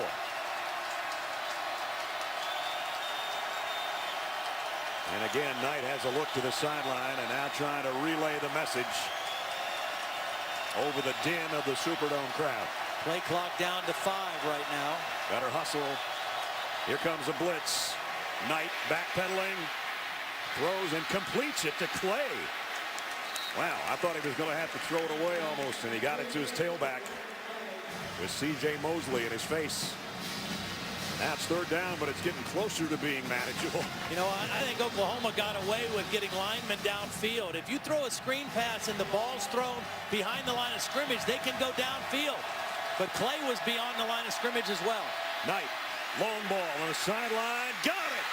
And again, Knight has a look to the sideline and now trying to relay the message over the din of the Superdome crowd. Play clock down to 5 right now. Better hustle. Here comes a blitz. Knight backpedaling, throws and completes it to Clay. Wow, I thought he was going to have to throw it away almost, and he got it to his tailback with C.J. Mosley in his face. Now it's 3rd down, but it's getting closer to being manageable. You know, I think Oklahoma got away with getting linemen downfield. If you throw a screen pass and the ball's thrown behind the line of scrimmage, they can go downfield. But Clay was beyond the line of scrimmage as well. Knight, long ball on the sideline, got it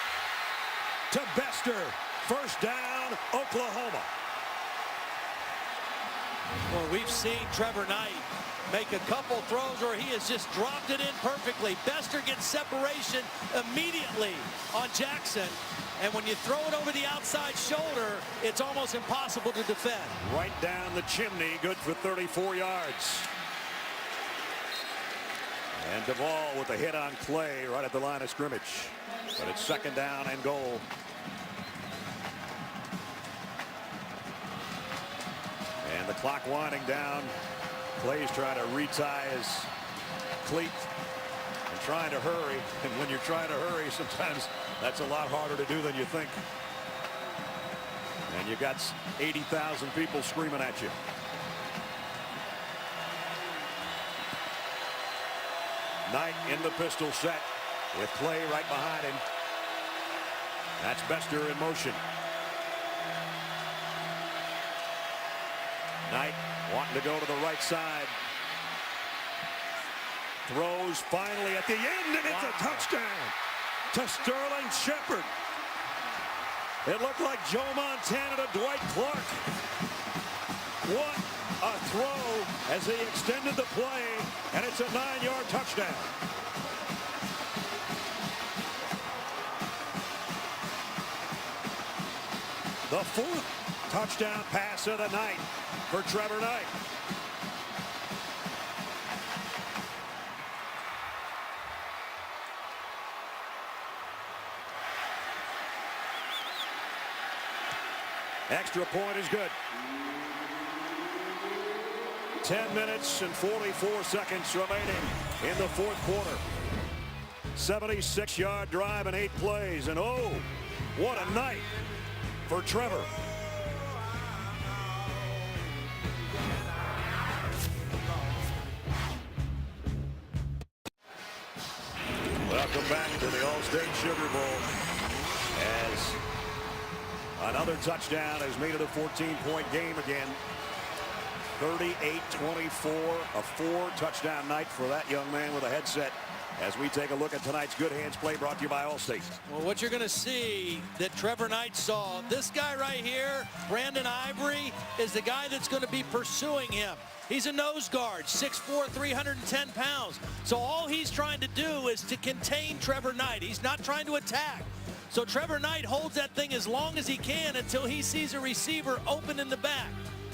to Bester. 1st down, Oklahoma. Well, we've seen Trevor Knight make a couple throws where he has just dropped it in perfectly. Bester gets separation immediately on Jackson. And when you throw it over the outside shoulder, it's almost impossible to defend. Right down the chimney, good for 34 yards. And Duvall with a hit on Clay right at the line of scrimmage. But it's 2nd down and goal. And the clock winding down. Clay's trying to retie his cleat and trying to hurry. And when you're trying to hurry, sometimes that's a lot harder to do than you think. And you've got 80,000 people screaming at you. Knight in the pistol set with Clay right behind him. That's Bester in motion. Knight wanting to go to the right side. Throws finally at the end, and it's a touchdown to Sterling Shepard. It looked like Joe Montana to Dwight Clark. What a throw as he extended the play, and it's a 9-yard touchdown. The 4th touchdown pass of the night for Trevor Knight. Extra point is good. 10 minutes and 44 seconds remaining in the 4th quarter. 76-yard drive and 8 plays. And oh, what a night for Trevor. Welcome back to the All-State Sugar Bowl as another touchdown has made it a 14-point game again. 38-24, a 4-touchdown night for that young man with a headset. As we take a look at tonight's Good Hands play brought to you by Allstate. Well, what you're going to see that Trevor Knight saw, this guy right here, Brandon Ivory, is the guy that's going to be pursuing him. He's a nose guard, 6'4", 310 pounds. So all he's trying to do is to contain Trevor Knight. He's not trying to attack. So Trevor Knight holds that thing as long as he can until he sees a receiver open in the back,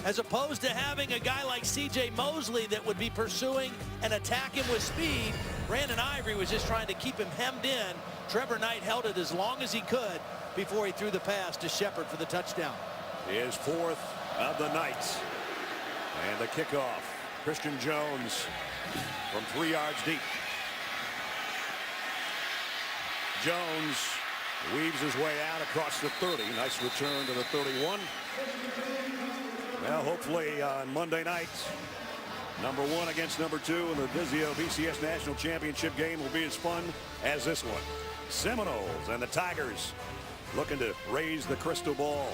as opposed to having a guy like C.J. Mosley that would be pursuing and attack him with speed. Brandon Ivory was just trying to keep him hemmed in. Trevor Knight held it as long as he could before he threw the pass to Shepard for the touchdown. His 4th of the night. And the kickoff. Christian Jones from 3 yards deep. Jones weaves his way out across the 30. Nice return to the 31. Well, hopefully on Monday night, number 1 against number 2 in the Vizio BCS National Championship game will be as fun as this one. Seminoles and the Tigers looking to raise the crystal ball.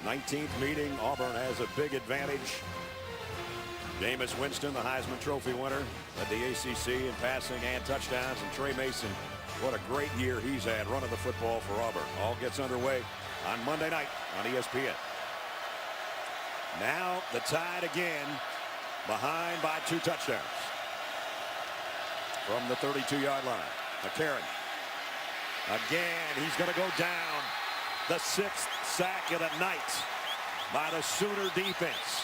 19th meeting. Auburn has a big advantage. Jameis Winston, the Heisman Trophy winner, led the ACC in passing and touchdowns. And Trey Mason, what a great year he's had running the football for Auburn. All gets underway on Monday night on ESPN. Now the Tide again, behind by 2 touchdowns. From the 32-yard line. McCarron. Again, he's going to go down. The 6th sack of the night by the Sooner defense.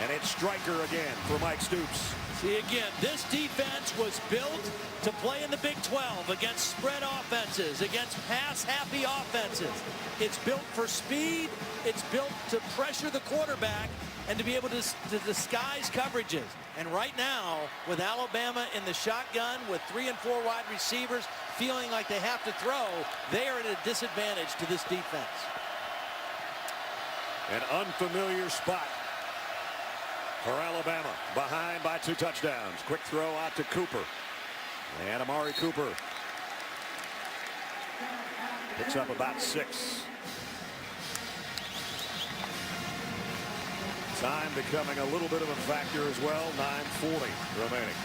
And it's Striker again for Mike Stoops. See, again, this defense was built to play in the Big 12 against spread offenses, against pass-happy offenses. It's built for speed. It's built to pressure the quarterback and to be able to disguise coverages. And right now, with Alabama in the shotgun, with 3 and 4 wide receivers feeling like they have to throw, they are at a disadvantage to this defense. An unfamiliar spot for Alabama, behind by 2 touchdowns. Quick throw out to Cooper. And Amari Cooper picks up about 6. Time becoming a little bit of a factor as well. 9:40 remaining.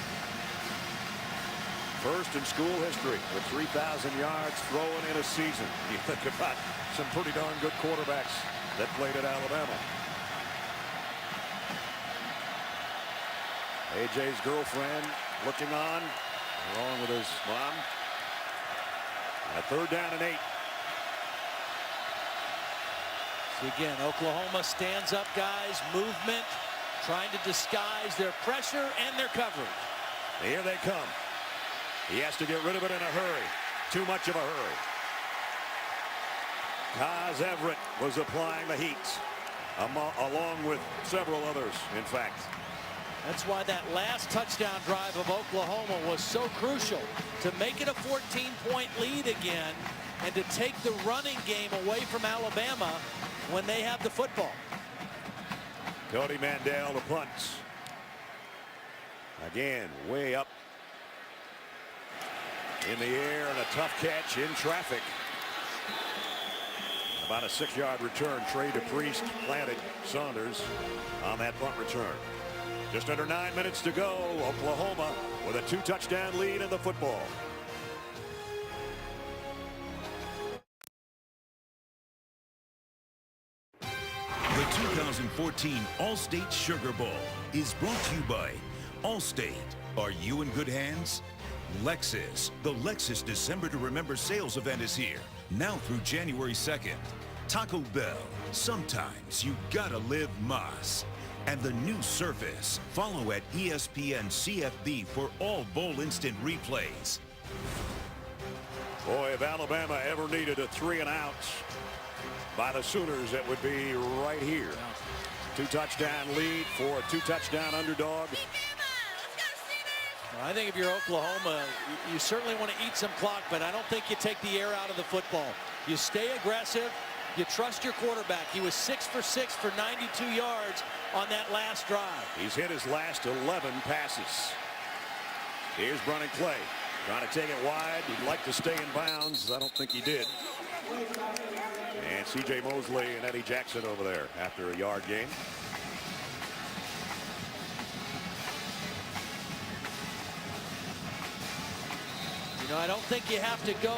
First in school history with 3,000 yards thrown in a season. You think about some pretty darn good quarterbacks that played at Alabama. AJ's girlfriend looking on along with his mom. A 3rd down and 8. So again, Oklahoma stands up, guys, movement, trying to disguise their pressure and their coverage. Here they come. He has to get rid of it in a hurry. Too much of a hurry. Kaz Everett was applying the heat, along with several others, in fact. That's why that last touchdown drive of Oklahoma was so crucial, to make it a 14-point lead again and to take the running game away from Alabama when they have the football. Cody Mandel, the punt. Again, way up in the air, and a tough catch in traffic. About a 6-yard return. Trey DePriest planted Saunders on that punt return. Just under 9 minutes to go. Oklahoma with a 2-touchdown lead in the football. The 2014 All-State Sugar Bowl is brought to you by Allstate. Are you in good hands? Lexus. The Lexus December to Remember sales event is here, now through January 2nd. Taco Bell. Sometimes you gotta live Mas. And the new Surface. Follow at ESPN CFB for all bowl instant replays. Boy, if Alabama ever needed a 3-and-out by the Sooners, it would be right here. 2-touchdown lead for a 2-touchdown underdog. Well, I think if you're Oklahoma, you certainly want to eat some clock, but I don't think you take the air out of the football. You stay aggressive. You trust your quarterback. He was 6 for 6 for 92 yards on that last drive. He's hit his last 11 passes. Here's Bronny Clay trying to take it wide. He'd like to stay in bounds. I don't think he did. And C.J. Mosley and Eddie Jackson over there after a yard gain. You know, I don't think you have to go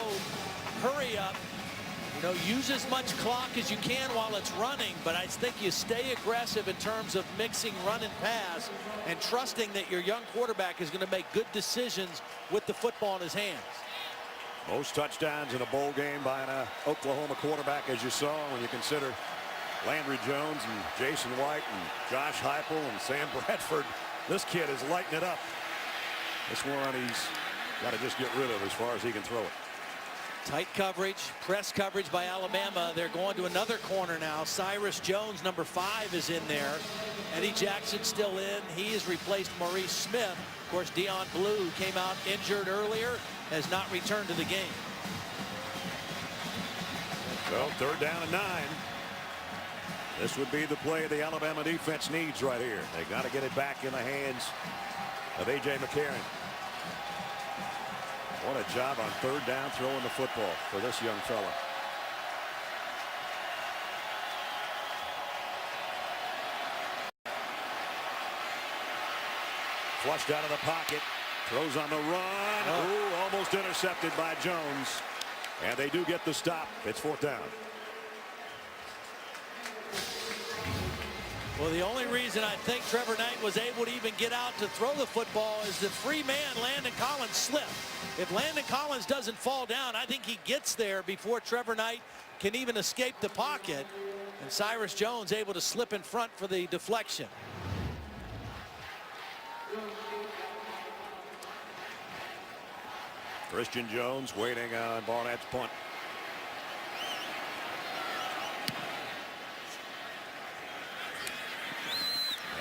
hurry up. You know, use as much clock as you can while it's running, but I think you stay aggressive in terms of mixing run and pass and trusting that your young quarterback is going to make good decisions with the football in his hands. Most touchdowns in a bowl game by an Oklahoma quarterback, as you saw, when you consider Landry Jones and Jason White and Josh Heupel and Sam Bradford. This kid is lighting it up. This one he's got to just get rid of as far as he can throw it. Tight coverage, press coverage by Alabama. They're going to another corner now. Cyrus Jones, number 5, is in there. Eddie Jackson still in. He has replaced Maurice Smith. Of course, Dion Blue came out injured earlier, has not returned to the game. Well, 3rd down and 9. This would be the play the Alabama defense needs right here. They got to get it back in the hands of A.J. McCarron. What a job on 3rd down throwing the football for this young fella. Flushed out of the pocket. Throws on the run. Ooh, almost intercepted by Jones. And they do get the stop. It's 4th down. Well, the only reason I think Trevor Knight was able to even get out to throw the football is the free man, Landon Collins, slipped. If Landon Collins doesn't fall down, I think he gets there before Trevor Knight can even escape the pocket. And Cyrus Jones able to slip in front for the deflection. Christian Jones waiting on Barnett's punt.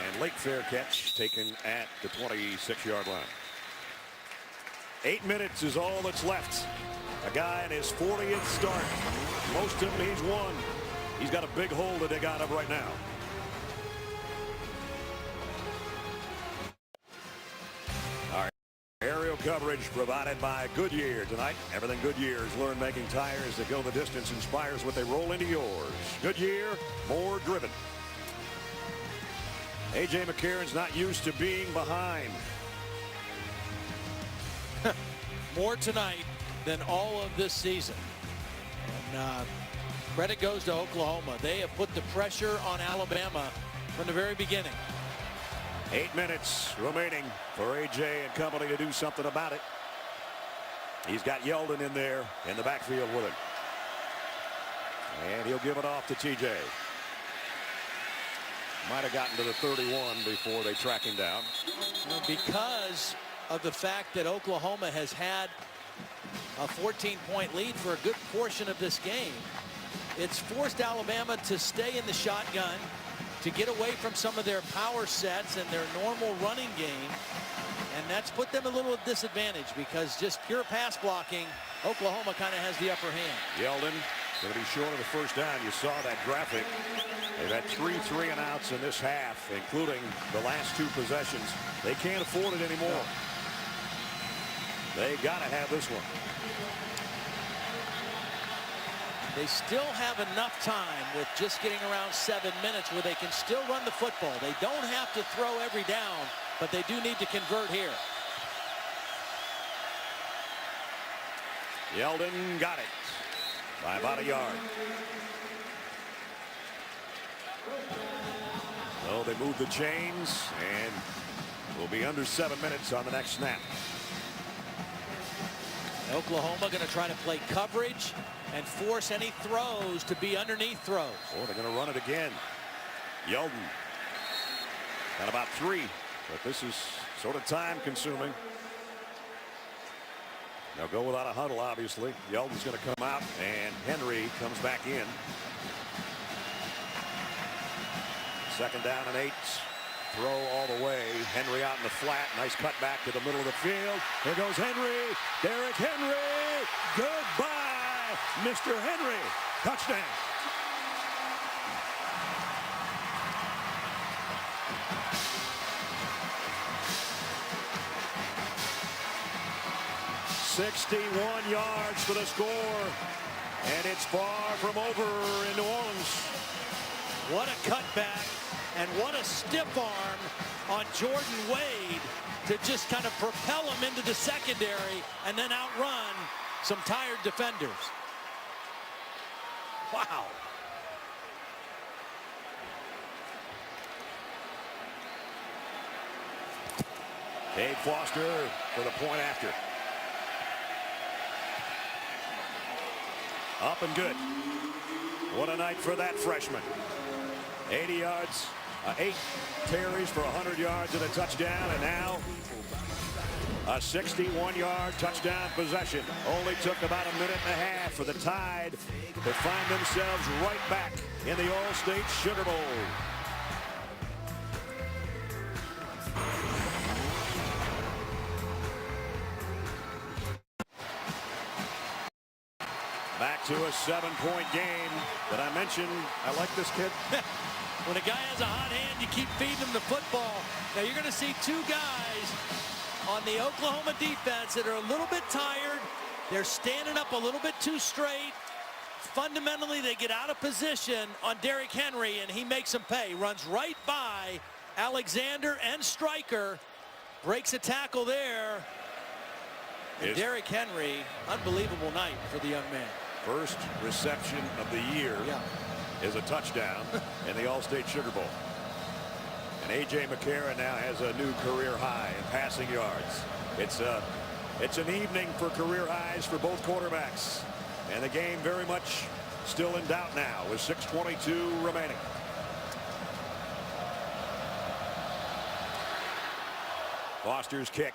And late fair catch taken at the 26-yard line. 8 minutes is all that's left. A guy in his 40th start. Most of them he's won. He's got a big hole to dig out of right now. All right. Aerial coverage provided by Goodyear tonight. Everything Goodyear has learned making tires that go the distance inspires what they roll into yours. Goodyear, more driven. A.J. McCarron's not used to being behind. More tonight than all of this season. And credit goes to Oklahoma. They have put the pressure on Alabama from the very beginning. 8 minutes remaining for A.J. and company to do something about it. He's got Yeldon in there in the backfield with him. And he'll give it off to T.J. Might have gotten to the 31 before they track him down. Well, because of the fact that Oklahoma has had a 14-point lead for a good portion of this game, it's forced Alabama to stay in the shotgun, to get away from some of their power sets and their normal running game. And that's put them a little disadvantage because just pure pass blocking, Oklahoma kind of has the upper hand. Yeldon going to be short of the 1st down. You saw that graphic. They've had 3 3-and-outs in this half, including the last 2 possessions. They can't afford it anymore. They got to have this one. They still have enough time with just getting around 7 minutes where they can still run the football. They don't have to throw every down, but they do need to convert here. Yeldon got it by about a yard. So they move the chains, and we'll be under 7 minutes on the next snap. Oklahoma going to try to play coverage and force any throws to be underneath throws. Oh, they're going to run it again. Yeldon got about 3, but this is sort of time consuming. They'll go without a huddle, obviously. Yeldon's going to come out, and Henry comes back in. 2nd down and 8. Throw all the way. Henry out in the flat. Nice cut back to the middle of the field. Here goes Henry. Derrick Henry. Goodbye, Mr. Henry. Touchdown. 61 yards for the score, and it's far from over in New Orleans. What a cutback, and what a stiff arm on Jordan Wade to just kind of propel him into the secondary and then outrun some tired defenders. Wow. Dave Foster for the point after. Up and good. What a night for that freshman. 80 yards, 8 carries for 100 yards and a touchdown, and now a 61-yard touchdown possession. Only took about a minute and a half for the Tide to find themselves right back in the All-State Sugar Bowl. Back to a 7-point game that I mentioned. I like this kid. When a guy has a hot hand, you keep feeding him the football. Now you're going to see 2 guys on the Oklahoma defense that are a little bit tired. They're standing up a little bit too straight. Fundamentally, they get out of position on Derrick Henry, and he makes them pay. Runs right by Alexander and Stryker. Breaks a tackle there. And Derrick Henry, unbelievable night for the young man. First reception of the year is a touchdown in the All-State Sugar Bowl. And A.J. McCarron now has a new career high in passing yards. It's an evening for career highs for both quarterbacks. And the game very much still in doubt now with 6:22 remaining. Foster's kick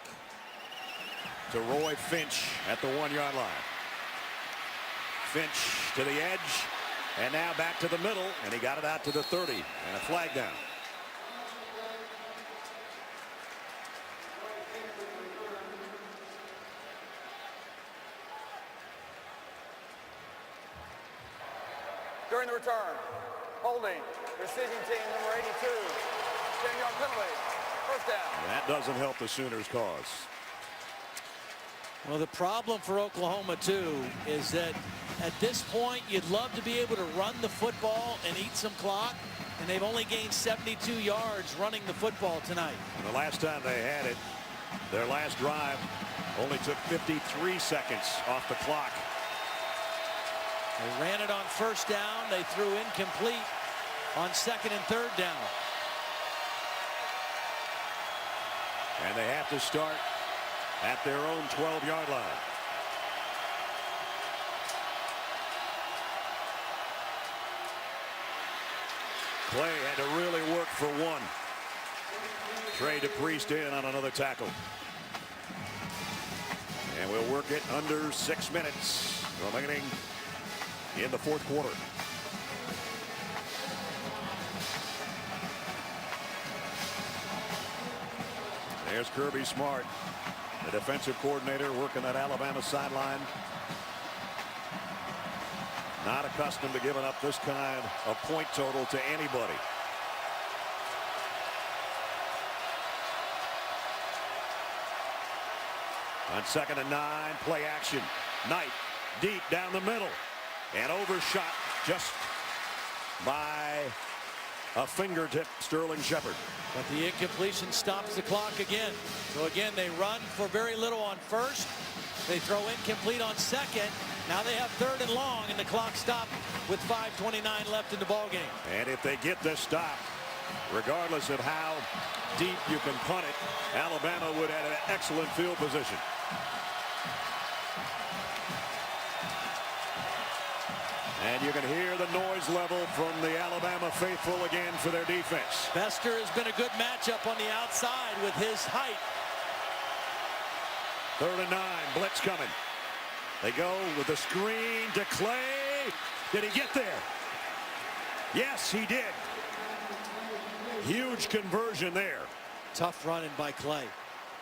to Roy Finch at the 1-yard line. Finch to the edge, and now back to the middle, and he got it out to the 30, and a flag down. During the return, holding, receiving team number 82, 10-yard penalty, first down. That doesn't help the Sooners' cause. Well, the problem for Oklahoma, too, is that at this point, you'd love to be able to run the football and eat some clock, and they've only gained 72 yards running the football tonight. And the last time they had it, their last drive only took 53 seconds off the clock. They ran it on first down. They threw incomplete on second and third down. And they have to start at their own 12-yard line. Clay had to really work for one. Trey DePriest in on another tackle. And we'll work it under 6 minutes remaining in the fourth quarter. There's Kirby Smart, the defensive coordinator, working that Alabama sideline. Not accustomed to giving up this kind of point total to anybody. On 2nd and 9, play action. Knight deep down the middle and overshot just by a fingertip, Sterling Shepard. But the incompletion stops the clock again. So again, they run for very little on first. They throw incomplete on second. Now they have 3rd and long, and the clock stopped with 5:29 left in the ballgame. And if they get this stop, regardless of how deep you can punt it, Alabama would have an excellent field position. And you can hear the noise level from the Alabama faithful again for their defense. Bester has been a good matchup on the outside with his height. 3rd and 9, blitz coming. They go with the screen to Clay. Did he get there? Yes, he did. Huge conversion there. Tough running by Clay.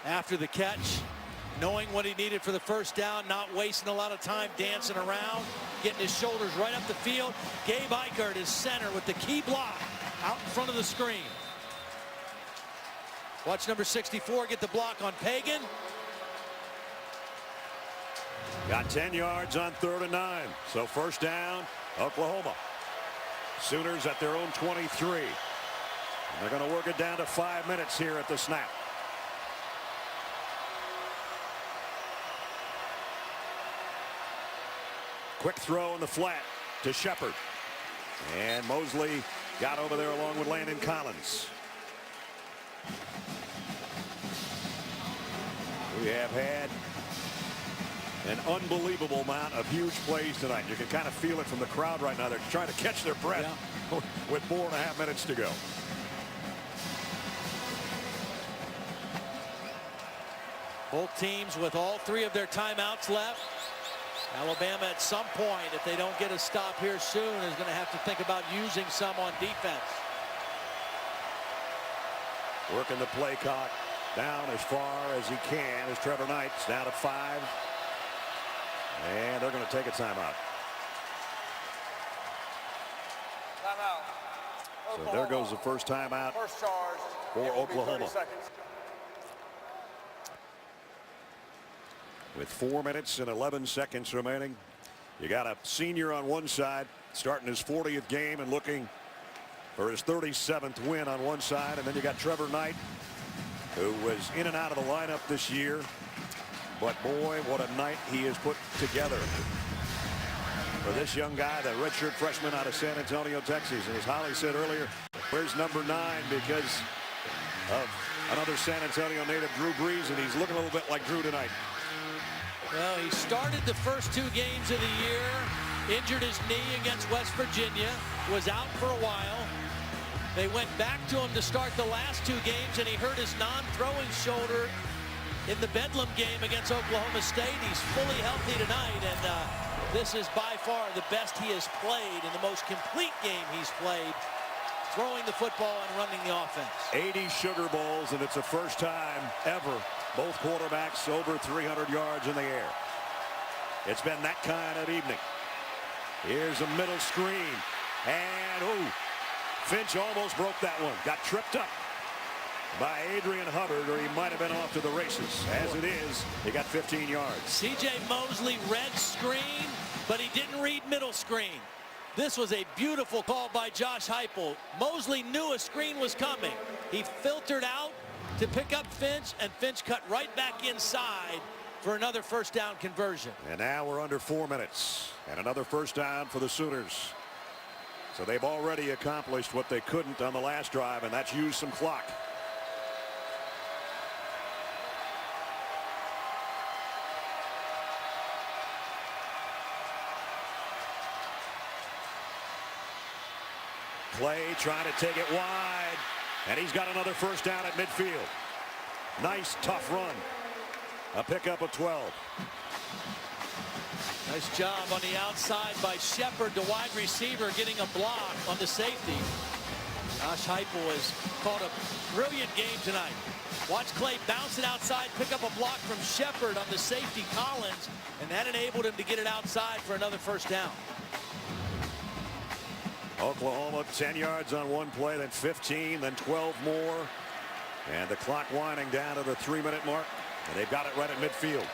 After the catch, knowing what he needed for the first down, not wasting a lot of time dancing around, getting his shoulders right up the field. Gabe Ikard is center with the key block out in front of the screen. Watch number 64 get the block on Pagan. Got 10 yards on 3rd and 9. So first down, Oklahoma. Sooners at their own 23. And they're going to work it down to 5 minutes here at the snap. Quick throw in the flat to Shepard. And Mosley got over there along with Landon Collins. We have had an unbelievable amount of huge plays tonight. You can kind of feel it from the crowd right now. They're trying to catch their breath with 4.5 minutes to go. Both teams with all 3 of their timeouts left. Alabama at some point, if they don't get a stop here soon, is going to have to think about using some on defense. Working the play clock down as far as he can as Trevor Knight's down to 5. And they're going to take a timeout. Timeout. So there goes the first timeout First charge for Oklahoma. 30 seconds. With 4 minutes and 11 seconds remaining, you got a senior on one side starting his 40th game and looking for his 37th win on one side, and then you got Trevor Knight, who was in and out of the lineup this year, but boy, what a night he has put together for this young guy, the redshirt freshman out of San Antonio, Texas. And as Holly said earlier, where's number 9 because of another San Antonio native, Drew Brees, and he's looking a little bit like Drew tonight. Well, he started the first 2 games of the year, injured his knee against West Virginia, was out for a while. They went back to him to start the last 2 games, and he hurt his non-throwing shoulder in the Bedlam game against Oklahoma State. He's fully healthy tonight, and this is by far the best he has played and the most complete game he's played, throwing the football and running the offense. 80 Sugar Bowls, and it's the first time ever both quarterbacks over 300 yards in the air. It's been that kind of evening. Here's a middle screen, and Finch almost broke that one. Got tripped up by Adrian Hubbard, or he might have been off to the races. As it is, he got 15 yards. C.J. Mosley read screen, but he didn't read middle screen. This was a beautiful call by Josh Heupel. Mosley knew a screen was coming. He filtered out to pick up Finch, and Finch cut right back inside for another first down conversion. And now we're under 4 minutes, and another first down for the Sooners. So they've already accomplished what they couldn't on the last drive, and that's use some clock. Clay trying to take it wide, and he's got another first down at midfield. Nice, tough run. A pickup of 12. Nice job on the outside by Shepard, the wide receiver, getting a block on the safety. Josh Heupel has called a brilliant game tonight. Watch Clay bounce it outside, pick up a block from Shepard on the safety, Collins, and that enabled him to get it outside for another first down. Oklahoma 10 yards on one play, then 15, then 12 more. And the clock winding down to the 3-minute mark. And they've got it right at midfield.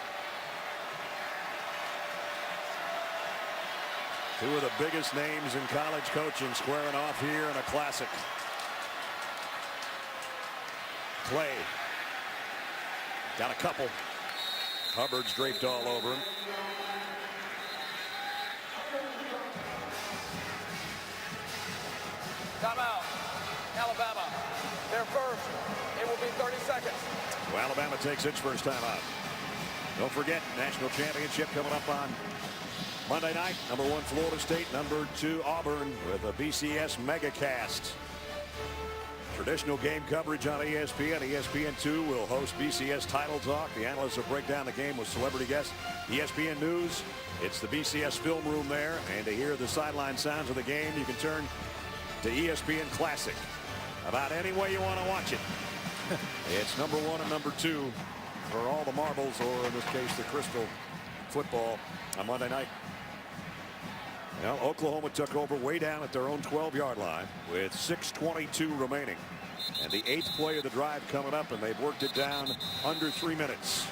Two of the biggest names in college coaching squaring off here in a classic. Clay got a couple. Hubbard's draped all over him. Timeout. Alabama. Their first. It will be 30 seconds. Well, Alabama takes its first timeout. Don't forget, national championship coming up on Monday night. Number 1 Florida State, number 2 Auburn with a BCS megacast. Traditional game coverage on ESPN. ESPN2 will host BCS Title Talk. The analysts will break down the game with celebrity guests. ESPN News, it's the BCS film room there. And to hear the sideline sounds of the game, you can turn to ESPN Classic. About any way you want to watch it. It's number 1 and number 2 for all the marbles, or in this case, the crystal football on Monday night. Well, Oklahoma took over way down at their own 12-yard line with 6:22 remaining. And the 8th play of the drive coming up, and they've worked it down under 3 minutes.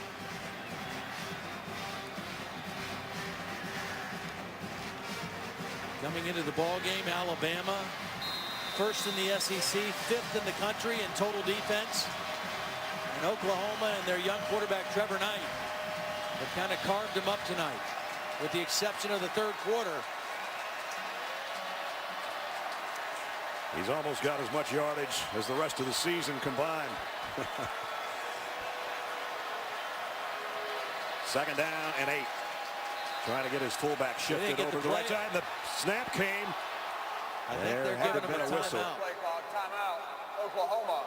Coming into the ball game, Alabama, first in the SEC, 5th in the country in total defense. And Oklahoma and their young quarterback, Trevor Knight, have kind of carved him up tonight, with the exception of the third quarter. He's almost got as much yardage as the rest of the season combined. Second down and 8. Trying to get his fullback shifted over to the right side. The snap came. I think they're giving him a whistle. Play clock, timeout, Oklahoma.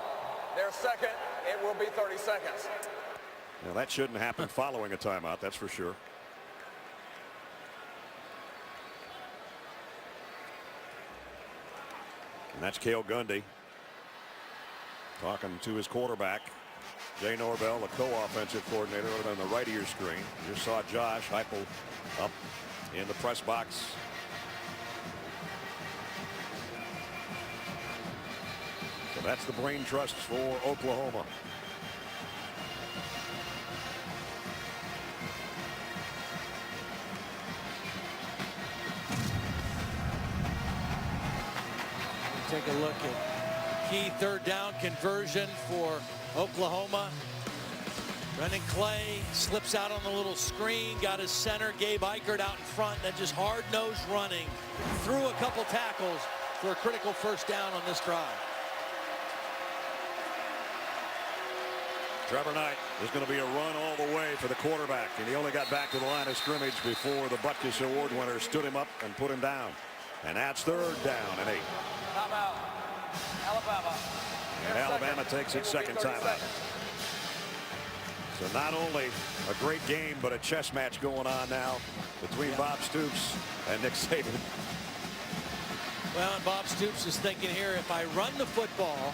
Their second, it will be 30 seconds. Now that shouldn't happen following a timeout, that's for sure. And that's Cale Gundy talking to his quarterback, Jay Norvell, the co-offensive coordinator, over on the right of your screen. You just saw Josh Heupel up in the press box. So that's the brain trust for Oklahoma. Take a look at key third down conversion for Oklahoma. Brendan Clay slips out on the little screen, got his center, Gabe Ikard out in front, then just hard-nosed running through a couple tackles for a critical first down on this drive. Trevor Knight is going to be a run all the way for the quarterback, and he only got back to the line of scrimmage before the Butkus Award winner stood him up and put him down. And that's third down and 8. Timeout, Alabama. And Alabama takes its second timeout. So not only a great game, but a chess match going on now between Bob Stoops and Nick Saban. Well, and Bob Stoops is thinking here, if I run the football,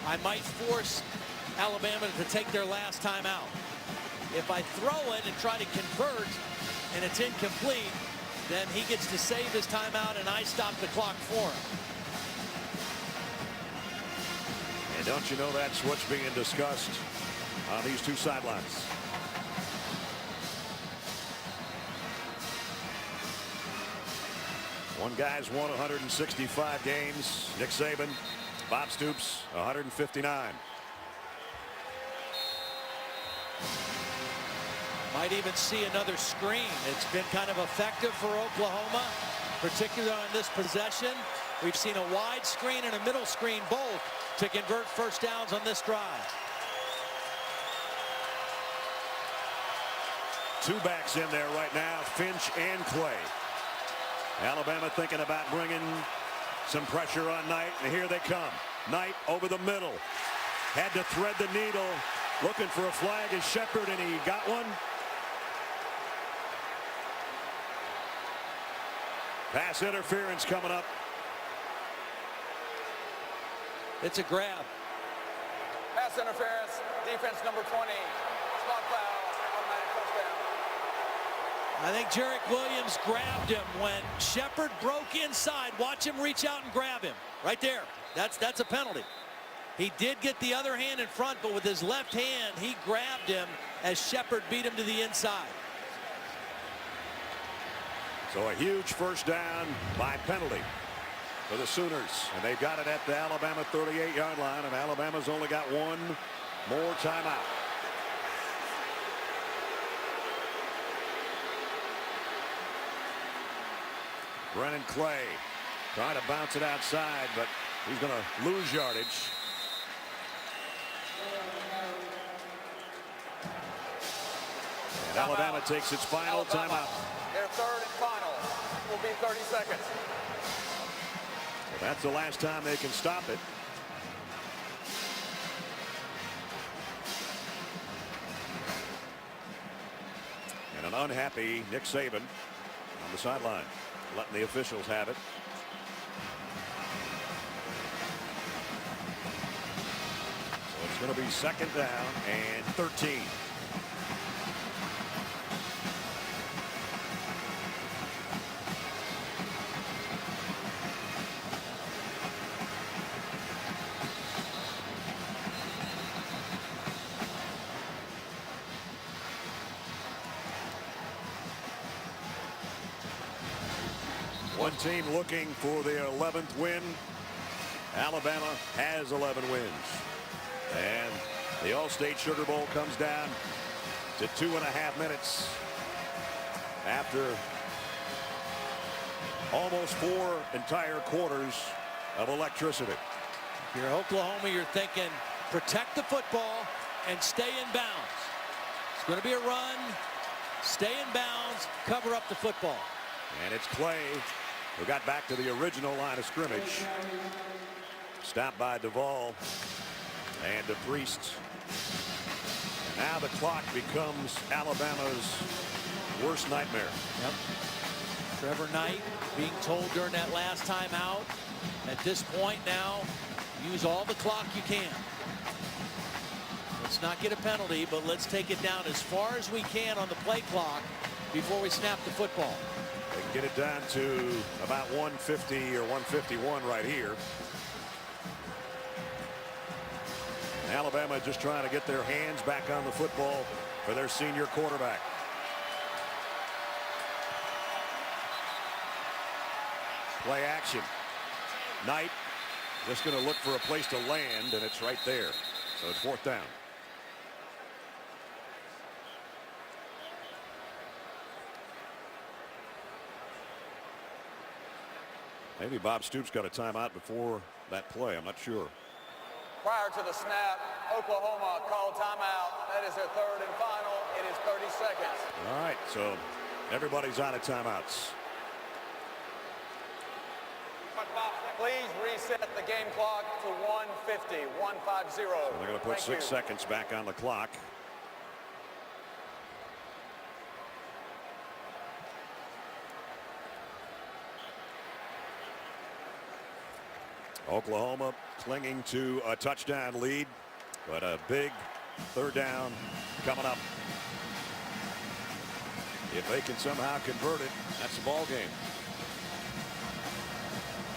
I might force Alabama to take their last time out. If I throw it and try to convert and it's incomplete, then he gets to save his timeout and I stop the clock for him. And don't you know that's what's being discussed on these two sidelines. One guy's won 165 games. Nick Saban, Bob Stoops, 159. Might even see another screen. It's been kind of effective for Oklahoma, particularly on this possession. We've seen a wide screen and a middle screen both to convert first downs on this drive. Two backs in there right now, Finch and Clay. Alabama thinking about bringing some pressure on Knight, and here they come. Knight over the middle. Had to thread the needle, looking for a flag as Shepard, and he got one. Pass interference coming up. It's a grab. Pass interference, defense number 20. Spot foul, automatic first down. I think Jarek Williams grabbed him when Shepard broke inside. Watch him reach out and grab him. Right there. That's a penalty. He did get the other hand in front, but with his left hand, he grabbed him as Shepard beat him to the inside. So a huge first down by penalty for the Sooners, and they've got it at the Alabama 38-yard line, and Alabama's only got one more timeout. Brennan Clay trying to bounce it outside, but he's going to lose yardage. And Alabama takes its final timeout. Their third and final will be 30 seconds. Well, that's the last time they can stop it. And an unhappy Nick Saban on the sideline, letting the officials have it. So it's going to be second down and 13. One team looking for their 11th win. Alabama has 11 wins. And the All-State Sugar Bowl comes down to 2.5 minutes after almost 4 entire quarters of electricity. If you're Oklahoma, you're thinking protect the football and stay in bounds. It's going to be a run. Stay in bounds, cover up the football. And it's Clay who got back to the original line of scrimmage. Stopped by Duvall and DePriest. Now the clock becomes Alabama's worst nightmare. Yep. Trevor Knight being told during that last time out, at this point now, use all the clock you can. Let's not get a penalty, but let's take it down as far as we can on the play clock before we snap the football. They can get it down to about 150 or 151 right here. Alabama just trying to get their hands back on the football for their senior quarterback. Play action. Knight just going to look for a place to land, and it's right there. So it's 4th down. Maybe Bob Stoops got a timeout before that play. I'm not sure. Prior to the snap, Oklahoma called timeout. That is their 3rd and final. It is 30 seconds. All right, so everybody's out of timeouts. Please reset the game clock to 150, 150. So they're going to put 6 seconds back on the clock. Oklahoma clinging to a touchdown lead, but a big 3rd down coming up. If they can somehow convert it, that's the ball game.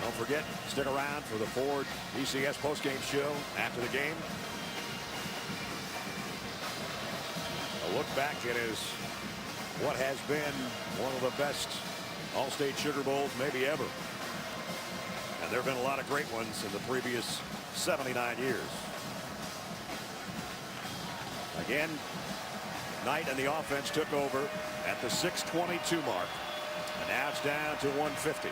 Don't forget, stick around for the Ford ECS postgame show after the game. A look back at what has been one of the best All-State Sugar Bowls maybe ever. And there have been a lot of great ones in the previous 79 years. Again, Knight and the offense took over at the 6:22 mark. And now it's down to 150.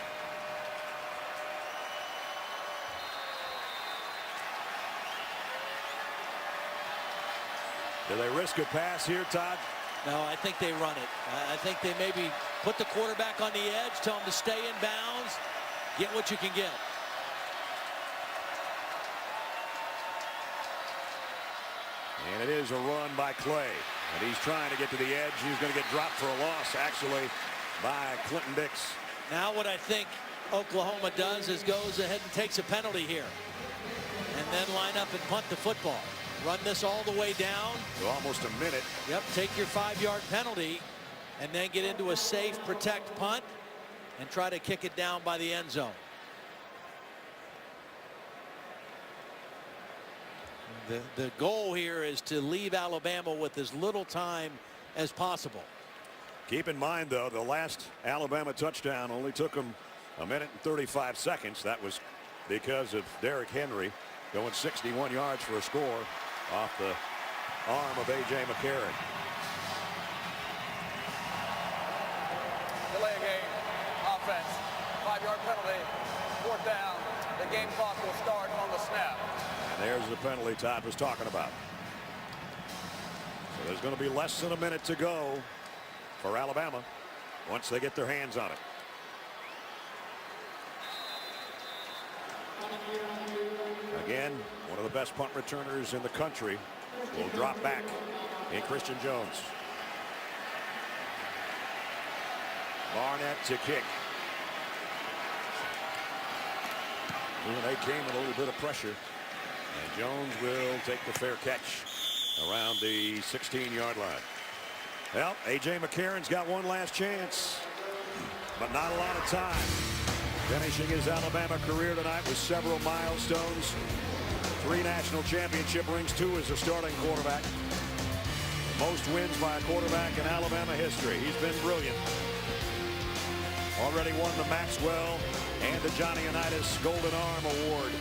Do they risk a pass here, Todd? No, I think they run it. I think they maybe put the quarterback on the edge, tell him to stay in bounds, get what you can get. And it is a run by Clay. And he's trying to get to the edge. He's going to get dropped for a loss, actually, by Clinton Dix. Now what I think Oklahoma does is goes ahead and takes a penalty here. And then line up and punt the football. Run this all the way down. To almost a minute. Yep, take your 5-yard penalty and then get into a safe protect punt and try to kick it down by the end zone. The goal here is to leave Alabama with as little time as possible. Keep in mind, though, the last Alabama touchdown only took them 1 minute and 35 seconds. That was because of Derrick Henry going 61 yards for a score off the arm of A.J. McCarron. Delay game, offense, 5-yard penalty, 4th down. The game clock will start on the snap. And there's the penalty Todd was talking about. So there's going to be less than a minute to go for Alabama once they get their hands on it. Again, one of the best punt returners in the country will drop back in Christian Jones. Barnett to kick. And they came with a little bit of pressure. And Jones will take the fair catch around the 16-yard line. Well, A.J. McCarron's got one last chance, but not a lot of time. Finishing his Alabama career tonight with several milestones. 3 national championship rings, 2 as a starting quarterback. The most wins by a quarterback in Alabama history. He's been brilliant. already won the Maxwell and the Johnny Unitas Golden Arm Award.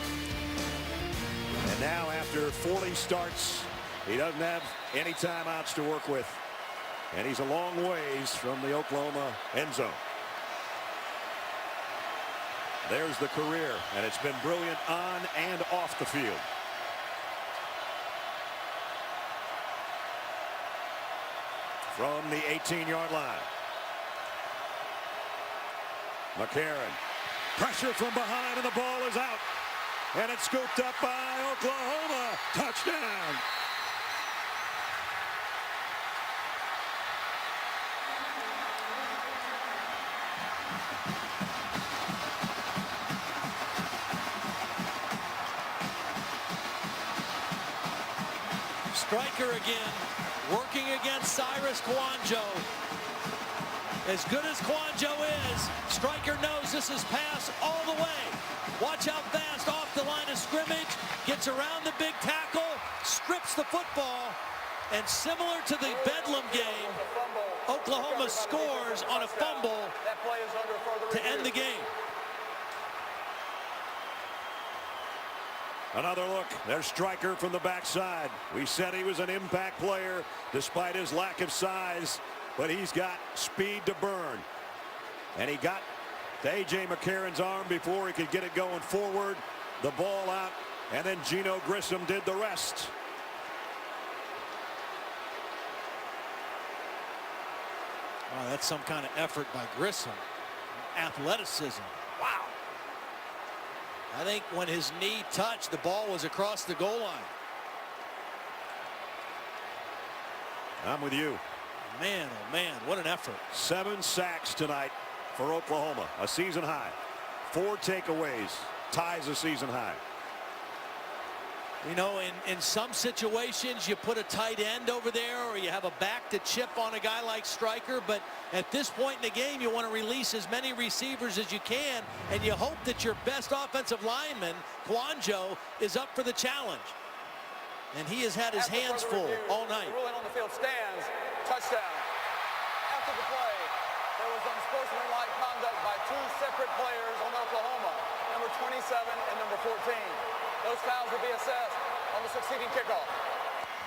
And now after 40 starts, he doesn't have any timeouts to work with. And he's a long ways from the Oklahoma end zone. There's the career, and it's been brilliant on and off the field. From the 18-yard line. McCarron. Pressure from behind, and the ball is out. And it's scooped up by Oklahoma. Touchdown. Striker again, working against Cyrus Kouandjio. As good as Kouandjio is, Striker knows this is pass all the way. Watch how fast off the line of scrimmage, gets around the big tackle, strips the football, and similar to the Bedlam game, Oklahoma scores on a fumble to end the game. Another look. There's Striker from the backside. We said he was an impact player despite his lack of size, but he's got speed to burn. And he got to A.J. McCarron's arm before he could get it going forward. The ball out, and then Geno Grissom did the rest. Wow, that's some kind of effort by Grissom. Athleticism. Wow. I think when his knee touched, the ball was across the goal line. I'm with you. Man, oh man, what an effort. 7 sacks tonight for Oklahoma, a season high. 4 takeaways, ties a season high. You know, in some situations, you put a tight end over there or you have a back to chip on a guy like Striker. But at this point in the game, you want to release as many receivers as you can. And you hope that your best offensive lineman, Kouandjio, is up for the challenge. And he has had his hands full all night. The ruling on the field stands. Touchdown. After the play, there was unsportsmanlike conduct by 2 separate players on Oklahoma, number 27 and number 14. Those fouls will be assessed on the succeeding kickoff.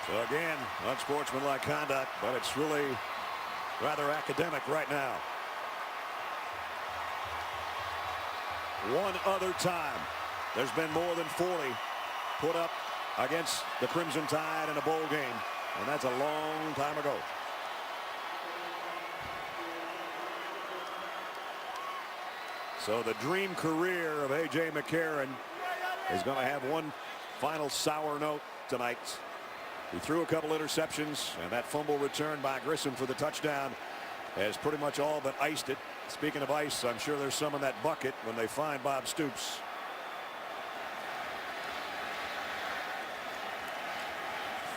So again, unsportsmanlike conduct, but it's really rather academic right now. One other time, there's been more than 40 put up against the Crimson Tide in a bowl game, and that's a long time ago. So the dream career of A.J. McCarron is going to have one final sour note tonight. He threw a couple interceptions, and that fumble return by Grissom for the touchdown has pretty much all but iced it. Speaking of ice, I'm sure there's some in that bucket when they find Bob Stoops.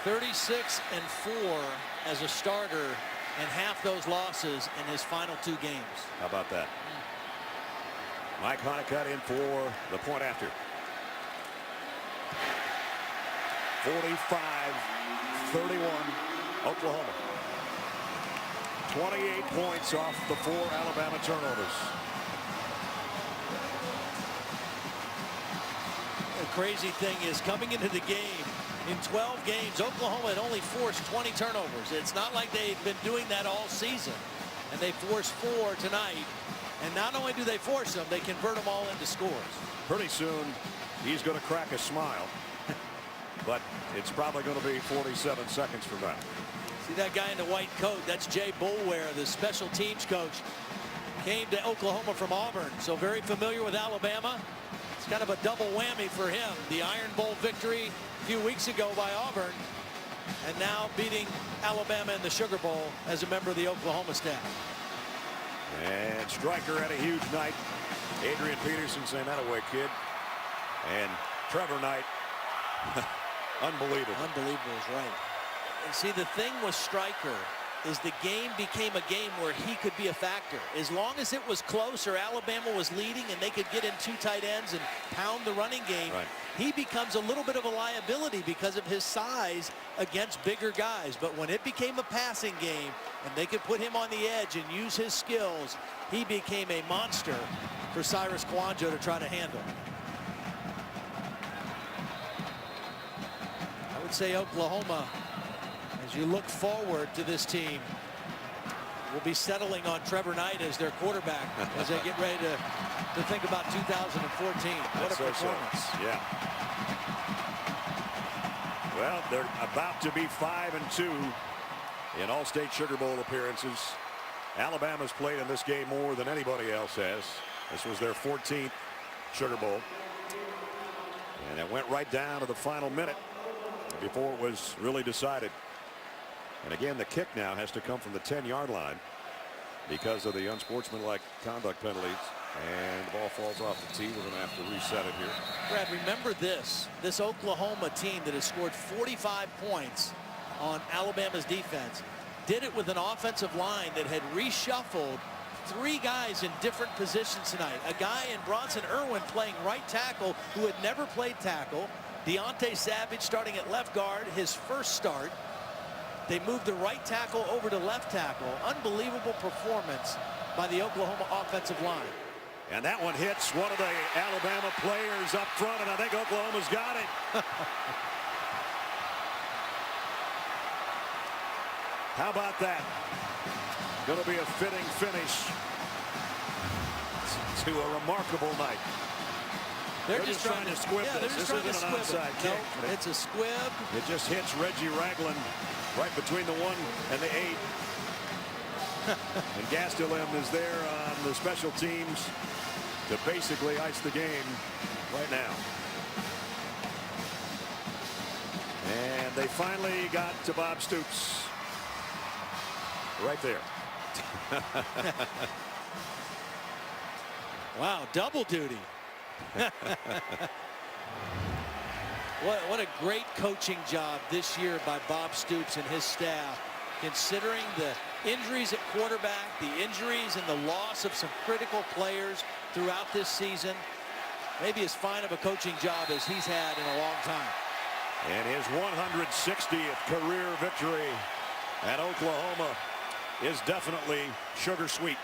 (36-4) as a starter, and half those losses in his final 2 games. How about that? Mike Honeycutt in for the point after. 45-31 Oklahoma. 28 points off the 4 Alabama turnovers. The crazy thing is, coming into the game, in 12 games, Oklahoma had only forced 20 turnovers. It's not like they've been doing that all season. And they forced 4 tonight. And not only do they force them, they convert them all into scores. Pretty soon, he's going to crack a smile. But it's probably going to be 47 seconds from now. See that guy in the white coat? That's Jay Boulware, the special teams coach. Came to Oklahoma from Auburn, so very familiar with Alabama. It's kind of a double whammy for him. The Iron Bowl victory a few weeks ago by Auburn, and now beating Alabama in the Sugar Bowl as a member of the Oklahoma staff. And Striker had a huge night. Adrian Peterson saying, "That away, kid." And Trevor Knight, unbelievable. Unbelievable is right. And see, the thing with Striker is the game became a game where he could be a factor. As long as it was close or Alabama was leading and they could get in 2 tight ends and pound the running game, he becomes a little bit of a liability because of his size against bigger guys. But when it became a passing game and they could put him on the edge and use his skills, he became a monster for Cyrus Kouandjio to try to handle. I would say Oklahoma, as you look forward to this team, will be settling on Trevor Knight as their quarterback as they get ready to think about 2014. What a performance. Yeah. Well, they're about to be 5-2 in All-State Sugar Bowl appearances. Alabama's played in this game more than anybody else has. This was their 14th Sugar Bowl. And it went right down to the final minute before it was really decided. And again, the kick now has to come from the 10-yard line because of the unsportsmanlike conduct penalties. And the ball falls off the tee. We're going to have to reset it here. Brad, remember this Oklahoma team that has scored 45 points on Alabama's defense did it with an offensive line that had reshuffled 3 guys in different positions tonight. A guy in Bronson Irwin playing right tackle who had never played tackle. Deontay Savage starting at left guard, his first start. They moved the right tackle over to left tackle. Unbelievable performance by the Oklahoma offensive line. And that one hits one of the Alabama players up front, and I think Oklahoma's got it. How about that? Going to be a fitting finish to a remarkable night. They're just trying to squib this. This isn't an onside kick. No, it's a squib. It just hits Reggie Ragland right between the 1 and the 8. And Gastelum is there on the special teams to basically ice the game right now. And they finally got to Bob Stoops right there. Wow, double duty. What a great coaching job this year by Bob Stoops and his staff, considering the injuries at quarterback, the injuries and the loss of some critical players throughout this season. Maybe as fine of a coaching job as he's had in a long time. And his 160th career victory at Oklahoma is definitely sugar sweet.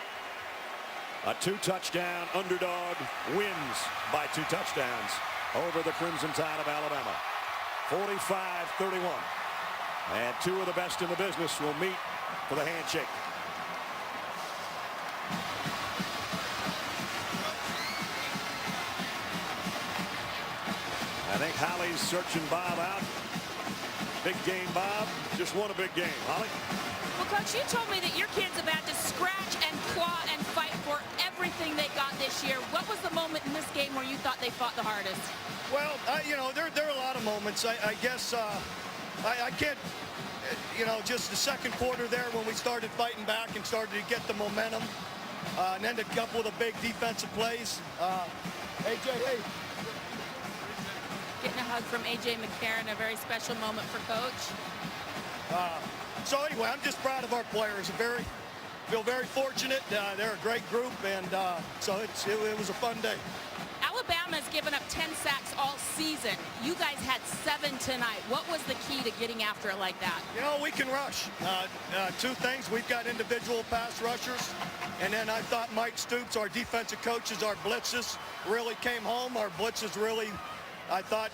A 2-touchdown underdog wins by 2 touchdowns over the Crimson Tide of Alabama. 45-31. And 2 of the best in the business will meet for the handshake. I think Holly's searching Bob out. Big game, Bob. Just won a big game. Holly? Well, Coach, you told me that your kids have had to scratch and claw and fight for everything they got this year. What was the moment in this game where you thought they fought the hardest? Well, you know, there are a lot of moments. I guess I can't, you know, just the second quarter there when we started fighting back and started to get the momentum. And then a couple of the big defensive plays. AJ, hey. Getting a hug from A.J. McCarron, a very special moment for Coach. So anyway, I'm just proud of our players. Feel very fortunate. They're a great group, and so it was a fun day. Alabama's given up 10 sacks all season. You guys had 7 tonight. What was the key to getting after it like that? You know, we can rush. 2 things. We've got individual pass rushers, and then I thought Mike Stoops, our defensive coaches, our blitzes really came home. Our blitzes really, I thought,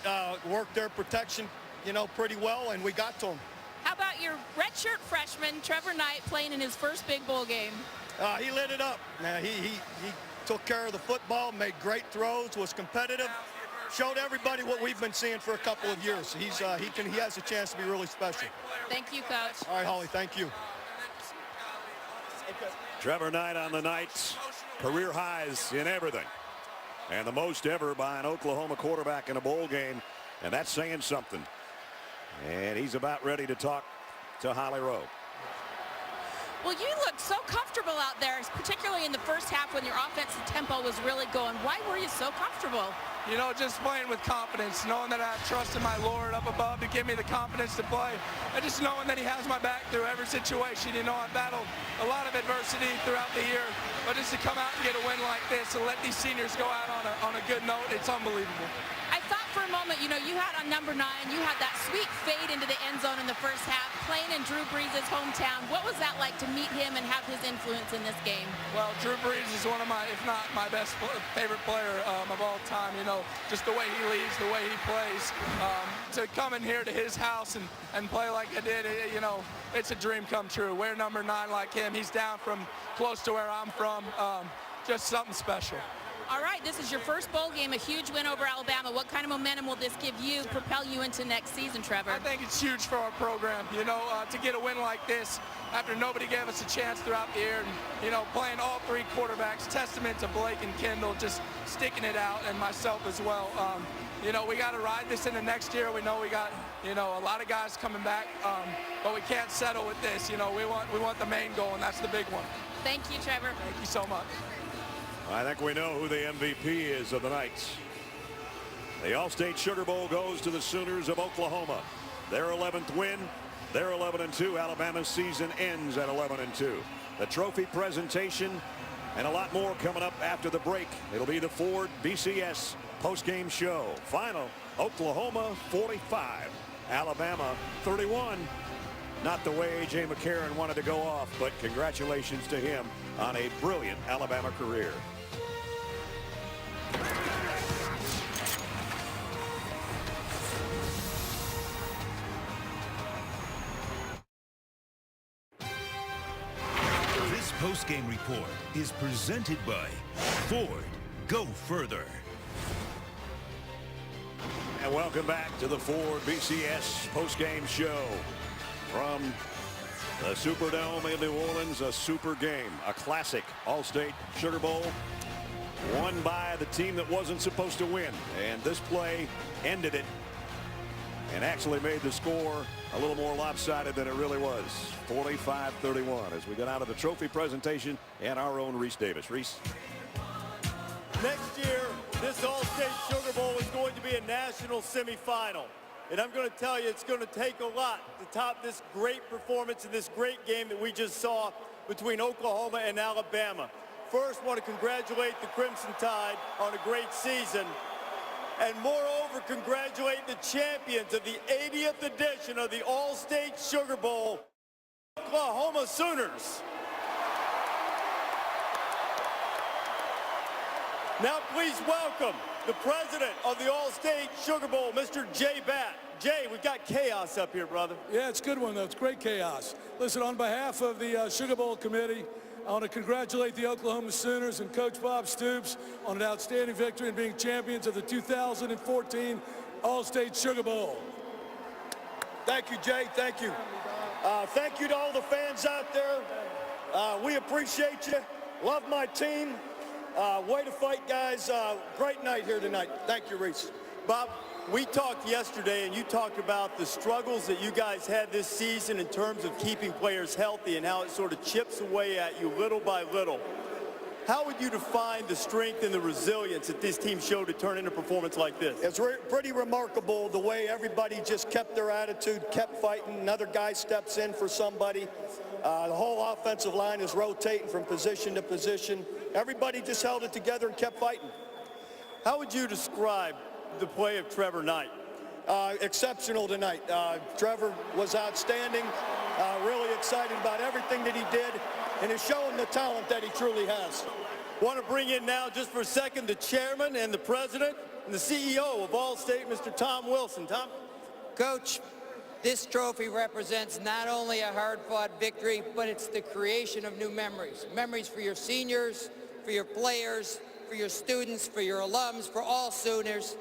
worked their protection, you know, pretty well, and we got to them. How about your redshirt freshman, Trevor Knight, playing in his first big bowl game? He lit it up. He took care of the football, made great throws, was competitive, showed everybody what we've been seeing for a couple of years. He has a chance to be really special. Thank you, Coach. All right, Holly, thank you. Okay. Trevor Knight on the night, career highs in everything, and the most ever by an Oklahoma quarterback in a bowl game, and that's saying something. And he's about ready to talk to Holly Rowe. Well, you looked so comfortable out there, particularly in the first half when your offensive tempo was really going. Why were you so comfortable? You know, just playing with confidence, knowing that I have trust in my Lord up above to give me the confidence to play, and just knowing that he has my back through every situation. You know, I've battled a lot of adversity throughout the year, but just to come out and get a win like this and let these seniors go out on a good note, it's unbelievable. I thought for a moment, you know, you had on number 9, you had that sweet fade into the end zone in the first half, playing in Drew Brees' hometown. What was that like to meet him and have his influence in this game? Well, Drew Brees is one of my, if not my best favorite player of all time. You know, just the way he leads, the way he plays. To come in here to his house and play like I did, you know, it's a dream come true. Wear number 9 like him. He's down from close to where I'm from. Just something special. All right, this is your first bowl game, a huge win over Alabama. What kind of momentum will this give you, propel you into next season, Trevor? I think it's huge for our program, you know, to get a win like this after nobody gave us a chance throughout the year. And, you know, playing all 3 quarterbacks, testament to Blake and Kendall, just sticking it out, and myself as well. You know, we got to ride this into next year. We know we got, you know, a lot of guys coming back, but we can't settle with this. You know, we want the main goal, and that's the big one. Thank you, Trevor. Thank you so much. I think we know who the MVP is of the Knights. The All-State Sugar Bowl goes to the Sooners of Oklahoma. Their 11th win. They're 11-2. Alabama's season ends at 11-2. The trophy presentation and a lot more coming up after the break. It'll be the Ford BCS postgame show. Final, Oklahoma 45, Alabama 31. Not the way A.J. McCarron wanted to go off, but congratulations to him on a brilliant Alabama career. This postgame report is presented by Ford. Go further. And welcome back to the Ford BCS postgame show from the Superdome in New Orleans. A super game, a classic All-State Sugar Bowl, won by the team that wasn't supposed to win, and this play ended it and actually made the score a little more lopsided than it really was. 45-31 as we get out of the trophy presentation and our own Reese Davis. Reese. Next year, this All-State Sugar Bowl is going to be a national semifinal. And I'm going to tell you, it's going to take a lot to top this great performance in this great game that we just saw between Oklahoma and Alabama. First, I want to congratulate the Crimson Tide on a great season. And moreover, congratulate the champions of the 80th edition of the All-State Sugar Bowl, Oklahoma Sooners. Now please welcome the president of the All-State Sugar Bowl, Mr. Jay Batt. Jay, we've got chaos up here, brother. Yeah, it's a good one, though. It's great chaos. Listen, on behalf of the Sugar Bowl committee, I want to congratulate the Oklahoma Sooners and Coach Bob Stoops on an outstanding victory and being champions of the 2014 All-State Sugar Bowl. Thank you, Jay. Thank you. Thank you to all the fans out there. We appreciate you. Love my team. Way to fight, guys. Great night here tonight. Thank you, Reese. Bob, we talked yesterday, and you talked about the struggles that you guys had this season in terms of keeping players healthy and how it sort of chips away at you little by little. How would you define the strength and the resilience that this team showed to turn into a performance like this? It's pretty remarkable the way everybody just kept their attitude, kept fighting. Another guy steps in for somebody. The whole offensive line is rotating from position to position. Everybody just held it together and kept fighting. How would you describe the play of Trevor Knight? Exceptional tonight. Trevor was outstanding. Really excited about everything that he did, and is showing the talent that he truly has. Want to bring in now, just for a second, the chairman and the president and the CEO of All-State, Mr. Tom Wilson. Tom? Coach, this trophy represents not only a hard-fought victory, but it's the creation of new memories. Memories for your seniors, for your players, for your students, for your alums, for all Sooners.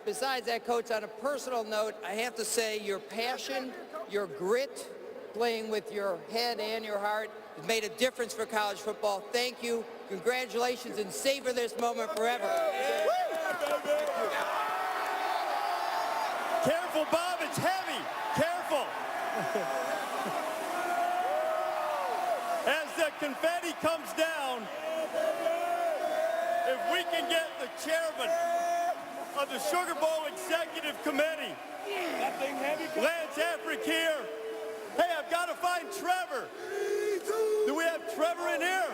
Besides that, Coach, on a personal note, I have to say your passion, your grit, playing with your head and your heart has made a difference for college football. Thank you. Congratulations, and savor this moment forever. Careful, Bob, it's heavy. Careful. confetti comes down, if we can get the chairman of the Sugar Bowl Executive Committee, Lance Afric here. Hey, I've got to find Trevor. Do we have Trevor in here?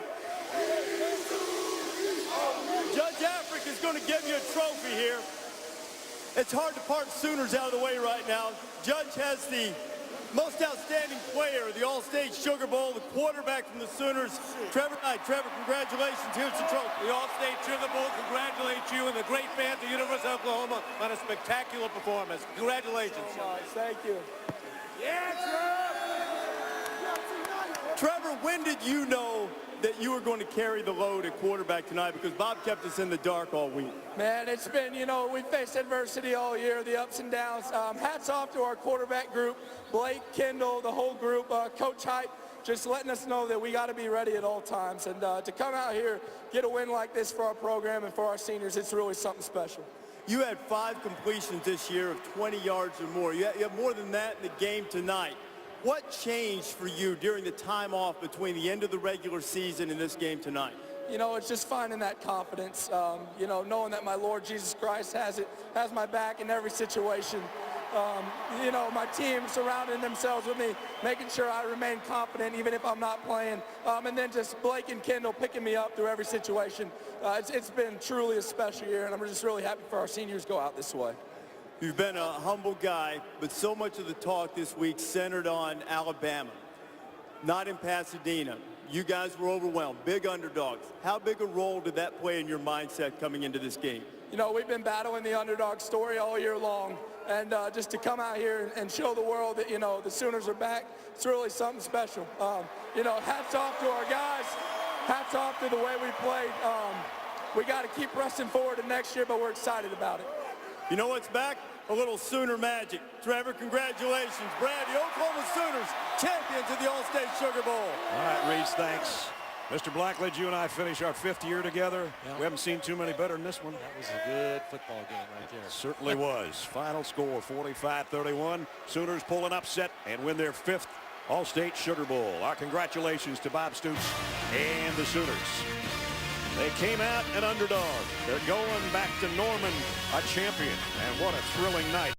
Judge Afric is going to give you a trophy here. It's hard to part Sooners out of the way right now. Judge has the most outstanding player, the All-State Sugar Bowl, the quarterback from the Sooners, Trevor Knight. Trevor, congratulations. Here's the trophy. The All-State Sugar Bowl congratulates you and the great fans of University of Oklahoma on a spectacular performance. Congratulations. Thank you. Trevor, when did you know that you were going to carry the load at quarterback tonight? Because Bob kept us in the dark all week. Man, it's been, we faced adversity all year, the ups and downs. Hats off to our quarterback group, Blake, Kendall, the whole group, Coach Hype, just letting us know that we got to be ready at all times. And to come out here, get a win like this for our program and for our seniors, it's really something special. You had 5 completions this year of 20 yards or more. You have more than that in the game tonight. What changed for you during the time off between the end of the regular season and this game tonight? It's just finding that confidence, knowing that my Lord Jesus Christ has my back in every situation. My team surrounding themselves with me, making sure I remain confident even if I'm not playing. And then just Blake and Kendall picking me up through every situation. It's been truly a special year, and I'm just really happy for our seniors to go out this way. You've been a humble guy, but so much of the talk this week centered on Alabama, not in Pasadena. You guys were overwhelmed, big underdogs. How big a role did that play in your mindset coming into this game? We've been battling the underdog story all year long, and just to come out here and show the world that, the Sooners are back, it's really something special. Hats off to our guys, hats off to the way we played. We got to keep pressing forward to next year, but we're excited about it. You know what's back? A little Sooner magic. Trevor, congratulations. Brad, the Oklahoma Sooners, champions of the All-State Sugar Bowl. All right, Reese, thanks. Mr. Blackledge, you and I finish our 5th year together. We haven't seen too many better than this one. That was a good football game right there. Certainly was. Final score, 45-31. Sooners pull an upset and win their 5th All-State Sugar Bowl. Our congratulations to Bob Stoops and the Sooners. They came out an underdog. They're going back to Norman a champion. And what a thrilling night.